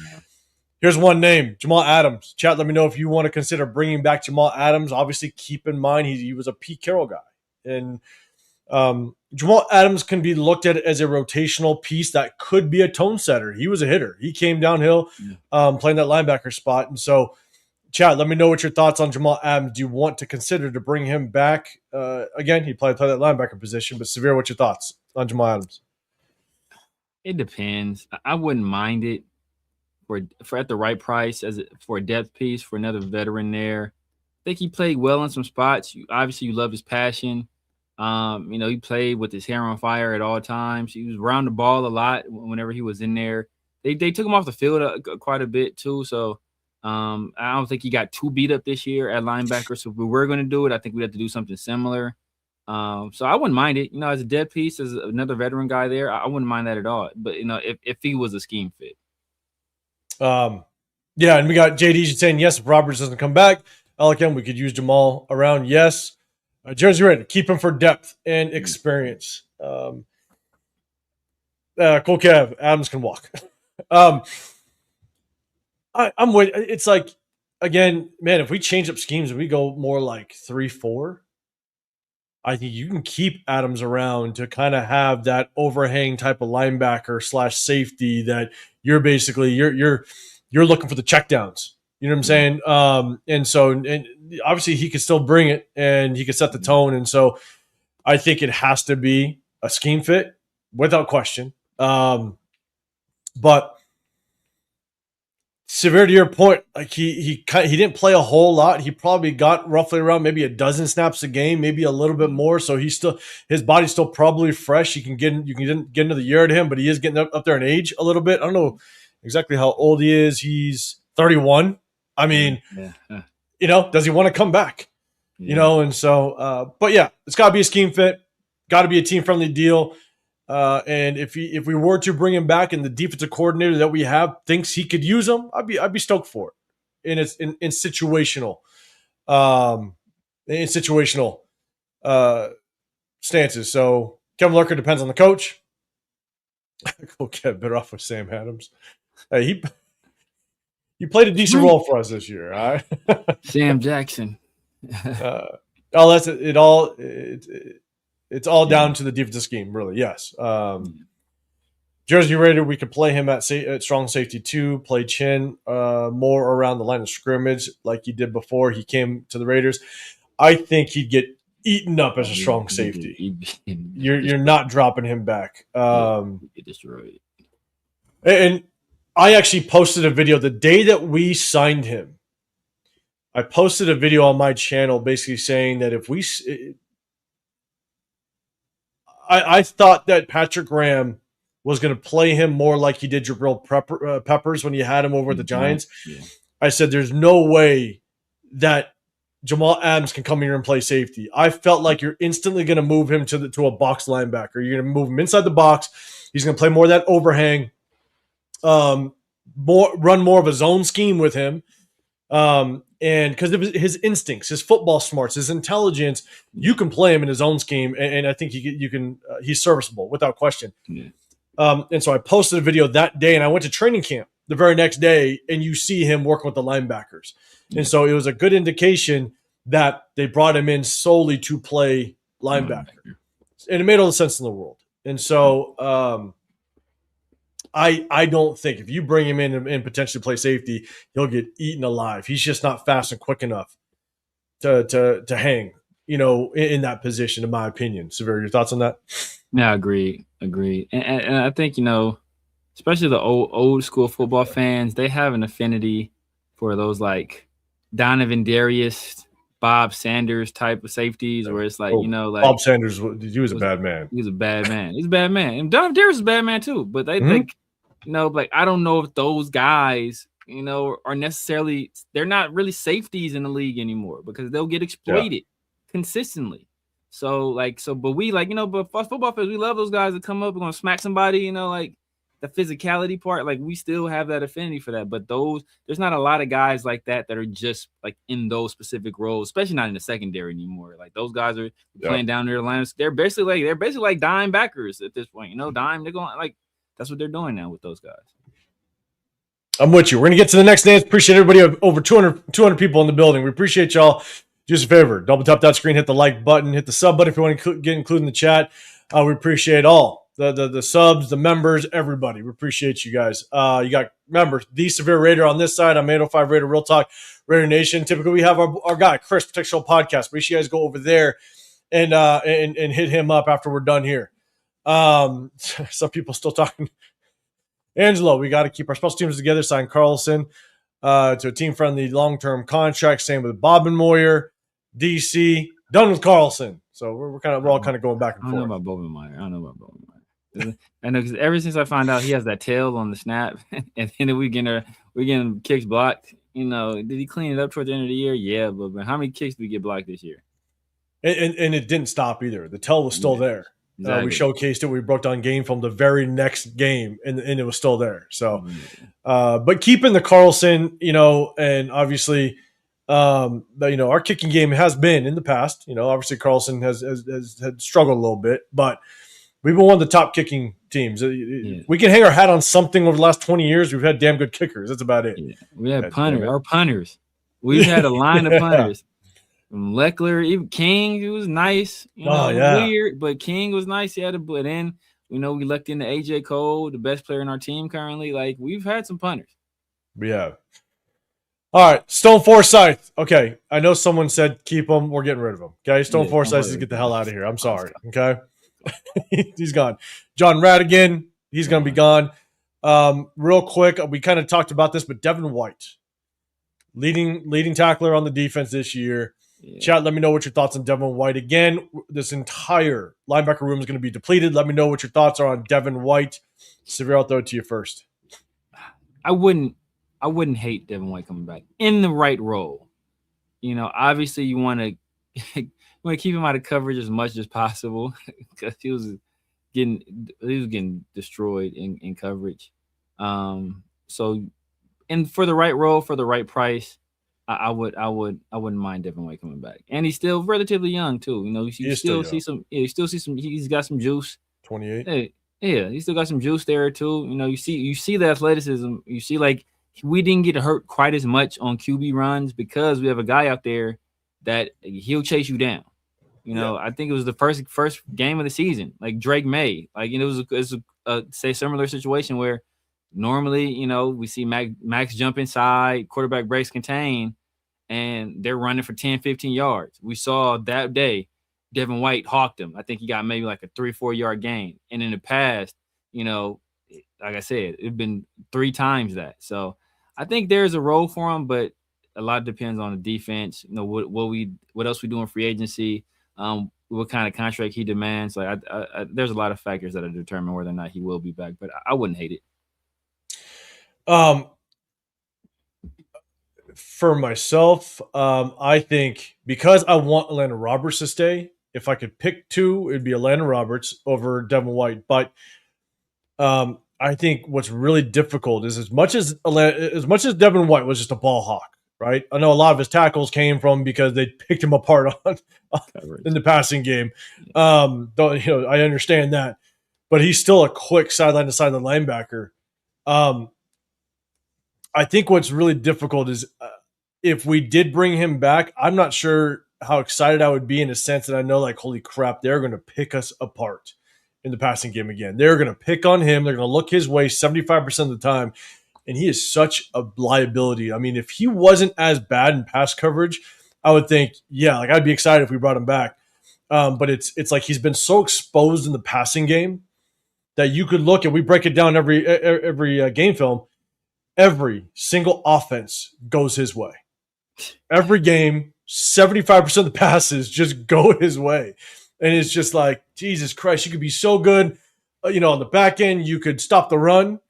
Here's one name, Jamal Adams. Chat, let me know if you want to consider bringing back Jamal Adams. Obviously, keep in mind he was a Pete Carroll guy. And Jamal Adams can be looked at as a rotational piece that could be a tone setter. He was a hitter. He came downhill playing that linebacker spot. And so, chat, let me know what your thoughts on Jamal Adams. Do you want to consider to bring him back? Again, he played that linebacker position. But, Severe, what's your thoughts on Jamal Adams? It depends. I wouldn't mind it. For at the right price for a depth piece for another veteran there. I think he played well in some spots. Obviously, you love his passion. He played with his hair on fire at all times. He was around the ball a lot whenever he was in there. They took him off the field quite a bit too. So I don't think he got too beat up this year at linebacker. So if we were going to do it, I think we'd have to do something similar. So I wouldn't mind it. As a depth piece, as another veteran guy there, I wouldn't mind that at all. But if he was a scheme fit. And we got JD saying yes if Roberts doesn't come back. I like him. We could use Jamal around. Yes. Jersey Raider, keep him for depth and experience. Cool Kev, Adams can walk. I'm with. It's like, again, man, if we change up schemes and we go more like 3-4, I think you can keep Adams around to kind of have that overhang type of linebacker / safety that you're basically you're looking for the checkdowns. You know what I'm saying? And so, and obviously he could still bring it and he could set the tone. And so I think it has to be a scheme fit without question. But severe to your point, like he didn't play a whole lot. He probably got roughly around maybe a dozen snaps a game, maybe a little bit more. So he's still, his body's still probably fresh. You can get another year to him, but he is getting up there in age a little bit. I don't know exactly how old he is. He's 31. I mean, you know, does he want to come back? You know, and so, but yeah, it's got to be a scheme fit, got to be a team friendly deal. And if we were to bring him back and the defensive coordinator that we have thinks he could use him, I'd be stoked for it. And it's in situational, stances. So Kevin Lurker depends on the coach. Go get better off with Sam Adams. Hey, he played a decent role for us this year. All right, Sam Jackson. That's it. It's all down to the defensive scheme, really. Yes. Jersey Raider, we could play him at strong safety too. Play Chin more around the line of scrimmage like he did before he came to the Raiders. I think he'd get eaten up as a strong safety. You're not dropping him back. Get destroyed. And I actually posted a video the day that we signed him. I posted a video on my channel basically saying that if we I thought that Patrick Graham was going to play him more like he did Jabril Peppers when he had him over at the Giants. Yeah. I said, there's no way that Jamal Adams can come here and play safety. I felt like you're instantly going to move him to a box linebacker. You're going to move him inside the box. He's going to play more of that overhang, run more of a zone scheme with him. And because of his instincts, his football smarts, his intelligence, you can play him in his own scheme, and I think you can. He's serviceable without question. Yeah. And so I posted a video that day, and I went to training camp the very next day, and you see him working with the linebackers. Yeah. And so it was a good indication that they brought him in solely to play linebacker, and it made all the sense in the world. And so I don't think if you bring him in and potentially play safety, he'll get eaten alive. He's just not fast and quick enough to hang, you know, in that position, in my opinion. Severe, your thoughts on that? Yeah, agreed. And I think, you know, especially the old school football fans, they have an affinity for those like Donovan Darius, Bob Sanders type of safeties, where it's like, you know, like Bob Sanders, he was a bad man. He was a bad man. He's a bad man. And Donovan Darius is a bad man too. But they think, you know, like I don't know if those guys, you know, are necessarily, they're not really safeties in the league anymore because they'll get exploited consistently. So but we like, you know, but football fans, we love those guys that come up and gonna smack somebody, you know, like the physicality part, like we still have that affinity for that. But there's not a lot of guys like that are just like in those specific roles, especially not in the secondary anymore. Like those guys are playing down their lines. They're basically like dime backers at this point, you know, dime. They're going like that's what they're doing now with those guys. I'm with you. We're gonna get to the next dance. Appreciate everybody. Over 200 people in the building. We appreciate y'all. Do us a favor, double tap that screen, hit the like button, hit the sub button if you want to get included in the chat. We appreciate all the subs, the members, everybody. We appreciate you guys. You got members, the Severe Raider on this side. I'm 805 Raider Real Talk Raider Nation. Typically, we have our guy Chris Protect Show Podcast. Make sure you guys go over there and hit him up after we're done here. Some people still talking. Angelo, we got to keep our special teams together. Sign Carlson to a team-friendly long-term contract. Same with Bob and Moyer. DC, done with Carlson. So we're all kind of going back and forth. I don't know about Bobenmeyer. I know because ever since I found out he has that tail on the snap, and then we getting kicks blocked. You know, did he clean it up towards the end of the year? Yeah, but how many kicks did we get blocked this year? And it didn't stop either. The tail was still there. Exactly. We showcased it. We broke down game film the very next game, and it was still there. So, but keeping the Carlson, you know, and obviously But, our kicking game has been in the past. Obviously Carlson has had struggled a little bit, but we've been one of the top kicking teams. Yeah. We can hang our hat on something over the last 20 years. We've had damn good kickers. That's about it. Yeah. We had our punters. We've had a line of punters. From Leckler, even King, he was nice. Weird, but King was nice. He had a but in. We lucked into AJ Cole, the best player in our team currently. Like, we've had some punters. Yeah. All right, Stone Forsyth. Okay, I know someone said keep him. We're getting rid of him. Okay, Stone Forsyth says get the hell out of here. I'm sorry. Okay, he's gone. John Radigan, he's going to be gone. Real quick, we kind of talked about this, but Devin White, leading tackler on the defense this year. Yeah. Chat, let me know what your thoughts on Devin White. Again, this entire linebacker room is going to be depleted. Let me know what your thoughts are on Devin White. Severe, I'll throw it to you first. I wouldn't hate Devin White coming back in the right role. Obviously you want to keep him out of coverage as much as possible because he was getting destroyed in coverage. So, and for the right role, for the right price, I wouldn't mind Devin White coming back. And he's still relatively young too. You still see some. He's got some juice. 28. Yeah, he still got some juice there too. You see the athleticism. You see, like, we didn't get hurt quite as much on QB runs because we have a guy out there that he'll chase you down. I think it was the first game of the season, like Drake May. Like, it was a say similar situation where normally, we see Max jump inside, quarterback breaks contain, and they're running for 10, 15 yards. We saw that day Devin White hawked him. I think he got maybe like a 3-4 yard gain. And in the past, like I said, it's been 3 times that. So I think there's a role for him, but a lot depends on the defense. What else we do in free agency, what kind of contract he demands. Like, there's a lot of factors that are determine whether or not he will be back, but I wouldn't hate it. For myself, I think because I want Atlanta Roberts to stay, if I could pick 2, it'd be Atlanta Roberts over Devin White. But I think what's really difficult is as much as Devin White was just a ball hawk, right? I know a lot of his tackles came from because they picked him apart in the passing game. Though, I understand that, but he's still a quick sideline to sideline linebacker. I think what's really difficult is if we did bring him back, I'm not sure how excited I would be in a sense that I know, like, holy crap, they're going to pick us apart in the passing game again. They're going to pick on him. They're going to look his way 75% of the time, and he is such a liability. I mean, if he wasn't as bad in pass coverage, I would think, yeah, like, I'd be excited if we brought him back. But it's like he's been so exposed in the passing game that you could look and we break it down every game film. Every single offense goes his way. Every game, 75% of the passes just go his way. And it's just like, Jesus Christ, you could be so good. On the back end, you could stop the run,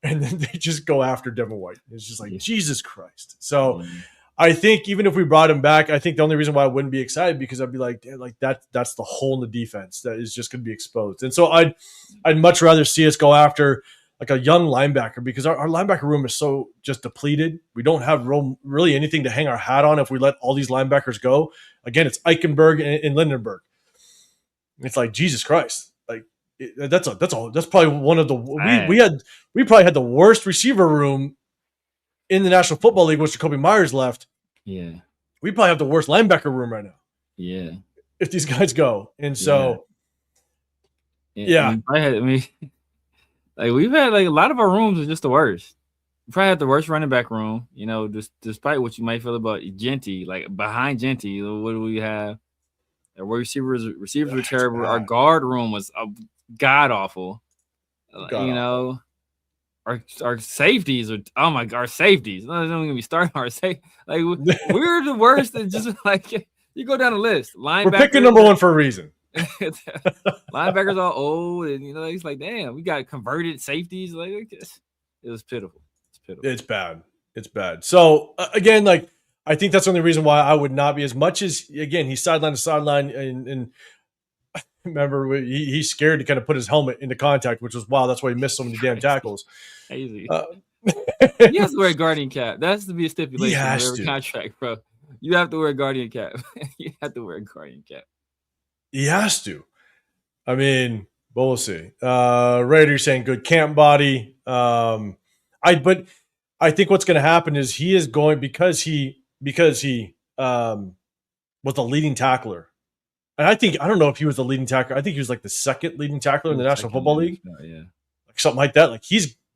and then they just go after Devin White. It's just like, Jesus Christ. So I think even if we brought him back, I think the only reason why I wouldn't be excited because I'd be like, damn, like that's the hole in the defense that is just going to be exposed. And so I'd much rather see us go after like a young linebacker because our linebacker room is so just depleted. We don't have really anything to hang our hat on if we let all these linebackers go. Again, it's Eichenberg and Lindenberg. It's like, Jesus Christ. Like, that's probably one of the we probably had the worst receiver room in the National Football League once Jacoby Myers left. Yeah. We probably have the worst linebacker room right now. Yeah. If these guys go. And so yeah. Like, we've had, like, a lot of our rooms are just the worst. We probably had the worst running back room, despite what you might feel about Genty. Like, behind Genty, what do we have? Our receivers were terrible. Our guard room was god awful. Our safeties are our safeties. Don't even be starting our safety. Like, we're the worst. And just like, you go down the list. Linebackers, we're picking number 1 for a reason. Linebackers all old, and it's like, damn, we got converted safeties. Like, it was pitiful. It's bad. So again, like, I think that's the only reason why I would not be as much as, again, he's sideline to sideline, and remember he's scared to kind of put his helmet into contact, which was wow. That's why he missed so many damn tackles. Crazy. He has to wear a guarding cap. That has to be a stipulation of every contract, bro. You have to wear a Guardian cap. You have to wear a Guardian cap. He has to. I mean, but we'll see. Raiders saying good camp body. But I think what's going to happen is he is going because he was the leading tackler. And I don't know if he was the leading tackler. I think he was like the second leading tackler in the National Football League. Yeah. Like something like that. Like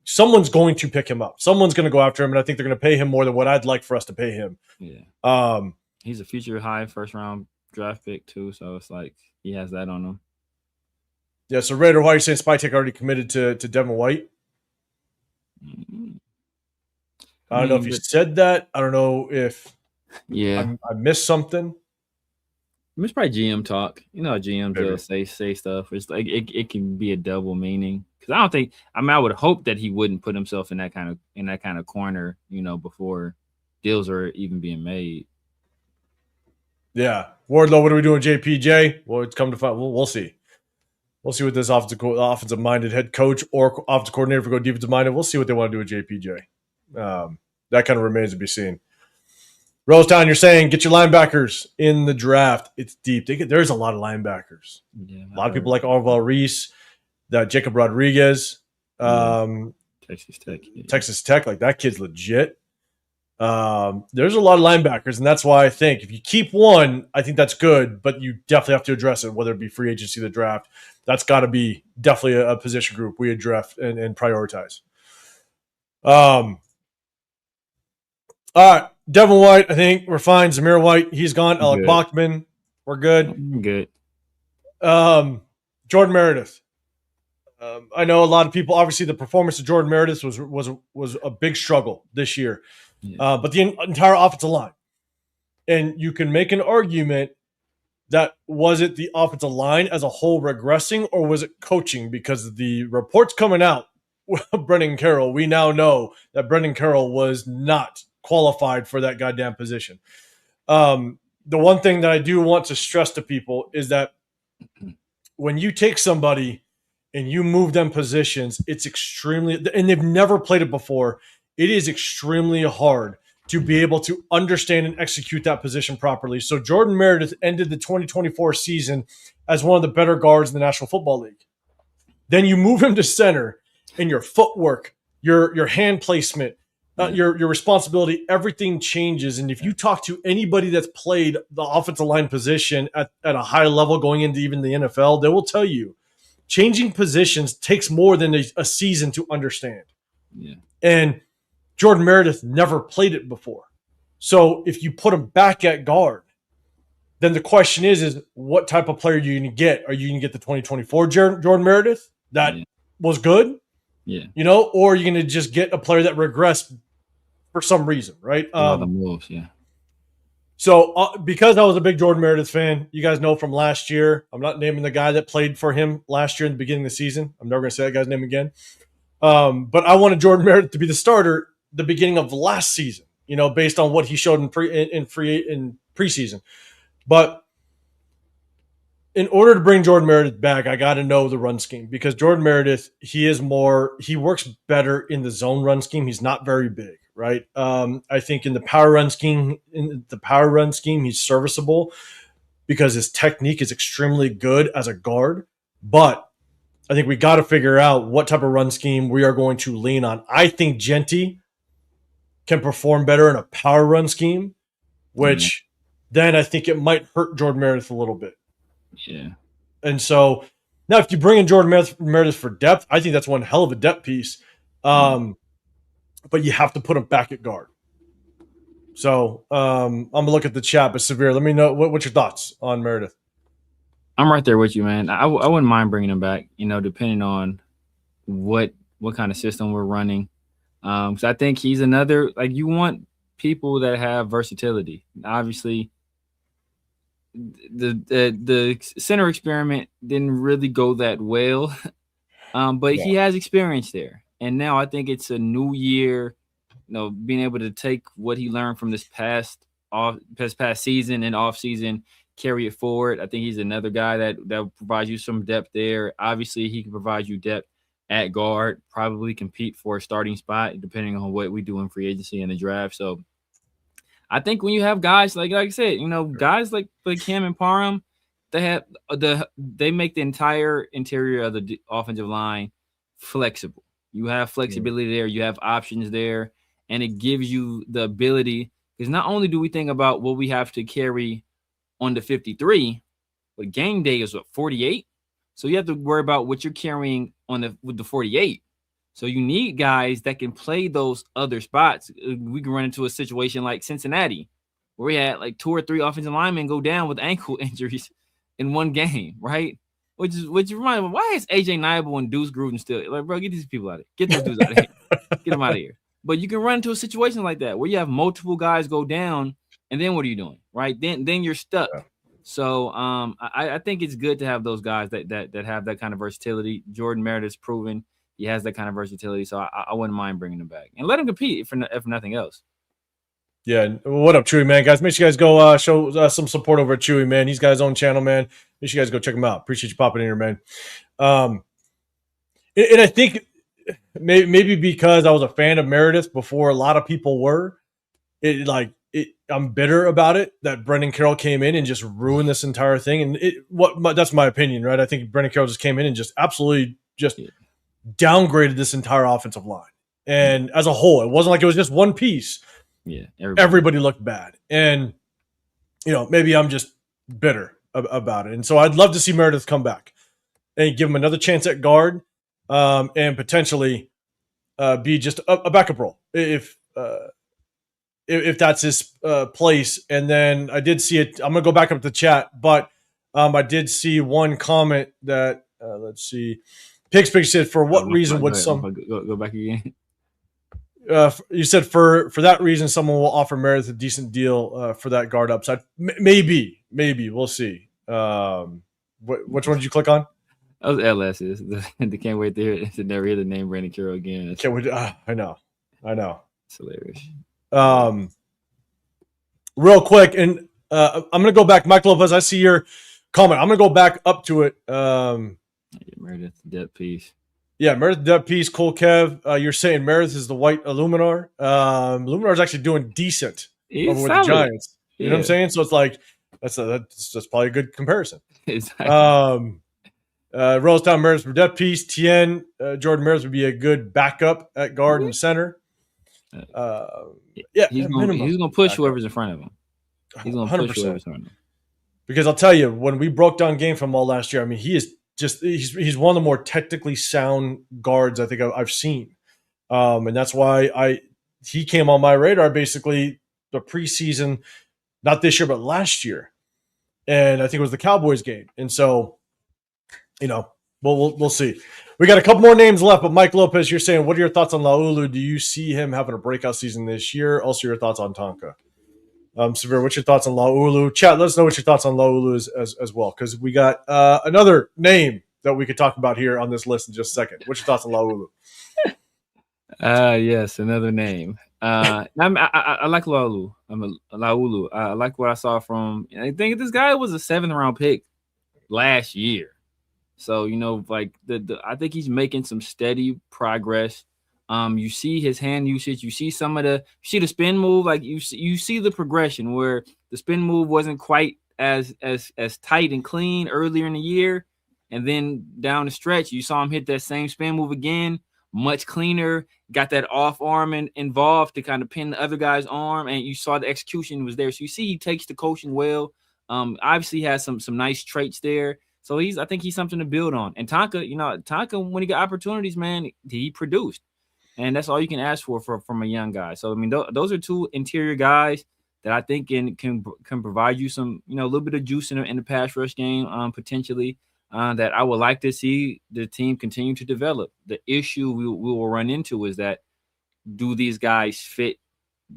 someone's going to pick him up. Someone's going to go after him, and I think they're going to pay him more than what I'd like for us to pay him. Yeah. He's a future high first round draft pick too, so it's like he has that on him. Yeah, so Raider, why are you saying Spytek already committed to Devin White? Mm-hmm. I don't know if you said that. I don't know if I missed something. It's probably GM talk. You know, GMs will say stuff. It's like it can be a double meaning. Because I don't think I would hope that he wouldn't put himself in that kind of corner, before deals are even being made. Yeah. Wardlow, what are we doing, JPJ? Well, it's come to find. We'll see. We'll see what this offensive-minded head coach or offensive coordinator, if we go defensive-minded, we'll see what they want to do with JPJ. That kind of remains to be seen. Rosetown, you're saying get your linebackers in the draft. It's deep. There's a lot of linebackers. Yeah, a lot of people like Orval Reese, Jacob Rodriguez, Texas Tech. Yeah. Texas Tech, like that kid's legit. There's a lot of linebackers, and that's why I think if you keep one, I think that's good, but you definitely have to address it, whether it be free agency, the draft. That's got to be definitely a position group we address and prioritize. All right, Devin White, I think we're fine. Zamir White, he's gone. Alec Bachman, we're good. I'm good. Jordan Meredith. I know a lot of people. Obviously, the performance of Jordan Meredith was a big struggle this year. Yeah. But the entire offensive line, and you can make an argument that was it the offensive line as a whole regressing, or was it coaching? Because the reports coming out, Brendan Carroll, we now know that Brendan Carroll was not qualified for that goddamn position. The one thing that I do want to stress to people is that when you take somebody and you move them positions, it's extremely, and they've never played it before, it is extremely hard to be able to understand and execute that position properly. So Jordan Meredith ended the 2024 season as one of the better guards in the National Football League. Then you move him to center, and your footwork, your hand placement, your responsibility, everything changes. And if you talk to anybody that's played the offensive line position at a high level going into even the NFL, they will tell you changing positions takes more than a season to understand. Yeah. And Jordan Meredith never played it before. So if you put him back at guard, then the question is what type of player are you going to get? Are you going to get the 2024 Jordan Meredith that was good? Yeah. Or are you going to just get a player that regressed for some reason, right? The moves, yeah. So because I was a big Jordan Meredith fan, you guys know from last year, I'm not naming the guy that played for him last year in the beginning of the season. I'm never going to say that guy's name again. But I wanted Jordan Meredith to be the starter the beginning of last season, based on what he showed in preseason. But in order to bring Jordan Meredith back, I got to know the run scheme, because Jordan Meredith, he works better in the zone run scheme. He's not very big, right? I think in the power run scheme, he's serviceable because his technique is extremely good as a guard. But I think we got to figure out what type of run scheme we are going to lean on. I think Genty can perform better in a power run scheme, which then I think it might hurt Jordan Meredith a little bit. Yeah. And so now if you bring in Jordan Meredith for depth, I think that's one hell of a depth piece. But you have to put him back at guard. So I'm going to look at the chat, but Severe, let me know what's your thoughts on Meredith. I'm right there with you, man. I wouldn't mind bringing him back, depending on what kind of system we're running. So I think he's another, you want people that have versatility. Obviously, the center experiment didn't really go that well, but he has experience there. And now I think it's a new year, being able to take what he learned from this past season and off season, carry it forward. I think he's another guy that provides you some depth there. Obviously, he can provide you depth at guard, probably compete for a starting spot, depending on what we do in free agency and the draft. So I think when you have guys like I said, guys like Cam and Parham, they make the entire interior of the offensive line flexible. You have flexibility there, you have options there, and it gives you the ability, because not only do we think about what we have to carry on the 53, but game day is 48. So you have to worry about what you're carrying with the 48. So you need guys that can play those other spots. We can run into a situation like Cincinnati, where we had like 2 or 3 offensive linemen go down with ankle injuries in one game, right? Which reminds me, why is AJ Nibel and Deuce Gruden still like, bro? Get these people out of here. Get those dudes out of here. Get them out of here. But you can run into a situation like that where you have multiple guys go down, and then what are you doing, right? Then you're stuck. Yeah. So I think it's good to have those guys that have that kind of versatility. Jordan Meredith's proven he has that kind of versatility, so I wouldn't mind bringing him back and let him compete if nothing else. Yeah, what up, Chewy, man? Guys, make sure you guys go show some support over at Chewy, man. He's got his own channel, man. Make sure you guys go check him out. Appreciate you popping in here, man. And I think maybe because I was a fan of Meredith before a lot of people were, I'm bitter about it that Brendan Carroll came in and just ruined this entire thing. And that's my opinion, right? I think Brendan Carroll just came in and just absolutely downgraded this entire offensive line. And as a whole, it wasn't like it was just one piece. Yeah, everybody looked bad, and maybe I'm just bitter about it. And so I'd love to see Meredith come back and give him another chance at guard, and potentially be just a backup role if that's his place. And then I did see it. I'm gonna go back up the chat, but I did see one comment that let's see. Pigspig said, "For what reason would some go back again?" You said for that reason, someone will offer Meredith a decent deal for that guard upside. Maybe we'll see. Which one did you click on? That was LS's. They can't wait to never hear the name Brandon Carroll again. Can't wait. I know. It's hilarious. Real quick, and I'm gonna go back, Mike Lopez. I see your comment. I'm gonna go back up to it. Meredith depth piece. Yeah, Meredith depth piece. Cool, Kev. You're saying Meredith is the white Illuminar. Illuminar's actually doing decent over with the Giants. You know what I'm saying? So it's like that's probably a good comparison. Exactly. Rosetown Meredith for depth piece. Tien Jordan Meredith would be a good backup at guard and center. He's gonna push whoever's in front of him. He's gonna 100%. Push whoever's in front of him. Because I'll tell you, when we broke down game film all last year, I mean, he is he's one of the more technically sound guards I think I've seen, and that's why he came on my radar basically the preseason, not this year but last year, and I think it was the Cowboys game, and so we'll see. We got a couple more names left, but Mike Lopez, you're saying, what are your thoughts on Laulu? Do you see him having a breakout season this year? Also, your thoughts on Tonka. Severe, what's your thoughts on Laulu? Chat, let us know what your thoughts on Laulu is as well, because we got another name that we could talk about here on this list in just a second. What's your thoughts on Laulu? Yes, another name. I like Laulu. Laulu. I like what I saw from. I think this guy was a 7th round pick last year, so like I think he's making some steady progress. You see his hand usage. You see the spin move. Like you see the progression where the spin move wasn't quite as tight and clean earlier in the year, and then down the stretch you saw him hit that same spin move again, much cleaner. Got that off arm involved to kind of pin the other guy's arm, and you saw the execution was there. So you see he takes the coaching well. Obviously has some nice traits there. So I think he's something to build on. And Tonka, when he got opportunities, man, he produced. And that's all you can ask for from a young guy. So, I mean, those are 2 interior guys that I think can provide you some, a little bit of juice in the pass rush game, potentially, that I would like to see the team continue to develop. The issue we will run into is that, do these guys fit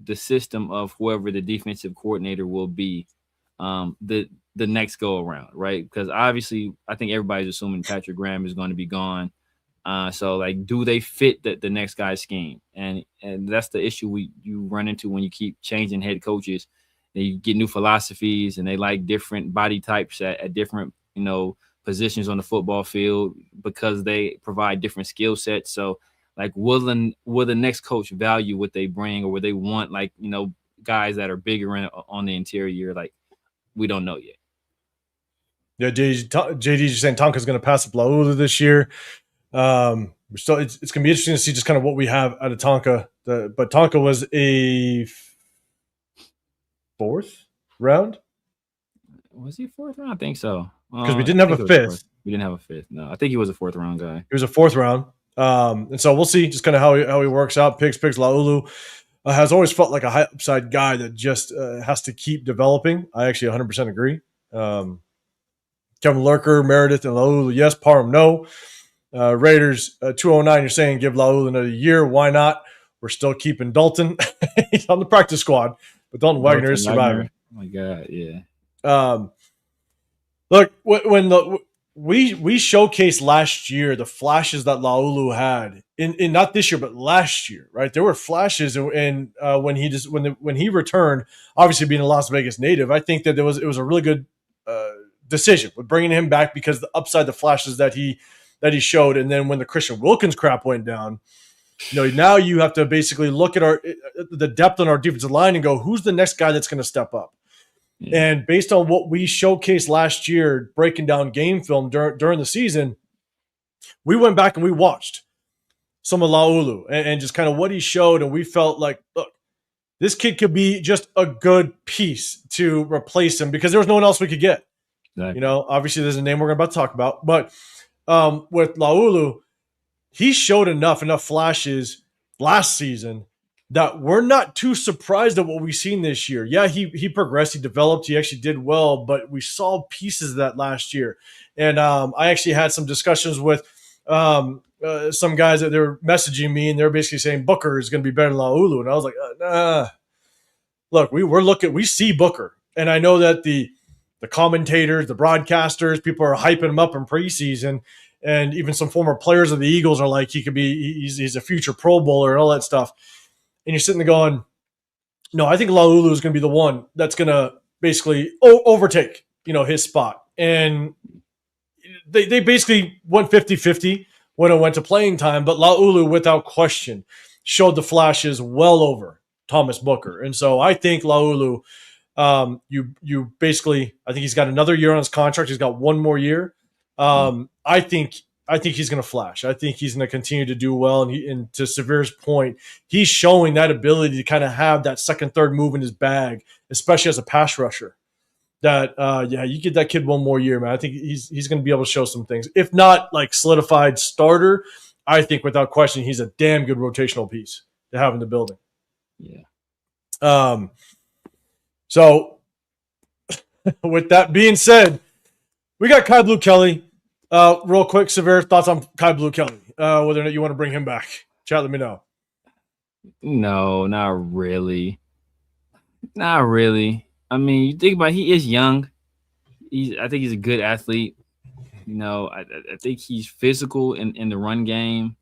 the system of whoever the defensive coordinator will be the next go around, right? Because obviously I think everybody's assuming Patrick Graham is going to be gone. So like, do they fit the next guy's scheme? And that's the issue you run into when you keep changing head coaches. They get new philosophies and they like different body types at different, positions on the football field because they provide different skill sets. So like, will the next coach value what they bring, or will they want guys that are bigger on the interior, like we don't know yet. Yeah, JD's just saying Tonka's going to pass up Laulu this year. Still, it's going to be interesting to see just kind of what we have out of Tonka. But Tonka was a 4th round. Was he 4th round? I think so. Because we didn't have a 5th. We didn't have a 5th. No, I think he was a 4th round guy. He was a 4th round. And so we'll see just kind of how he works out. Picks Laulu has always felt like a high upside guy that just has to keep developing. I actually 100% agree. Kevin Lurker, Meredith, and Laulu, yes. Parham, no. Raiders 209, you're saying give Laulu another year. Why not? We're still keeping Dalton. He's on the practice squad, but Dalton Wagner is surviving. Oh my God, yeah. Look, when we showcased last year the flashes that Laulu had in not this year but last year, right? There were flashes, and when he returned, obviously being a Las Vegas native, I think that it was a really good decision with bringing him back because the upside, the flashes that he showed, and then when the Christian Wilkins crap went down, now you have to basically look at the depth on our defensive line and go, who's the next guy that's going to step up? Yeah. And based on what we showcased last year, breaking down game film during the season, we went back and we watched some of Laulu and just kind of what he showed, and we felt like, look, this kid could be just a good piece to replace him because there was no one else we could get. Exactly. Obviously there's a name we're about to talk about, but with Laulu, he showed enough flashes last season that we're not too surprised at what we've seen this year. Yeah, he progressed, he developed, he actually did well, but we saw pieces of that last year. And I actually had some discussions with some guys that they were messaging me, and they're basically saying Booker is going to be better than Laulu. And I was like, nah. Look, we see Booker, and I know that the commentators, the broadcasters, people are hyping him up in preseason, and even some former players of the Eagles are like, he's a future Pro Bowler and all that stuff. And you're sitting there going, no, I think Laulu is going to be the one that's going to basically overtake, his spot. And they basically went 50-50 when it went to playing time, but Laulu, without question, showed the flashes well over Thomas Booker. And so I think Laulu, you basically, I think he's got another year on his contract. He's got one more year. I think he's going to flash. I think he's going to continue to do well. And to Severe's point, he's showing that ability to kind of have that second, third move in his bag, especially as a pass rusher. That you get that kid one more year, man. I think he's going to be able to show some things. If not like solidified starter, I think without question he's a damn good rotational piece to have in the building. Yeah. So with that being said, we got Kai Blue Kelly. Real quick, Severe thoughts on Kai Blue Kelly, whether or not you want to bring him back. Chat, let me know. No, not really. Not really. I mean, you think about it, he is young. I think he's a good athlete. I think he's physical in the run game,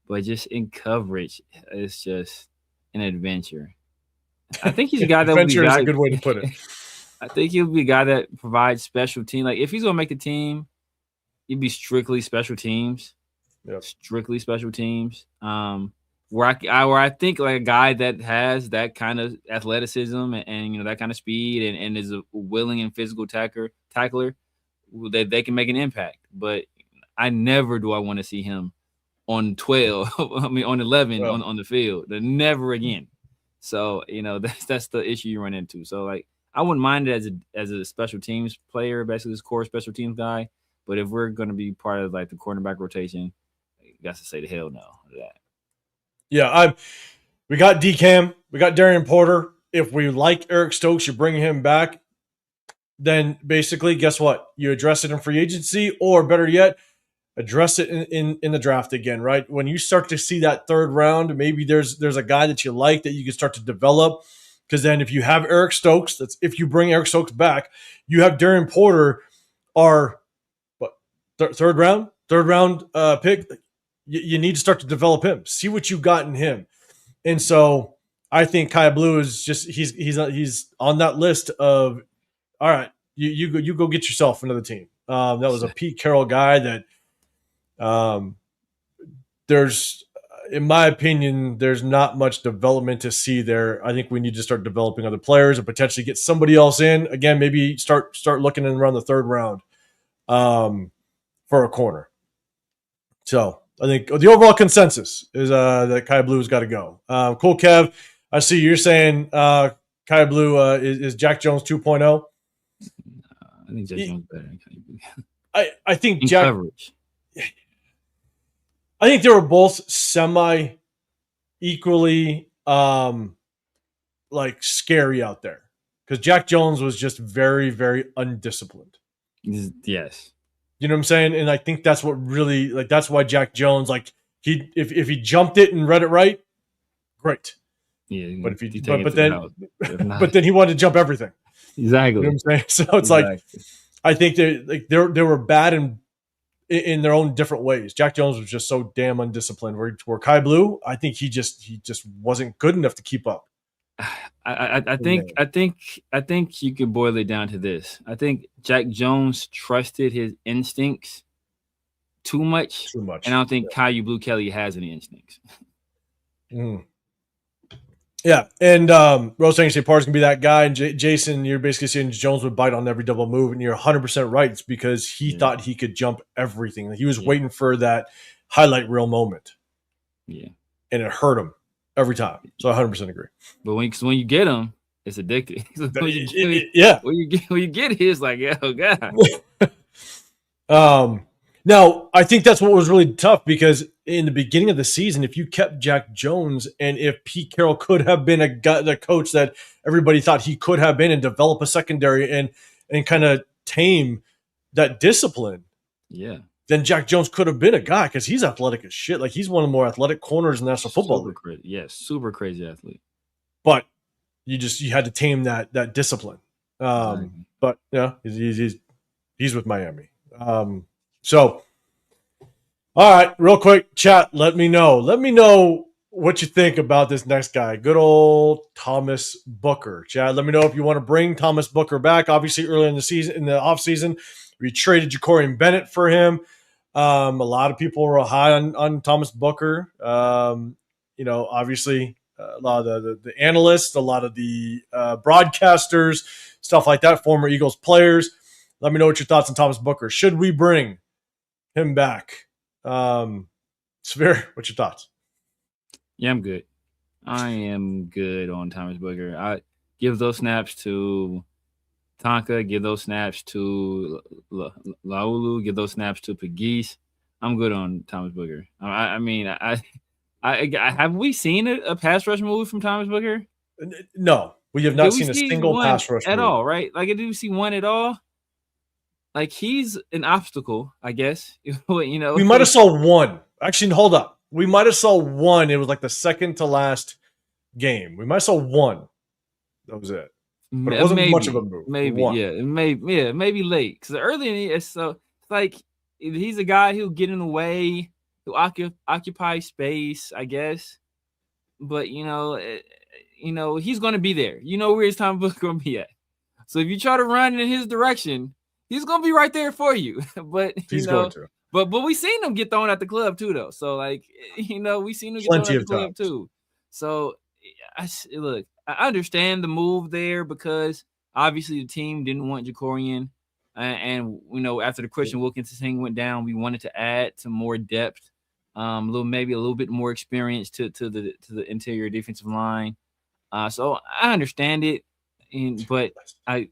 but just in coverage, it's just an adventure. I think he's a guy that adventure is a good way to put it. I think he'll be a guy that provides special team. Like if he's gonna make the team, he'd be strictly special teams. Yep. Strictly special teams. Where I think like a guy that has that kind of athleticism and that kind of speed and is a willing and physical tackler, they can make an impact. But I never do I want to see him on 12. I mean on 11 on the field. Never again. So that's the issue you run into. So like I wouldn't mind it as a special teams player, basically this core special teams guy. But if we're going to be part of like the cornerback rotation, you got to say the hell no to that. Yeah, we got DCAM, we got Darian Porter. If we like Eric Stokes, you bring him back. Then basically, guess what? You address it in free agency, or better yet, address it in the draft again, right? When you start to see that third round, maybe there's a guy that you like that you can start to develop. Because then if you have Eric Stokes, if you bring Eric Stokes back, you have Darian Porter, our third round pick. You need to start to develop him. See what you got in him. And so I think Kai Blue is just he's on that list of all right. You go get yourself another team. That was a Pete Carroll guy that there's in my opinion, there's not much development to see there. I think we need to start developing other players and potentially get somebody else in. Again, maybe start looking in around the third round for a corner. So I think the overall consensus is that Kai Blue's got to go. Cool, Kev. I see you're saying Kai Blue is Jack Jones 2.0. I think Jack Jones better. I think in Jack coverage. I think they were both semi equally like scary out there because Jack Jones was just very, very undisciplined. Yes. You know what I'm saying? And I think that's what really like that's why Jack Jones like if he jumped it and read it right, great. Yeah, but if he but then he wanted to jump everything. Exactly. You know what I'm saying? So it's like I think they were bad in their own different ways. Jack Jones was just so damn undisciplined. Where Kai Blue, I think he just wasn't good enough to keep up. I think you could boil it down to this. I think Jack Jones trusted his instincts too much. And I don't think Kai Blue Kelly has any instincts. Yeah, and Rose saying Parr's gonna be that guy, and Jason, you're basically saying Jones would bite on every double move, and you're 100% right. It's because he thought he could jump everything. He was waiting for that highlight reel moment. Yeah, and it hurt him every time. So I 100% agree. But when you get him, it's addictive. When you get it, it's like, oh god. Now, I think that's what was really tough because in the beginning of the season, if you kept Jack Jones and if Pete Carroll could have been the coach that everybody thought he could have been and develop a secondary and kind of tame that discipline, then Jack Jones could have been a guy because he's athletic as shit. Like he's one of the more athletic corners in National Football League. Super crazy athlete. But you had to tame that discipline. But yeah, he's with Miami. So, all right, real quick, chat. Let me know what you think about this next guy. Good old Thomas Booker. Chad, let me know if you want to bring Thomas Booker back. Obviously, early in the season, in the offseason, we traded Jacorian Bennett for him. A lot of people were high on Thomas Booker. Obviously, a lot of the analysts, a lot of the broadcasters, stuff like that, former Eagles players. Let me know what your thoughts on Thomas Booker. Should we bring him back? Severe, what's your thoughts? Yeah, I'm good. I am good on Thomas Booker. I give those snaps to Tonka, give those snaps to Laulu, give those snaps to Pegues. I'm good on Thomas Booker. I mean, have we seen a pass rush move from Thomas Booker? No, we have not seen a single pass rush at move. all, right? Like, did we see one at all? Like, he's an obstacle, I guess. We might have saw one. Actually, hold up. We might have saw one. It was like the second to last game. We might have saw one. That was it. But it wasn't much of a move. Maybe late. Because early in it's like he's a guy who'll get in the way, who occupy space, I guess. But he's going to be there. Where his Thomas Booker going to be at. So if you try to run in his direction, he's gonna be right there for you. But he's going to. But we seen him get thrown at the club too, though. So we seen him get thrown at the club too. So I understand the move there because obviously the team didn't want Jacorian, and after the Christian Wilkins thing went down, we wanted to add some more depth, maybe a little bit more experience to the interior defensive line. So I understand it. But I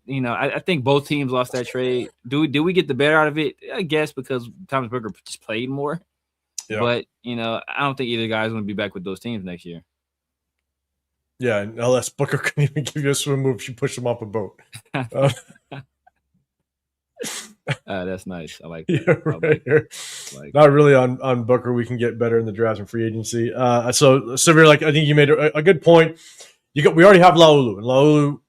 think both teams lost that trade. Do we get the better out of it? I guess because Thomas Booker just played more. Yeah. But I don't think either guy's going to be back with those teams next year. Yeah, unless Booker couldn't even give you a swim move if you push him off a boat. That's nice. I like that. Yeah, not really on Booker. We can get better in the draft and free agency. So Severe, I think you made a good point. We already have Laulu, and Laulu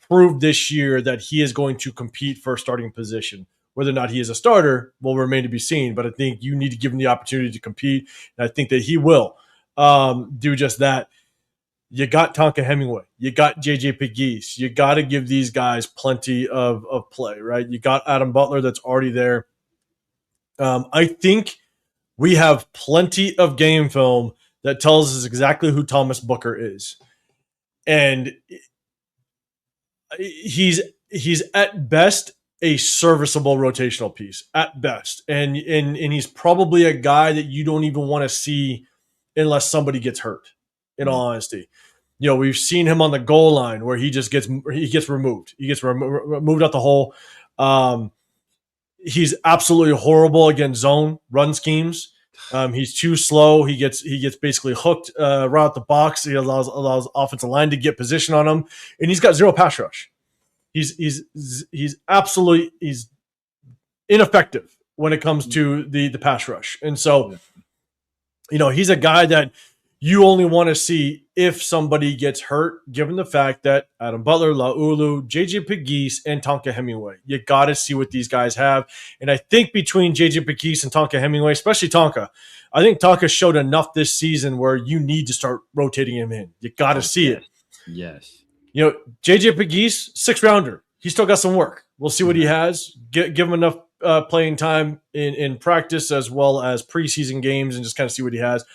proved this year that he is going to compete for a starting position. Whether or not he is a starter will remain to be seen, but I think you need to give him the opportunity to compete, and I think that he will do just that. You got Tonka Hemingway. You got J.J. Pegues. You got to give these guys plenty of play, right? You got Adam Butler that's already there. I think we have plenty of game film that tells us exactly who Thomas Booker is. And he's at best a serviceable rotational piece at best. And he's probably a guy that you don't even want to see unless somebody gets hurt, in all honesty. We've seen him on the goal line where he gets removed. He gets removed out the hole. He's absolutely horrible against zone run schemes. He's too slow. He gets basically hooked right out the box. He allows offensive line to get position on him, and he's got zero pass rush. He's ineffective when it comes to the pass rush, and so he's a guy that you only want to see if somebody gets hurt, given the fact that Adam Butler, Laulu, JJ Pegues, and Tonka Hemingway. You got to see what these guys have. And I think between JJ Pegues and Tonka Hemingway, especially Tonka, I think Tonka showed enough this season where you need to start rotating him in. You got to see it. Yes. JJ Pegues, 6th rounder. He's still got some work. We'll see what he has. Give him enough playing time in practice as well as preseason games and just kind of see what he has.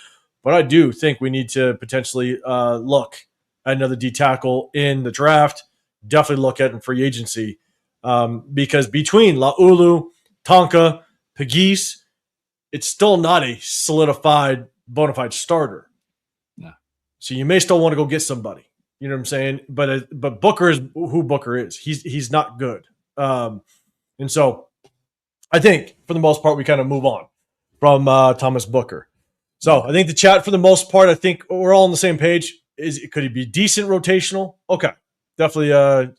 But I do think we need to potentially look at another D tackle in the draft. Definitely look at in free agency because between Laulu, Tonka, Pegues, it's still not a solidified, bona fide starter. No. So you may still want to go get somebody. You know what I'm saying? But Booker is who Booker is. He's not good. And so I think for the most part we kind of move on from Thomas Booker. So I think the chat, for the most part, I think we're all on the same page. Could he be decent rotational? Okay. Definitely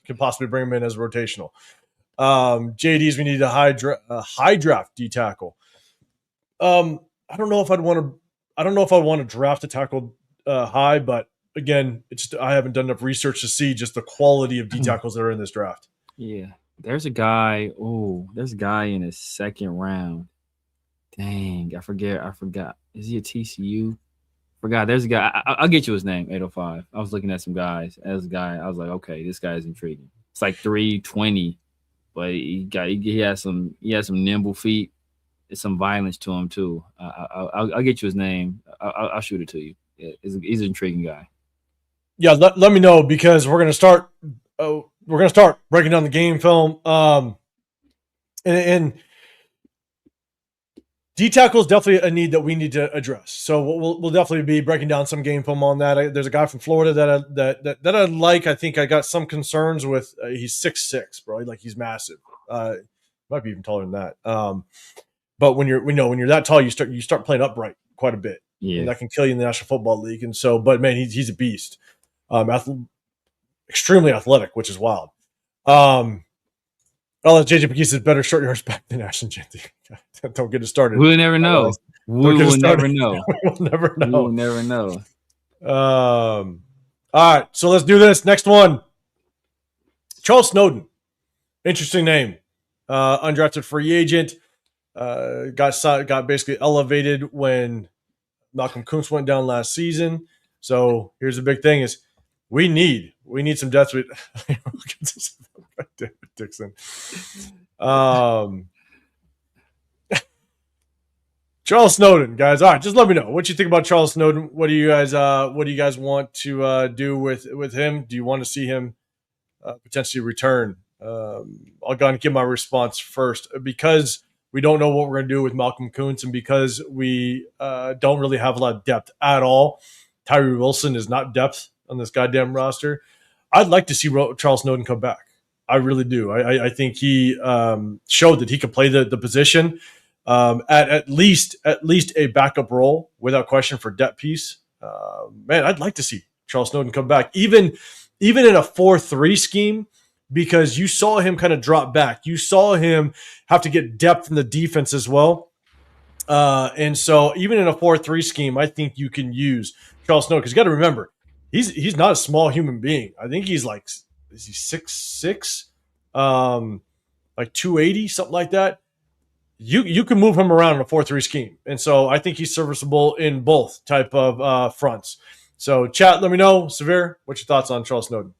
could possibly bring him in as rotational. JDs, we need a high draft D tackle. I don't know if I'd want to draft a tackle high, but again, I haven't done enough research to see just the quality of D tackles that are in this draft. Yeah. There's a guy in the 2nd round. Dang, I forgot. Is he a TCU? Forgot. There's a guy. I'll get you his name, 805. I was looking at some guys. As a guy, I was like, okay, this guy is intriguing. It's like 320, but he has some nimble feet. There's some violence to him too. I'll get you his name. I'll shoot it to you. Yeah, he's an intriguing guy. Yeah, let me know because we're gonna start breaking down the game film. And D tackle is definitely a need that we need to address. So we'll definitely be breaking down some game film on that. There's a guy from Florida that I like. I think I got some concerns with. He's 6'6", bro. Like he's massive. Might be even taller than that. But when you're that tall, you start playing upright quite a bit. Yeah, and that can kill you in the National Football League. And so, but man, he's a beast. Extremely athletic, which is wild. I'll let JJ Pegues is better short yards back than Ashton Jeanty. Don't get it started. We'll never know. We will never know. We'll never know. We'll never know. All right, so let's do this. Next one. Charles Snowden. Interesting name. Undrafted free agent. Got basically elevated when Malcolm Kuntz went down last season. So here's the big thing is we need some depth. David Dixon. Charles Snowden, guys. All right, just let me know what you think about Charles Snowden. What do you guys want to do with him? Do you want to see him potentially return? I'll go and give my response first because we don't know what we're going to do with Malcolm Kuntz and because we don't really have a lot of depth at all. Tyree Wilson is not depth on this goddamn roster. I'd like to see Charles Snowden come back. I really do. I think he showed that he could play the position at least a backup role without question for depth piece. Man, I'd like to see Charles Snowden come back, even in a 4-3 scheme, because you saw him kind of drop back. You saw him have to get depth in the defense as well. And so even in a 4-3 scheme, I think you can use Charles Snowden because you got to remember he's not a small human being. I think he's like. Is he 6'6", like 280, something like that? You can move him around in a 4-3 scheme. And so I think he's serviceable in both type of fronts. So chat, let me know. Severe, what's your thoughts on Charles Snowden?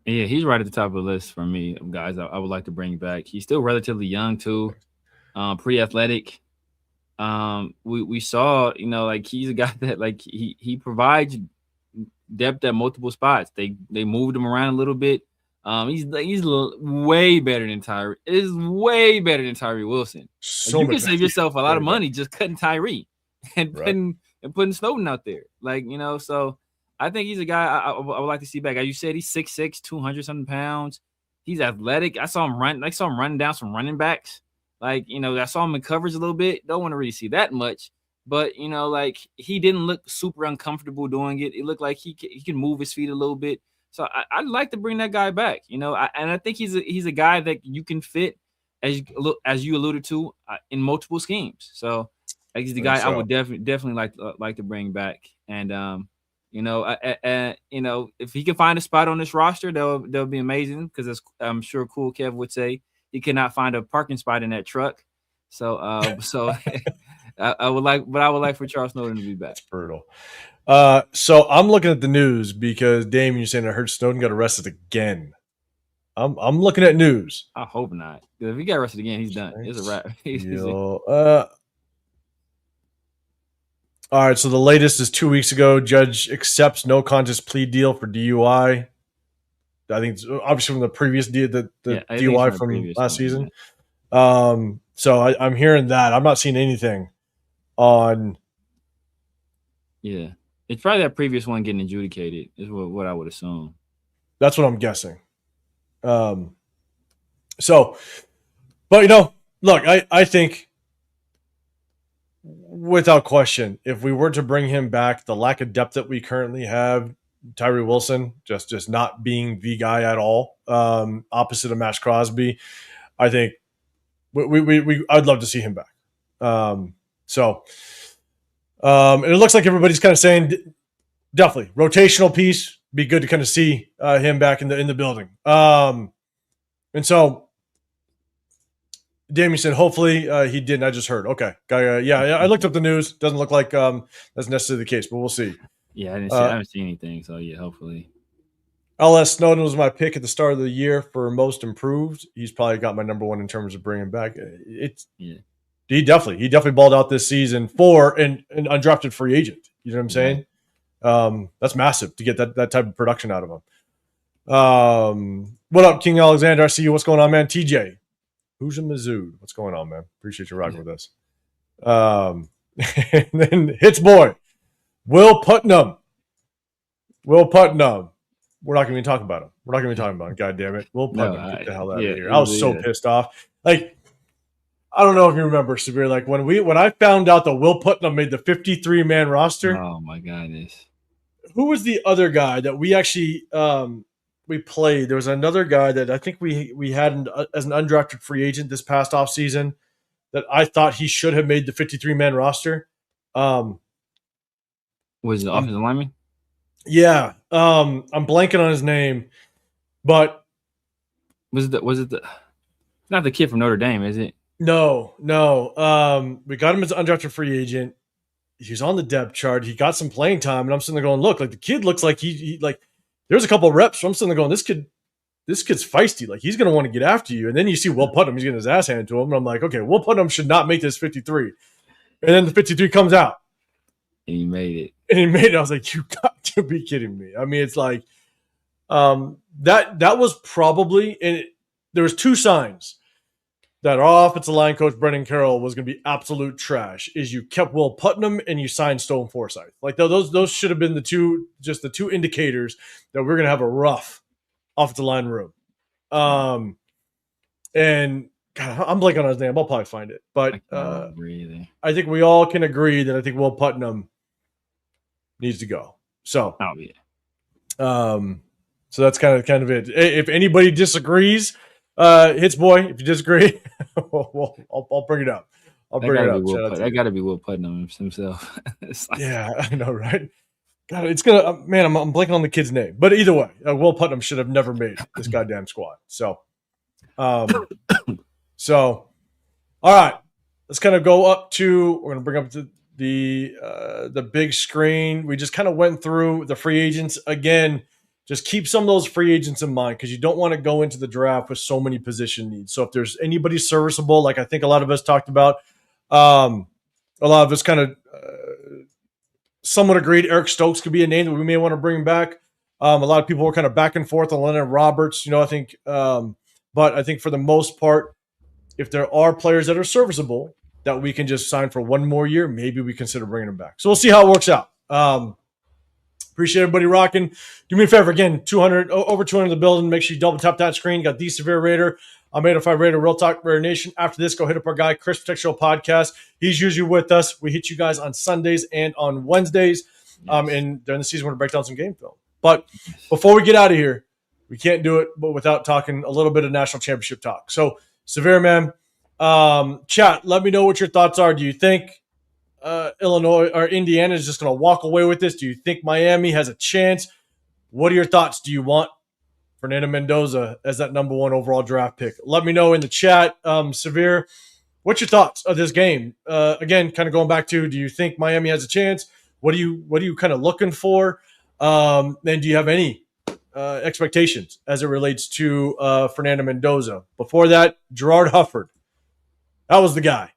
Yeah, he's right at the top of the list for me, guys. I would like to bring back. He's still relatively young too, pretty athletic. we saw, like he's a guy that like he provides depth at multiple spots. They moved him around a little bit. He's way better than Tyree. Is way better than Tyree Wilson. Like, you can save yourself a lot of money just cutting Tyree and putting Snowden out there. Like, so I think he's a guy I would like to see back. As you said, he's 6'6", 200 something pounds. He's athletic. I saw him running down some running backs. Like, I saw him in coverage a little bit. Don't want to really see that much. But, like he didn't look super uncomfortable doing it. It looked like he can move his feet a little bit. So I'd like to bring that guy back, and I think he's a guy that you can fit, as you alluded to, in multiple schemes. So he's the guy I would definitely like to bring back. And if he can find a spot on this roster, that'll be amazing, because I'm sure Cool Kev would say he cannot find a parking spot in that truck. So I would like for Charles Snowden to be back. That's brutal. So I'm looking at the news because Damon, you're saying I heard Snowden got arrested again. I'm looking at news. I hope not. If he got arrested again, he's done. It's a wrap. All right. So the latest is 2 weeks ago. Judge accepts no contest plea deal for DUI. I think it's obviously from the previous the DUI from last season. So I'm hearing that. I'm not seeing anything on. Yeah, it's probably that previous one getting adjudicated is what I would assume. That's what I'm guessing. So, but look, I think without question, if we were to bring him back, the lack of depth that we currently have, Tyree Wilson just not being the guy at all, opposite of Max Crosby, I think I'd love to see him back. It looks like everybody's kind of saying definitely rotational piece. Be good to kind of see him back in the building. And so Damien said, hopefully he didn't. I just heard. Okay. I looked up the news. Doesn't look like that's necessarily the case, but we'll see. Yeah, I haven't seen anything. So yeah, hopefully. LS Snowden was my pick at the start of the year for most improved. He's probably got my number one in terms of bringing back. He definitely balled out this season for an undrafted free agent. You know what I'm saying? That's massive to get that type of production out of him. What up, King Alexander? I see you. What's going on, man? TJ, who's in Mizzou? What's going on, man? Appreciate you rocking with us. And then Hits Boy, Will Putnam. We're not going to even talk about him. God damn it. Will Putnam, get the hell out of here. I was so pissed off. Like, I don't know if you remember, Sabir, like when I found out that Will Putnam made the 53-man roster. Oh my goodness. Who was the other guy that we actually we played? There was another guy that I think we had as an undrafted free agent this past offseason that I thought he should have made the 53-man roster. Was it the offensive lineman? Yeah. I'm blanking on his name, but was it not the kid from Notre Dame, is it? No. We got him as an undrafted free agent. He's on the depth chart. He got some playing time, and I'm sitting there going, look, like the kid looks like he like there's a couple of reps. So I'm sitting there going, this kid's feisty. Like he's going to want to get after you. And then you see Will Putnam, he's getting his ass handed to him. And I'm like, okay, Will Putnam should not make this 53. And then the 53 comes out. And he made it. I was like, you got to be kidding me. I mean, it's like that was probably, and there was two signs that our offensive line coach, Brendan Carroll, was going to be absolute trash, is you kept Will Putnam and you signed Stone Forsythe. Like those should have been the two indicators that we're going to have a rough offensive line room. And God, I'm blanking on his name. I'll probably find it. But I think we all can agree that I think Will Putnam needs to go. So, so that's kind of it. If anybody disagrees, Hits Boy, if you disagree, I'll bring it up. That got to be Will Putnam himself. Yeah, I know, right? God, it's gonna. Man, I'm blanking on the kid's name, but either way, Will Putnam should have never made this goddamn squad. So, all right, let's kind of go up to. We're gonna bring up the big screen. We just kind of went through the free agents again. Just keep some of those free agents in mind because you don't want to go into the draft with so many position needs. So if there's anybody serviceable, like I think a lot of us talked about, a lot of us kind of somewhat agreed Eric Stokes could be a name that we may want to bring back. A lot of people were kind of back and forth on Leonard Roberts, I think. But I think for the most part, if there are players that are serviceable that we can just sign for one more year, maybe we consider bringing them back. So we'll see how it works out. Appreciate everybody rocking. Do me a favor, again, 200 over 200 in the building. Make sure you double tap that screen. You got the Severe Raider. I'm 805 Raider, Real Talk Raider Nation. After this, go hit up our guy, Chris Protect Show Podcast. He's usually with us. We hit you guys on Sundays and on Wednesdays. And during the season, we're going to break down some game film. But before we get out of here, we can't do it but without talking a little bit of national championship talk. So, Severe, man, chat, let me know what your thoughts are. Do you think Illinois or Indiana is just going to walk away with this? Do you think Miami has a chance? What are your thoughts? Do you want Fernando Mendoza as that number 1 overall draft pick? Let me know in the chat. Severe, what's your thoughts of this game? Again, kind of going back to, do you think Miami has a chance? What are you kind of looking for? And do you have any expectations as it relates to Fernando Mendoza? Before that, Gerard Hufford. That was the guy.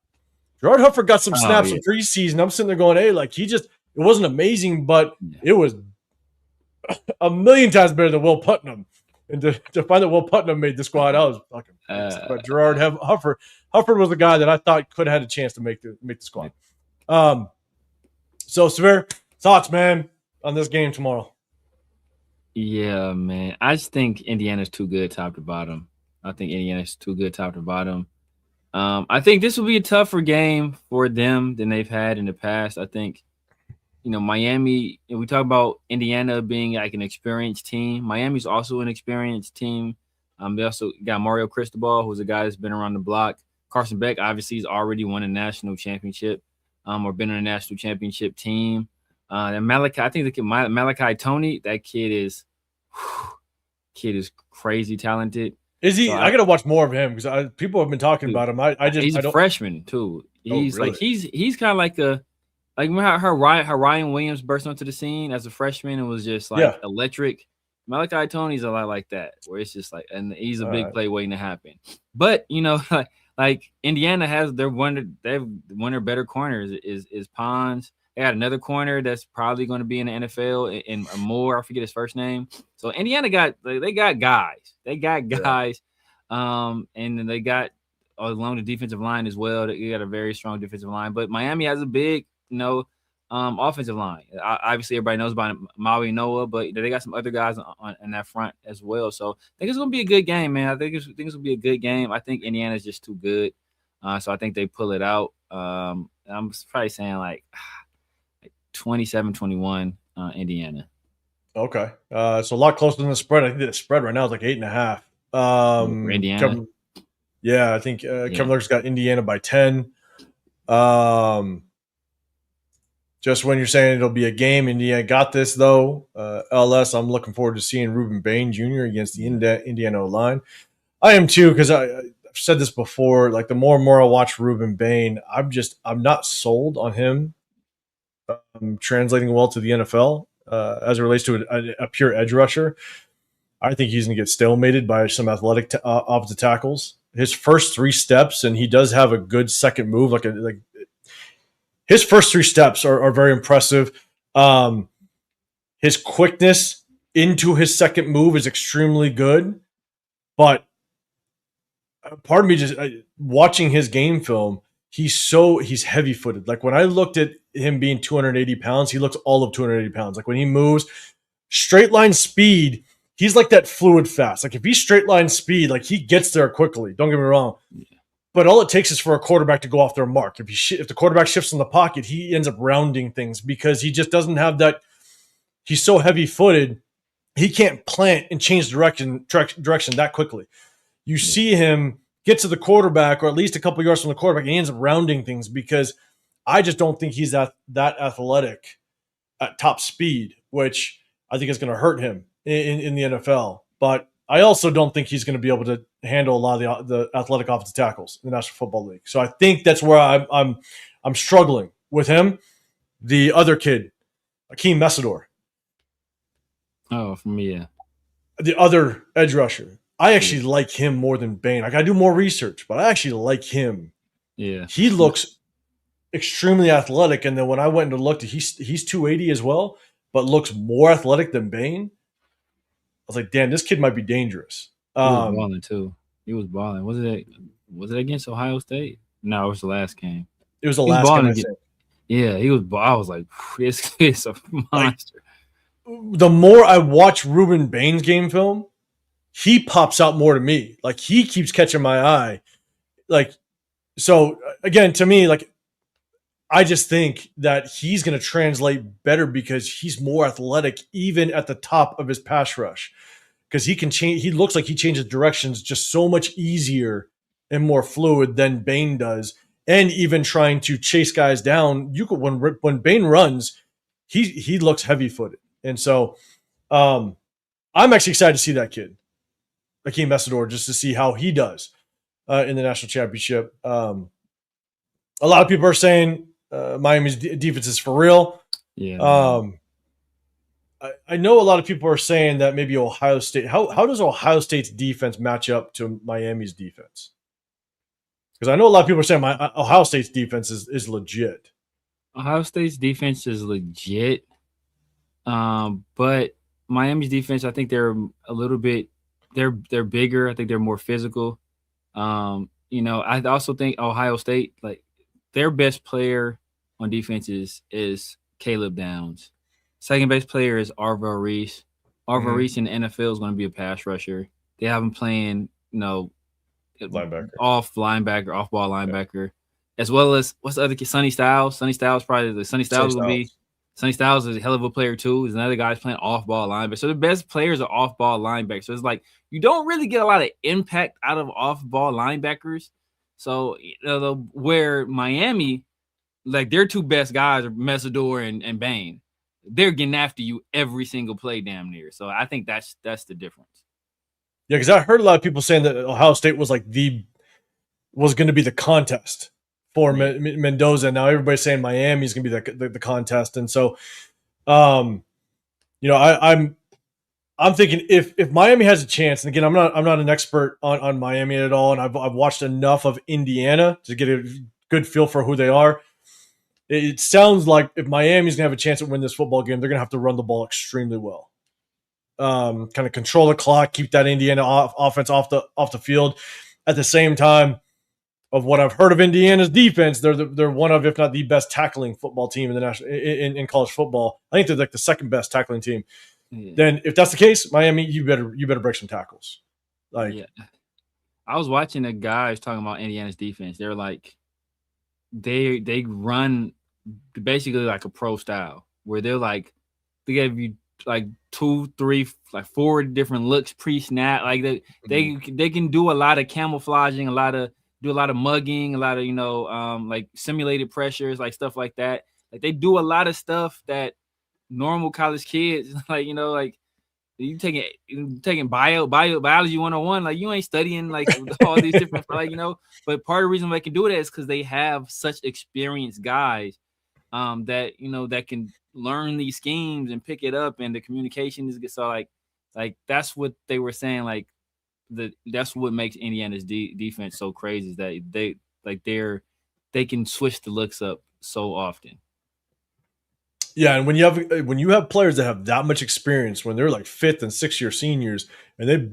Gerard Hufford got some snaps in preseason. I'm sitting there going, hey, like it wasn't amazing, but it was a million times better than Will Putnam. And to find that Will Putnam made the squad, I was fucking pissed. But Gerard Hufford was the guy that I thought could have had a chance to make the squad. So, Severe, thoughts, man, on this game tomorrow? Yeah, man. I just think Indiana's too good top to bottom. I think this will be a tougher game for them than they've had in the past. I think, Miami, we talk about Indiana being like an experienced team. Miami's also an experienced team. They also got Mario Cristobal, who's a guy that's been around the block. Carson Beck, obviously, has already won a national championship or been on a national championship team. And Malachi, I think Malachi Tony, that kid is crazy talented. Is he? So I got to watch more of him because people have been talking about him. He's a freshman too. He's he's kind of like remember how Ryan Williams burst onto the scene as a freshman and was just electric. Malachi Tony's a lot like that, where it's just like, and he's a big play waiting to happen. But like Indiana has they've one of their better corners is Pons. They got another corner that's probably going to be in the NFL, and Moore, I forget his first name. So Indiana got guys. And then they got along the defensive line as well. They got a very strong defensive line. But Miami has a big, offensive line. Obviously, everybody knows about Maui Noah, but they got some other guys on that front as well. So I think it's going to be a good game, man. I think it's going to be a good game. I think Indiana's just too good. So I think they pull it out. I'm probably saying like 27-21 Indiana. Okay. So a lot closer than the spread. I think the spread right now is like 8.5. For Indiana. I think Kevin Lurk's got Indiana by 10. Just when you're saying it'll be a game, Indiana got this, though. LS, I'm looking forward to seeing Ruben Bain Jr. against the Indiana O-line. I am too, because I've said this before. Like, the more and more I watch Ruben Bain, I'm not sold on him translating well to the NFL as it relates to a pure edge rusher. I think he's going to get stalemated by some athletic offensive tackles. His first 3 steps, and he does have a good second move. Like his first 3 steps are very impressive. His quickness into his second move is extremely good. But part of me just watching his game film, he's heavy footed. Like when I looked at him being 280 pounds, he looks all of 280 pounds. Like when he moves, straight line speed, he's like that fluid fast. Like if he's straight line speed, like he gets there quickly. Don't get me wrong. But all it takes is for a quarterback to go off their mark. If the quarterback shifts in the pocket, he ends up rounding things because he just doesn't have that. He's so heavy footed, he can't plant and change direction that quickly. You see him get to the quarterback, or at least a couple yards from the quarterback, and he ends up rounding things because I just don't think he's that athletic at top speed, which I think is going to hurt him in the NFL. But I also don't think he's going to be able to handle a lot of the athletic offensive tackles in the National Football League. So I think that's where I'm struggling with him. The other kid, Akeem Messidor. Oh, for me, yeah. The other edge rusher. I actually like him more than Bain. I got to do more research, but I actually like him. Yeah. He looks extremely athletic. And then when I went and looked, he's 280 as well, but looks more athletic than Bain. I was like, damn, this kid might be dangerous. He was balling too. He was balling. Was it against Ohio State? No, it was the last game. It was the last game, I think. Yeah, he was. I was like, this kid's a monster. Like, the more I watch Ruben Bain's game film, he pops out more to me. Like, he keeps catching my eye. Like, so again, to me, like, I just think that he's going to translate better because he's more athletic, even at the top of his pass rush. Because he can change. He looks like he changes directions just so much easier and more fluid than Bain does. And even trying to chase guys down, when Bain runs, he looks heavy footed. And so, I'm actually excited to see that kid, Akeem Messidor, just to see how he does in the national championship. A lot of people are saying Miami's defense is for real. Yeah. I know a lot of people are saying that maybe Ohio State. How does Ohio State's defense match up to Miami's defense? Because I know a lot of people are saying Ohio State's defense is legit. Ohio State's defense is legit, but Miami's defense, I think they're a little bit. They're bigger. I think they're more physical. I also think Ohio State, like, their best player on defense is Caleb Downs. Second best player is Arvell Reese. Arvell Reese in the NFL is going to be a pass rusher. They have him playing, Linebacker. Off ball linebacker, as well as what's the other kid? Sonny Styles. Sonny Styles Sonny Styles is a hell of a player too. There's another guy's playing off ball linebacker. So the best players are off ball linebackers. So it's like you don't really get a lot of impact out of off ball linebackers. So where Miami, like, their two best guys are Messidor and Bain. They're getting after you every single play damn near. So I think that's the difference. Yeah, because I heard a lot of people saying that Ohio State was was going to be the contest for Mendoza. Now everybody's saying Miami's going to be the contest, and so, I'm thinking if Miami has a chance, and again, I'm not an expert on Miami at all, and I've watched enough of Indiana to get a good feel for who they are. It sounds like if Miami's going to have a chance to win this football game, they're going to have to run the ball extremely well. Kind of control the clock, keep that Indiana offense off the field. At the same time, of what I've heard of Indiana's defense, they're one of, if not the best tackling football team in the national in college football. I think they're like the second best tackling team. Yeah. Then, if that's the case, Miami, you better break some tackles. I was watching the guys talking about Indiana's defense. They're like, they run basically like a pro style, where they're like, they give you like 2, 3, like 4 different looks pre-snap. Like they can do a lot of camouflaging, do a lot of mugging, a lot of like simulated pressures, like stuff like that. Like they do a lot of stuff that normal college kids, like like you taking biology 101, like you ain't studying like all these different But part of the reason they can do that is because they have such experienced guys that that can learn these schemes and pick it up, and the communication is so like that's what they were saying. Like that's what makes Indiana's defense so crazy, is that they can switch the looks up so often. Yeah, and when you have players that have that much experience, when they're like 5th and 6th year seniors, and they've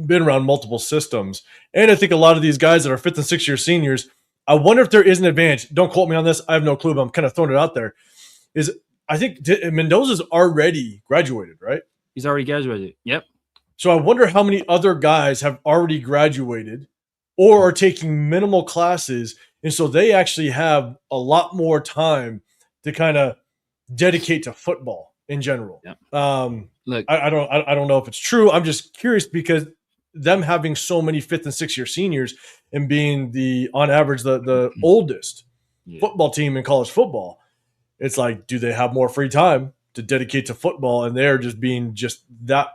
been around multiple systems, and I think a lot of these guys that are 5th and 6th year seniors, I wonder if there is an advantage. Don't quote me on this. I have no clue, but I'm kind of throwing it out there. I think Mendoza's already graduated, right? He's already graduated. Yep. So I wonder how many other guys have already graduated or are taking minimal classes, and so they actually have a lot more time to kind of dedicate to football in general. Yep. Look, I don't know if it's true. I'm just curious because them having so many 5th and 6th year seniors and being on average the oldest football team in college football, it's like, do they have more free time to dedicate to football, and they're just being that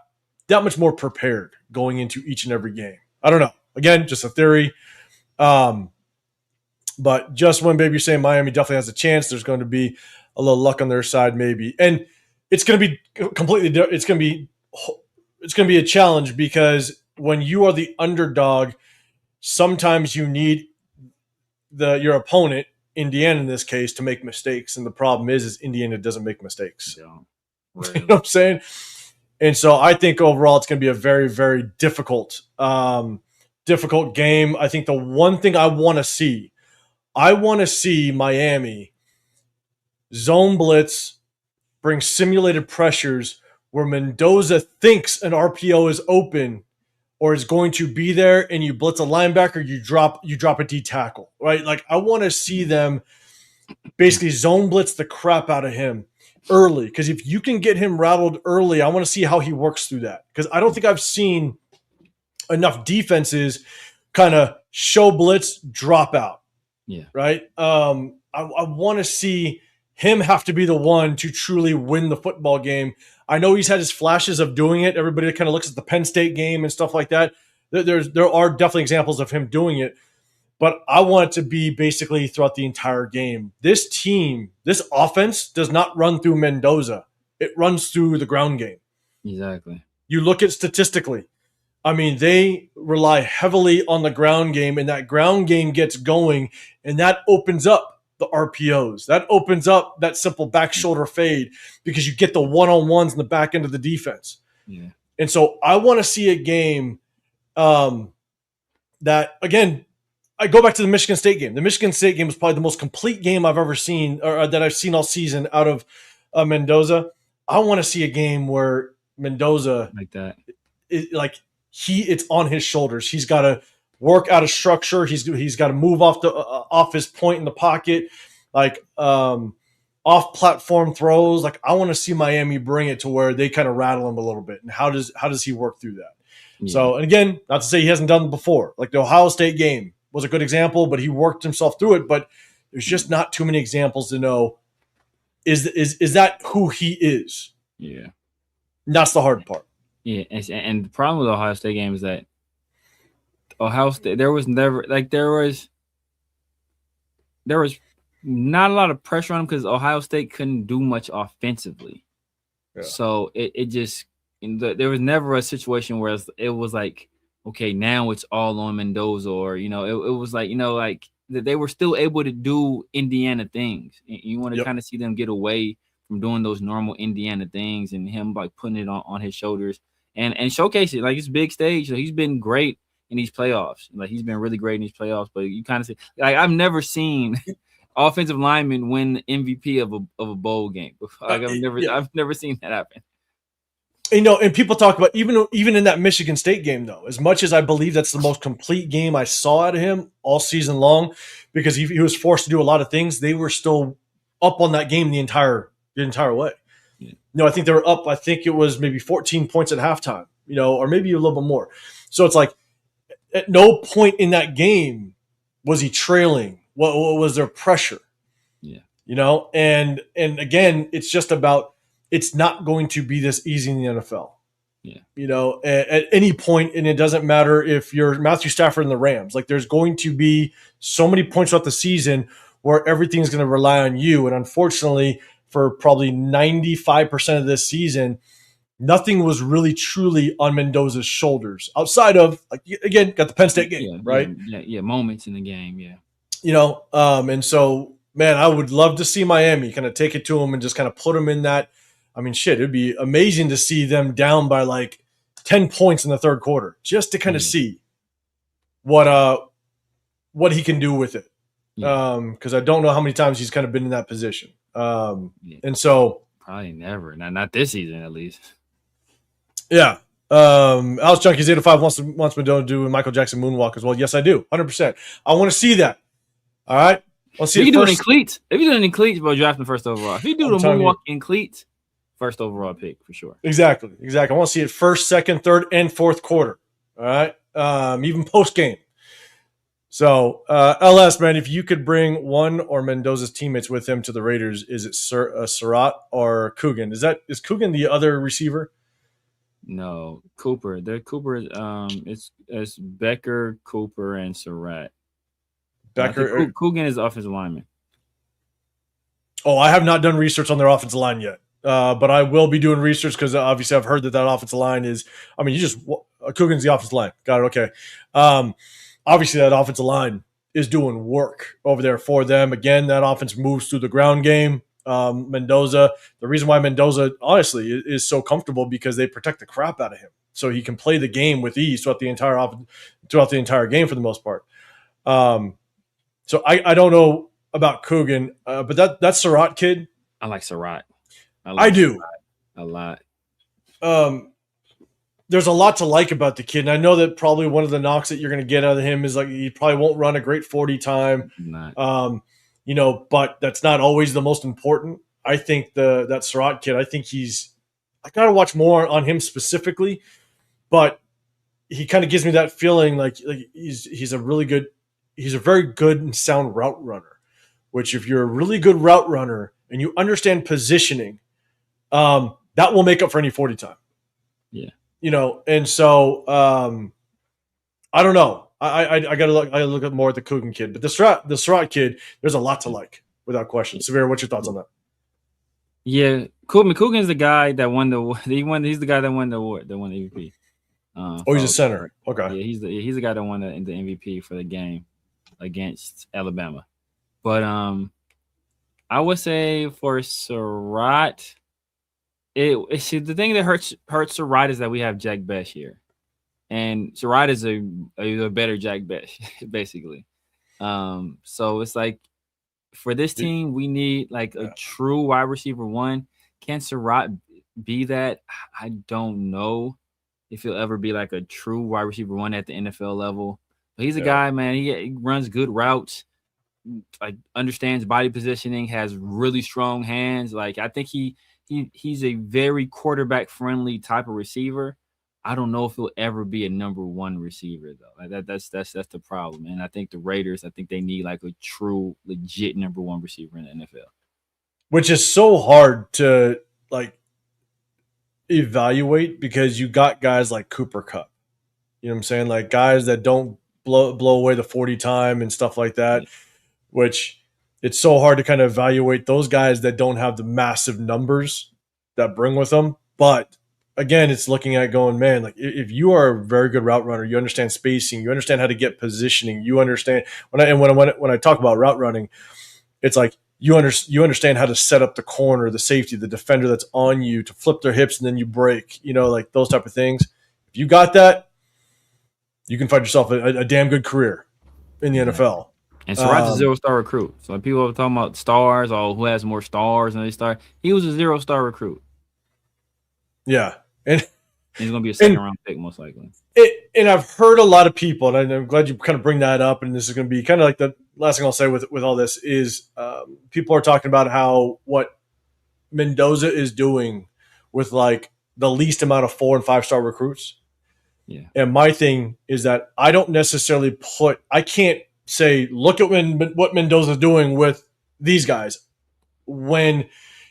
much more prepared going into each and every game? I don't know. Again, just a theory. But just when baby saying Miami definitely has a chance, there's going to be a little luck on their side, maybe, and it's going to be completely. It's going to be a challenge, because when you are the underdog, sometimes you need your opponent Indiana in this case to make mistakes. And the problem is Indiana doesn't make mistakes. Yeah. Right. You know what I'm saying? And so I think overall it's going to be a very, very difficult game. I think the one thing I want to see Miami zone blitz, bring simulated pressures where Mendoza thinks an RPO is open or is going to be there, and you blitz a linebacker, you drop a D tackle, right? Like I want to see them basically zone blitz the crap out of him early, because if you can get him rattled early, I want to see how he works through that, because I don't think I've seen enough defenses kind of show blitz, drop out. Yeah. Right. I want to see him have to be the one to truly win the football game. I know he's had his flashes of doing it. Everybody kind of looks at the Penn State game and stuff like that. There are definitely examples of him doing it, but I want it to be basically throughout the entire game. This team, this offense does not run through Mendoza. It runs through the ground game. Exactly. You look at statistically. I mean, they rely heavily on the ground game, and that ground game gets going, and that opens up the RPOs. That opens up that simple back shoulder fade, because you get the one-on-ones in the back end of the defense. Yeah. And so I want to see a game that, again, I go back to the Michigan State game. The Michigan State game was probably the most complete game I've ever seen, or that I've seen all season out of Mendoza. I want to see a game where Mendoza, like that, it's on his shoulders. He's got to work out of structure. He's got to move off his point in the pocket, off platform throws. Like I want to see Miami bring it to where they kind of rattle him a little bit. And how does he work through that? Yeah. So, and again, not to say he hasn't done it before. Like the Ohio State game was a good example, but he worked himself through it. But there's just not too many examples to know is that who he is? Yeah, and that's the hard part. Yeah, and the problem with the Ohio State game is that Ohio State, there was not a lot of pressure on him because Ohio State couldn't do much offensively. Yeah. So it just there was never a situation where it was like, okay, now it's all on Mendoza, or it was like they were still able to do Indiana things. You want to kind of see them get away from doing those normal Indiana things, and him like putting it on his shoulders and showcase it. Like it's big stage. So he's been great in these playoffs. Like he's been really great in these playoffs. But you kind of see, like I've never seen offensive linemen win the MVP of a bowl game. Like I've never seen that happen. And people talk about even in that Michigan State game, though, as much as I believe that's the most complete game I saw out of him all season long, because he was forced to do a lot of things, they were still up on that game the entire way. Yeah. I think they were up. I think it was maybe 14 points at halftime, or maybe a little bit more. So it's like at no point in that game was he trailing. What was there pressure? Yeah. And again, it's just about, it's not going to be this easy in the NFL. Yeah. At any point, and it doesn't matter if you're Matthew Stafford and the Rams, like there's going to be so many points throughout the season where everything's going to rely on you. And unfortunately, for probably 95% of this season, nothing was really truly on Mendoza's shoulders outside of, like, again, got the Penn State game, right? Yeah, moments in the game, yeah. And so, man, I would love to see Miami kind of take it to him and just kind of put him in that. I mean, shit, it'd be amazing to see them down by like 10 points in the third quarter, just to kind of see what he can do with it. Because I don't know how many times he's kind of been in that position. And so probably never, not this season at least. Yeah. Alex Junkies 805 wants Mendoza to do a Michael Jackson moonwalk as well. Yes, I do. 100%. I want to see that. All right. Let's see. If you do it in cleats. If you do it in cleats, bro, draft him first overall. If you do the moonwalk in cleats, first overall pick for sure. Exactly. I want to see it first, second, third, and fourth quarter. All right. Even post game. So, LS, man, if you could bring one or Mendoza's teammates with him to the Raiders, is it Surratt or Coogan? Is Coogan the other receiver? No, Cooper. It's Becker, Cooper, and Surratt. Becker. Coogan is the offensive lineman. Oh, I have not done research on their offensive line yet, but I will be doing research because obviously I've heard that offensive line is. I mean, Coogan's the offensive line. Got it. Okay. Obviously, that offensive line is doing work over there for them. Again, that offense moves through the ground game. Mendoza, the reason why Mendoza honestly is so comfortable because they protect the crap out of him, so he can play the game with ease throughout the entire game for the most part. So I don't know about Coogan, but that's Surratt kid. I like Surratt. I do a lot. There's a lot to like about the kid, and I know that probably one of the knocks that you're going to get out of him is like he probably won't run a great 40 time. But that's not always the most important. I think that Surratt kid, I got to watch more on him specifically, but he kind of gives me that feeling like he's a very good and sound route runner, which if you're a really good route runner and you understand positioning, that will make up for any 40 time. Yeah. And so I don't know. I gotta look at more at the Coogan kid, but the Surratt kid, there's a lot to like without question. Severe, what's your thoughts on that? Yeah, Coogan's the guy that won he's the guy that won the award, that won the MVP. He's a center. Okay. Yeah, he's the guy that won the MVP for the game against Alabama. But I would say for Surratt, the thing that hurts Surratt is that we have Jack Bech here, and Surratt is a better Jack Bech basically. So it's like for this team, we need like a true wide receiver one. Can Surratt be that? I don't know if he'll ever be like a true wide receiver one at the NFL level. But he's a guy, man. He runs good routes, like understands body positioning, has really strong hands. Like I think he's a very quarterback friendly type of receiver. I don't know if he'll ever be a number one receiver though. Like that's the problem. And I think the Raiders, they need like a true, legit number one receiver in the NFL. Which is so hard to like evaluate because you got guys like Cooper Kupp. You know what I'm saying? Like guys that don't blow away the 40 time and stuff like that, which it's so hard to kind of evaluate those guys that don't have the massive numbers that bring with them. But again, it's looking at going, man, like if you are a very good route runner, you understand spacing, you understand how to get positioning, you understand when I talk about route running, it's like you understand how to set up the corner, the safety, the defender that's on you to flip their hips and then you break, like those type of things. If you got that, you can find yourself a damn good career in the NFL. And Surratt's a 0-star recruit. So when people are talking about stars or who has more stars and they start, he was a 0-star recruit. Yeah. And he's going to be a second-round pick most likely. And I've heard a lot of people, and I'm glad you kind of bring that up, and this is going to be kind of like the last thing I'll say with all this is people are talking about how what Mendoza is doing with like the least amount of 4- and 5-star recruits. Yeah. And my thing is that I don't necessarily I can't say, look at what Mendoza is doing with these guys when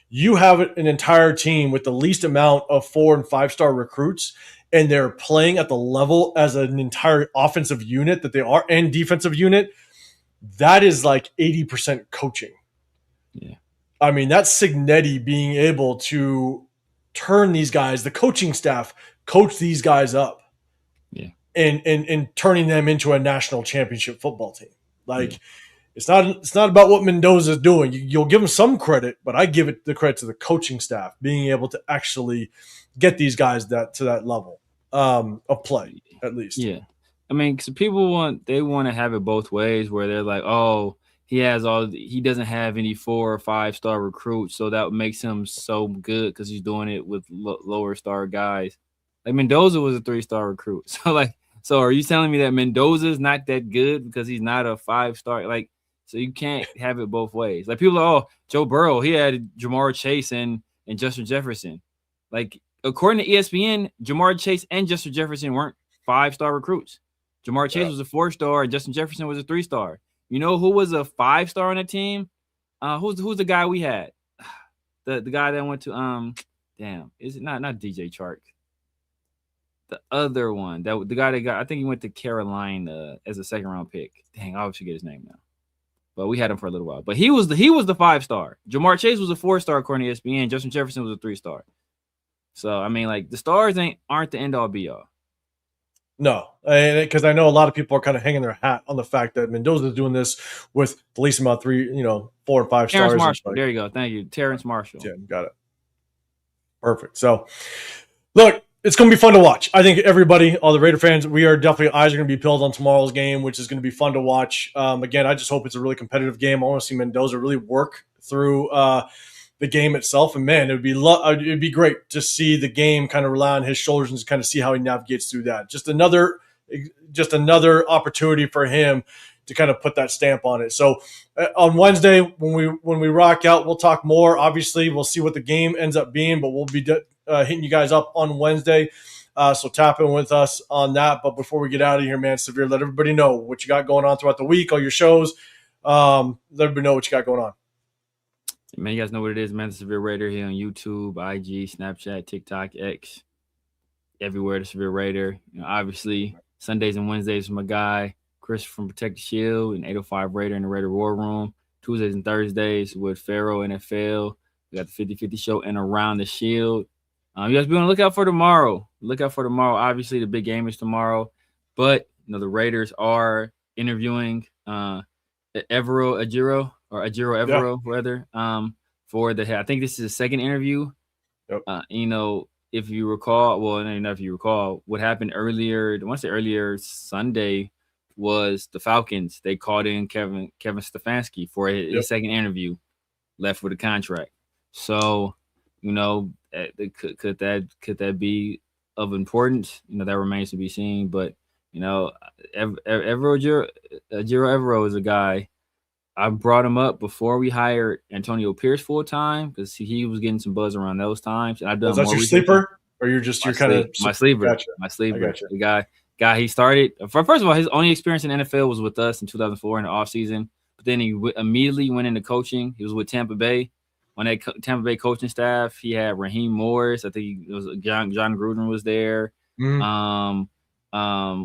you have an entire team with the least amount of 4- and 5-star recruits and they're playing at the level as an entire offensive unit that they are and defensive unit. That is like 80% coaching. Yeah. I mean, that's Cignetti being able to turn these guys, the coaching staff, coach these guys up. Yeah. And turning them into a national championship football team. Like it's not about what Mendoza is doing. You'll give him some credit, but I give it the credit to the coaching staff being able to actually get these guys to that level of play, at least. Yeah. I mean, because people want to have it both ways where they're like, oh, he doesn't have any 4- or 5-star recruits, so that makes him so good because he's doing it with lower star guys. Like Mendoza was a 3-star recruit. So are you telling me that Mendoza is not that good because he's not a 5-star? Like, so you can't have it both ways. Like people are, Joe Burrow, he had Jamar Chase and Justin Jefferson. Like according to ESPN, Jamar Chase and Justin Jefferson weren't 5-star recruits. Jamar Chase was a 4-star and Justin Jefferson was a 3-star. You know who was a 5-star on the team? Who's the guy we had? The guy that went to is it not DJ Chark? The other one, the guy that got, I think he went to Carolina as a 2nd-round pick. Dang, I always forget his name now. But we had him for a little while. But he was the 5-star. Jamar Chase was a 4-star according to ESPN. Justin Jefferson was a 3-star. So I mean, like the stars aren't the end all be all. No, because I know a lot of people are kind of hanging their hat on the fact that Mendoza is doing this with the least amount of 4 and 5 Terrence stars. Marshall. There you go. Thank you. Terrence Marshall. Yeah, got it. Perfect. So, look, it's going to be fun to watch. I think everybody, all the Raider fans, we are definitely eyes are going to be peeled on tomorrow's game, which is going to be fun to watch. Again, I just hope it's a really competitive game. I want to see Mendoza really work through the game itself. And man, it'd be great to see the game kind of rely on his shoulders and just kind of see how he navigates through that. Just another opportunity for him to kind of put that stamp on it. So on Wednesday, when we rock out, we'll talk more. Obviously, we'll see what the game ends up being, but we'll be hitting you guys up on Wednesday. So tap in with us on that. But before we get out of here, man, Severe, let everybody know what you got going on throughout the week, all your shows. Let everybody know what you got going on. Man, you guys know what it is, man. The Severe Raider here on YouTube, IG, Snapchat, TikTok, X, everywhere. The Severe Raider. Obviously, Sundays and Wednesdays with my guy Chris from Protect the Shield and 805 Raider in the Raider War Room. Tuesdays and Thursdays with PharoahNFL. We got the 50-50 show and Around the Shield. You guys be on the lookout for tomorrow. Obviously, the big game is tomorrow, but the Raiders are interviewing Ajiro Evero, rather, for I think this is the second interview. Yep. If you recall, not if you recall, what happened earlier, I want to say earlier Sunday was the Falcons. They called in Kevin Stefanski for his second interview, left with a contract. So, could that be of importance? That remains to be seen. But, Ajiro Evero is a guy. I brought him up before we hired Antonio Pierce full time because he was getting some buzz around those times. And I've done. Was that your sleeper, or you're kind of my sleeper? Gotcha. My sleeper. The guy he started. First of all, his only experience in NFL was with us in 2004 in the offseason. But then he immediately went into coaching. He was with Tampa Bay. On that Tampa Bay coaching staff, he had Raheem Morris. I think it was John Gruden was there. Mm-hmm.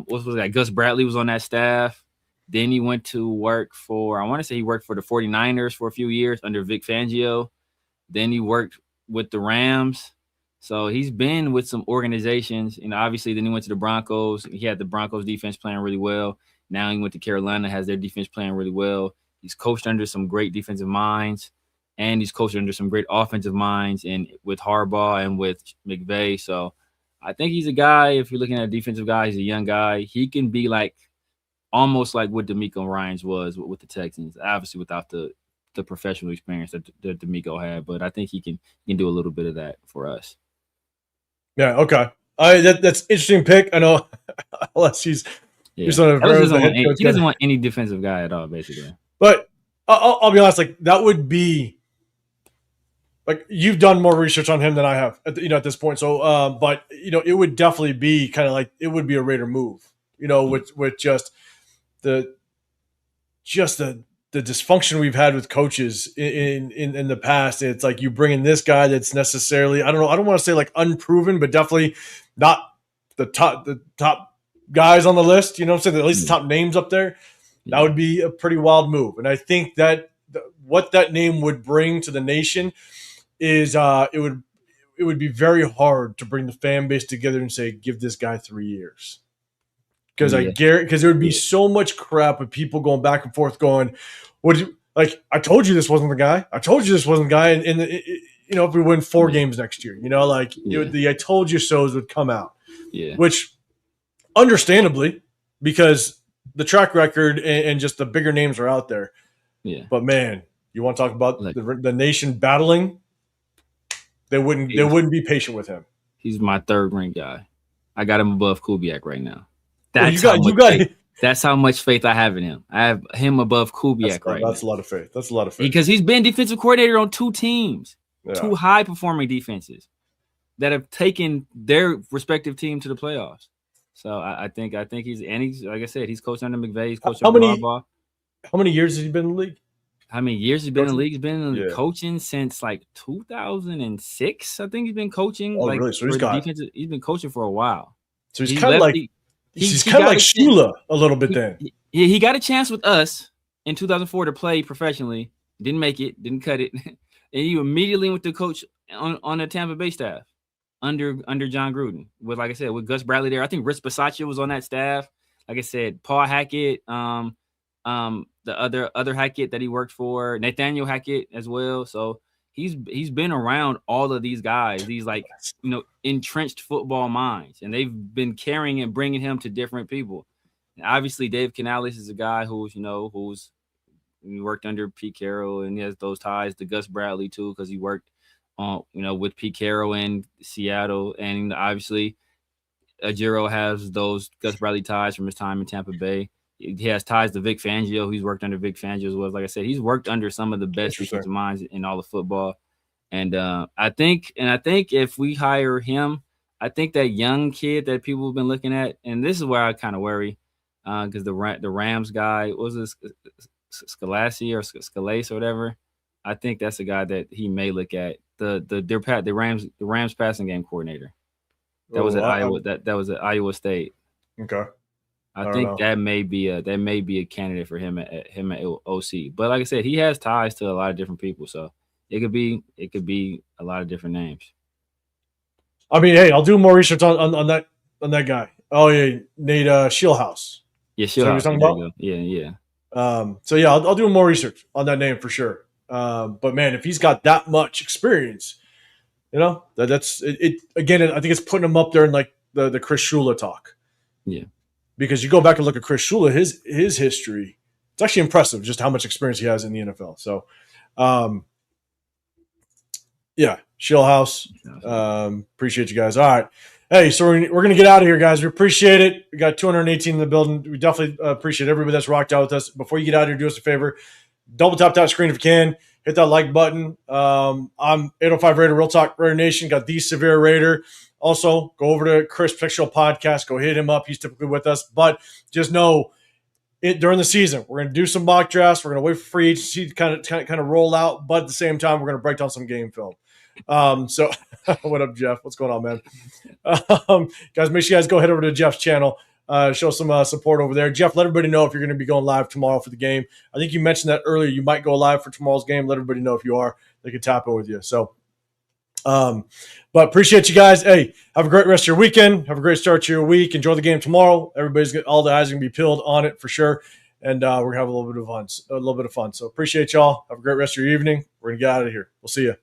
What was that? Gus Bradley was on that staff. Then he went to work for, I want to say he worked for the 49ers for a few years under Vic Fangio. Then he worked with the Rams. So he's been with some organizations. Obviously, then he went to the Broncos. He had the Broncos defense playing really well. Now he went to Carolina, has their defense playing really well. He's coached under some great defensive minds, and he's coached under some great offensive minds and with Harbaugh and with McVay. So I think he's a guy, if you're looking at a defensive guy, he's a young guy. He can be almost like what DeMeco Ryans was with the Texans, obviously without the professional experience that DeMeco had, but I think he can do a little bit of that for us. Yeah, okay. That's interesting pick. I know unless he doesn't want any defensive guy at all, basically. But I'll be honest, that would be you've done more research on him than I have at this point. So, but it would definitely be kind of it would be a Raider move, with just the dysfunction we've had with coaches in the past. It's you bring in this guy that's necessarily, I don't want to say unproven, but definitely not the top guys on the list, at least the top names up there. That would be a pretty wild move. And I think that what that name would bring to the nation is it would be very hard to bring the fan base together and say, give this guy 3 years. Because there would be so much crap with people going back and forth going, I told you this wasn't the guy. I told you this wasn't the guy. And if we win 4 games next year, the I told you so's would come out. Yeah. Which understandably, because the track record and just the bigger names are out there. Yeah. But man, you want to talk about the nation battling? They wouldn't be patient with him. He's my third ring guy. I got him above Kubiak right now. That's how much faith I have in him. I have him above Kubiak right now. That's a lot of faith. Because he's been defensive coordinator on 2 teams, 2 high-performing defenses that have taken their respective team to the playoffs. So I think he's like I said, he's coached under McVay. He's coached under Harbaugh. How many years has he been in the league? How many years he's been in the league? He's been coaching since 2006. I think he's been coaching. Oh, really? So he's been coaching for a while. So he's kind of he's kind of like Sheila a little bit then. He got a chance with us in 2004 to play professionally. Didn't make it. Didn't cut it. And he immediately went to coach on the Tampa Bay staff. under John Gruden. With, like I said, with Gus Bradley there. I think Rich Bisaccia was on that staff. Like I said, Paul Hackett, the other Hackett that he worked for, Nathaniel Hackett as well. So he's been around all of these guys, these like, you know, entrenched football minds, and they've been carrying and bringing him to different people. And obviously, Dave Canales is a guy who's he worked under Pete Carroll, and he has those ties to Gus Bradley too, because he worked with Pete Carroll in Seattle, and obviously Ajiro has those Gus Bradley ties from his time in Tampa Bay. He has ties to Vic Fangio. He's worked under Vic Fangio as well. Like I said, he's worked under some of the best defensive minds in all of football. And I think if we hire him, I think that young kid that people have been looking at, and this is where I kind of worry, because the Rams guy, what was this, Scalasi or Scalase or whatever? I think that's a guy that he may look at. The Rams passing game coordinator. That was at Iowa. That was at Iowa State. Okay. I think that may be a candidate for him at OC. But like I said, he has ties to a lot of different people, so it could be a lot of different names. I mean, hey, I'll do more research on that guy. Oh yeah, Nate Shieldhouse. Yeah, Shieldhouse. So talking about? Yeah. So yeah, I'll do more research on that name for sure. But man, if he's got that much experience, you know, that's it. Again, I think it's putting him up there in like the Chris Shula talk. Yeah. Because you go back and look at Chris Shula, his history, it's actually impressive just how much experience he has in the NFL. So, yeah, Shieldhouse. Appreciate you guys. All right. Hey, so we're going to get out of here, guys. We appreciate it. We got 218 in the building. We definitely appreciate everybody that's rocked out with us. Before you get out of here, do us a favor. Double tap that screen if you can. Hit that like button. I'm 805 Raider, Real Talk Raider Nation. Got the Severe Raider. Also, go over to Chris Picture Podcast. Go hit him up. He's typically with us. But just know, during the season, we're going to do some mock drafts. We're going to wait for free agency to kind of roll out. But at the same time, we're going to break down some game film. So, what up, Jeff? What's going on, man? Guys, make sure you guys go head over to Jeff's channel. Show some support over there. Jeff, let everybody know if you're going to be going live tomorrow for the game. I think you mentioned that earlier. You might go live for tomorrow's game. Let everybody know if you are. They can tap in with you. So, but appreciate you guys. Hey, have a great rest of your weekend. Have a great start to your week. Enjoy the game tomorrow. All the eyes are going to be peeled on it for sure. And we're going to have a little bit of fun. So appreciate y'all. Have a great rest of your evening. We're going to get out of here. We'll see you.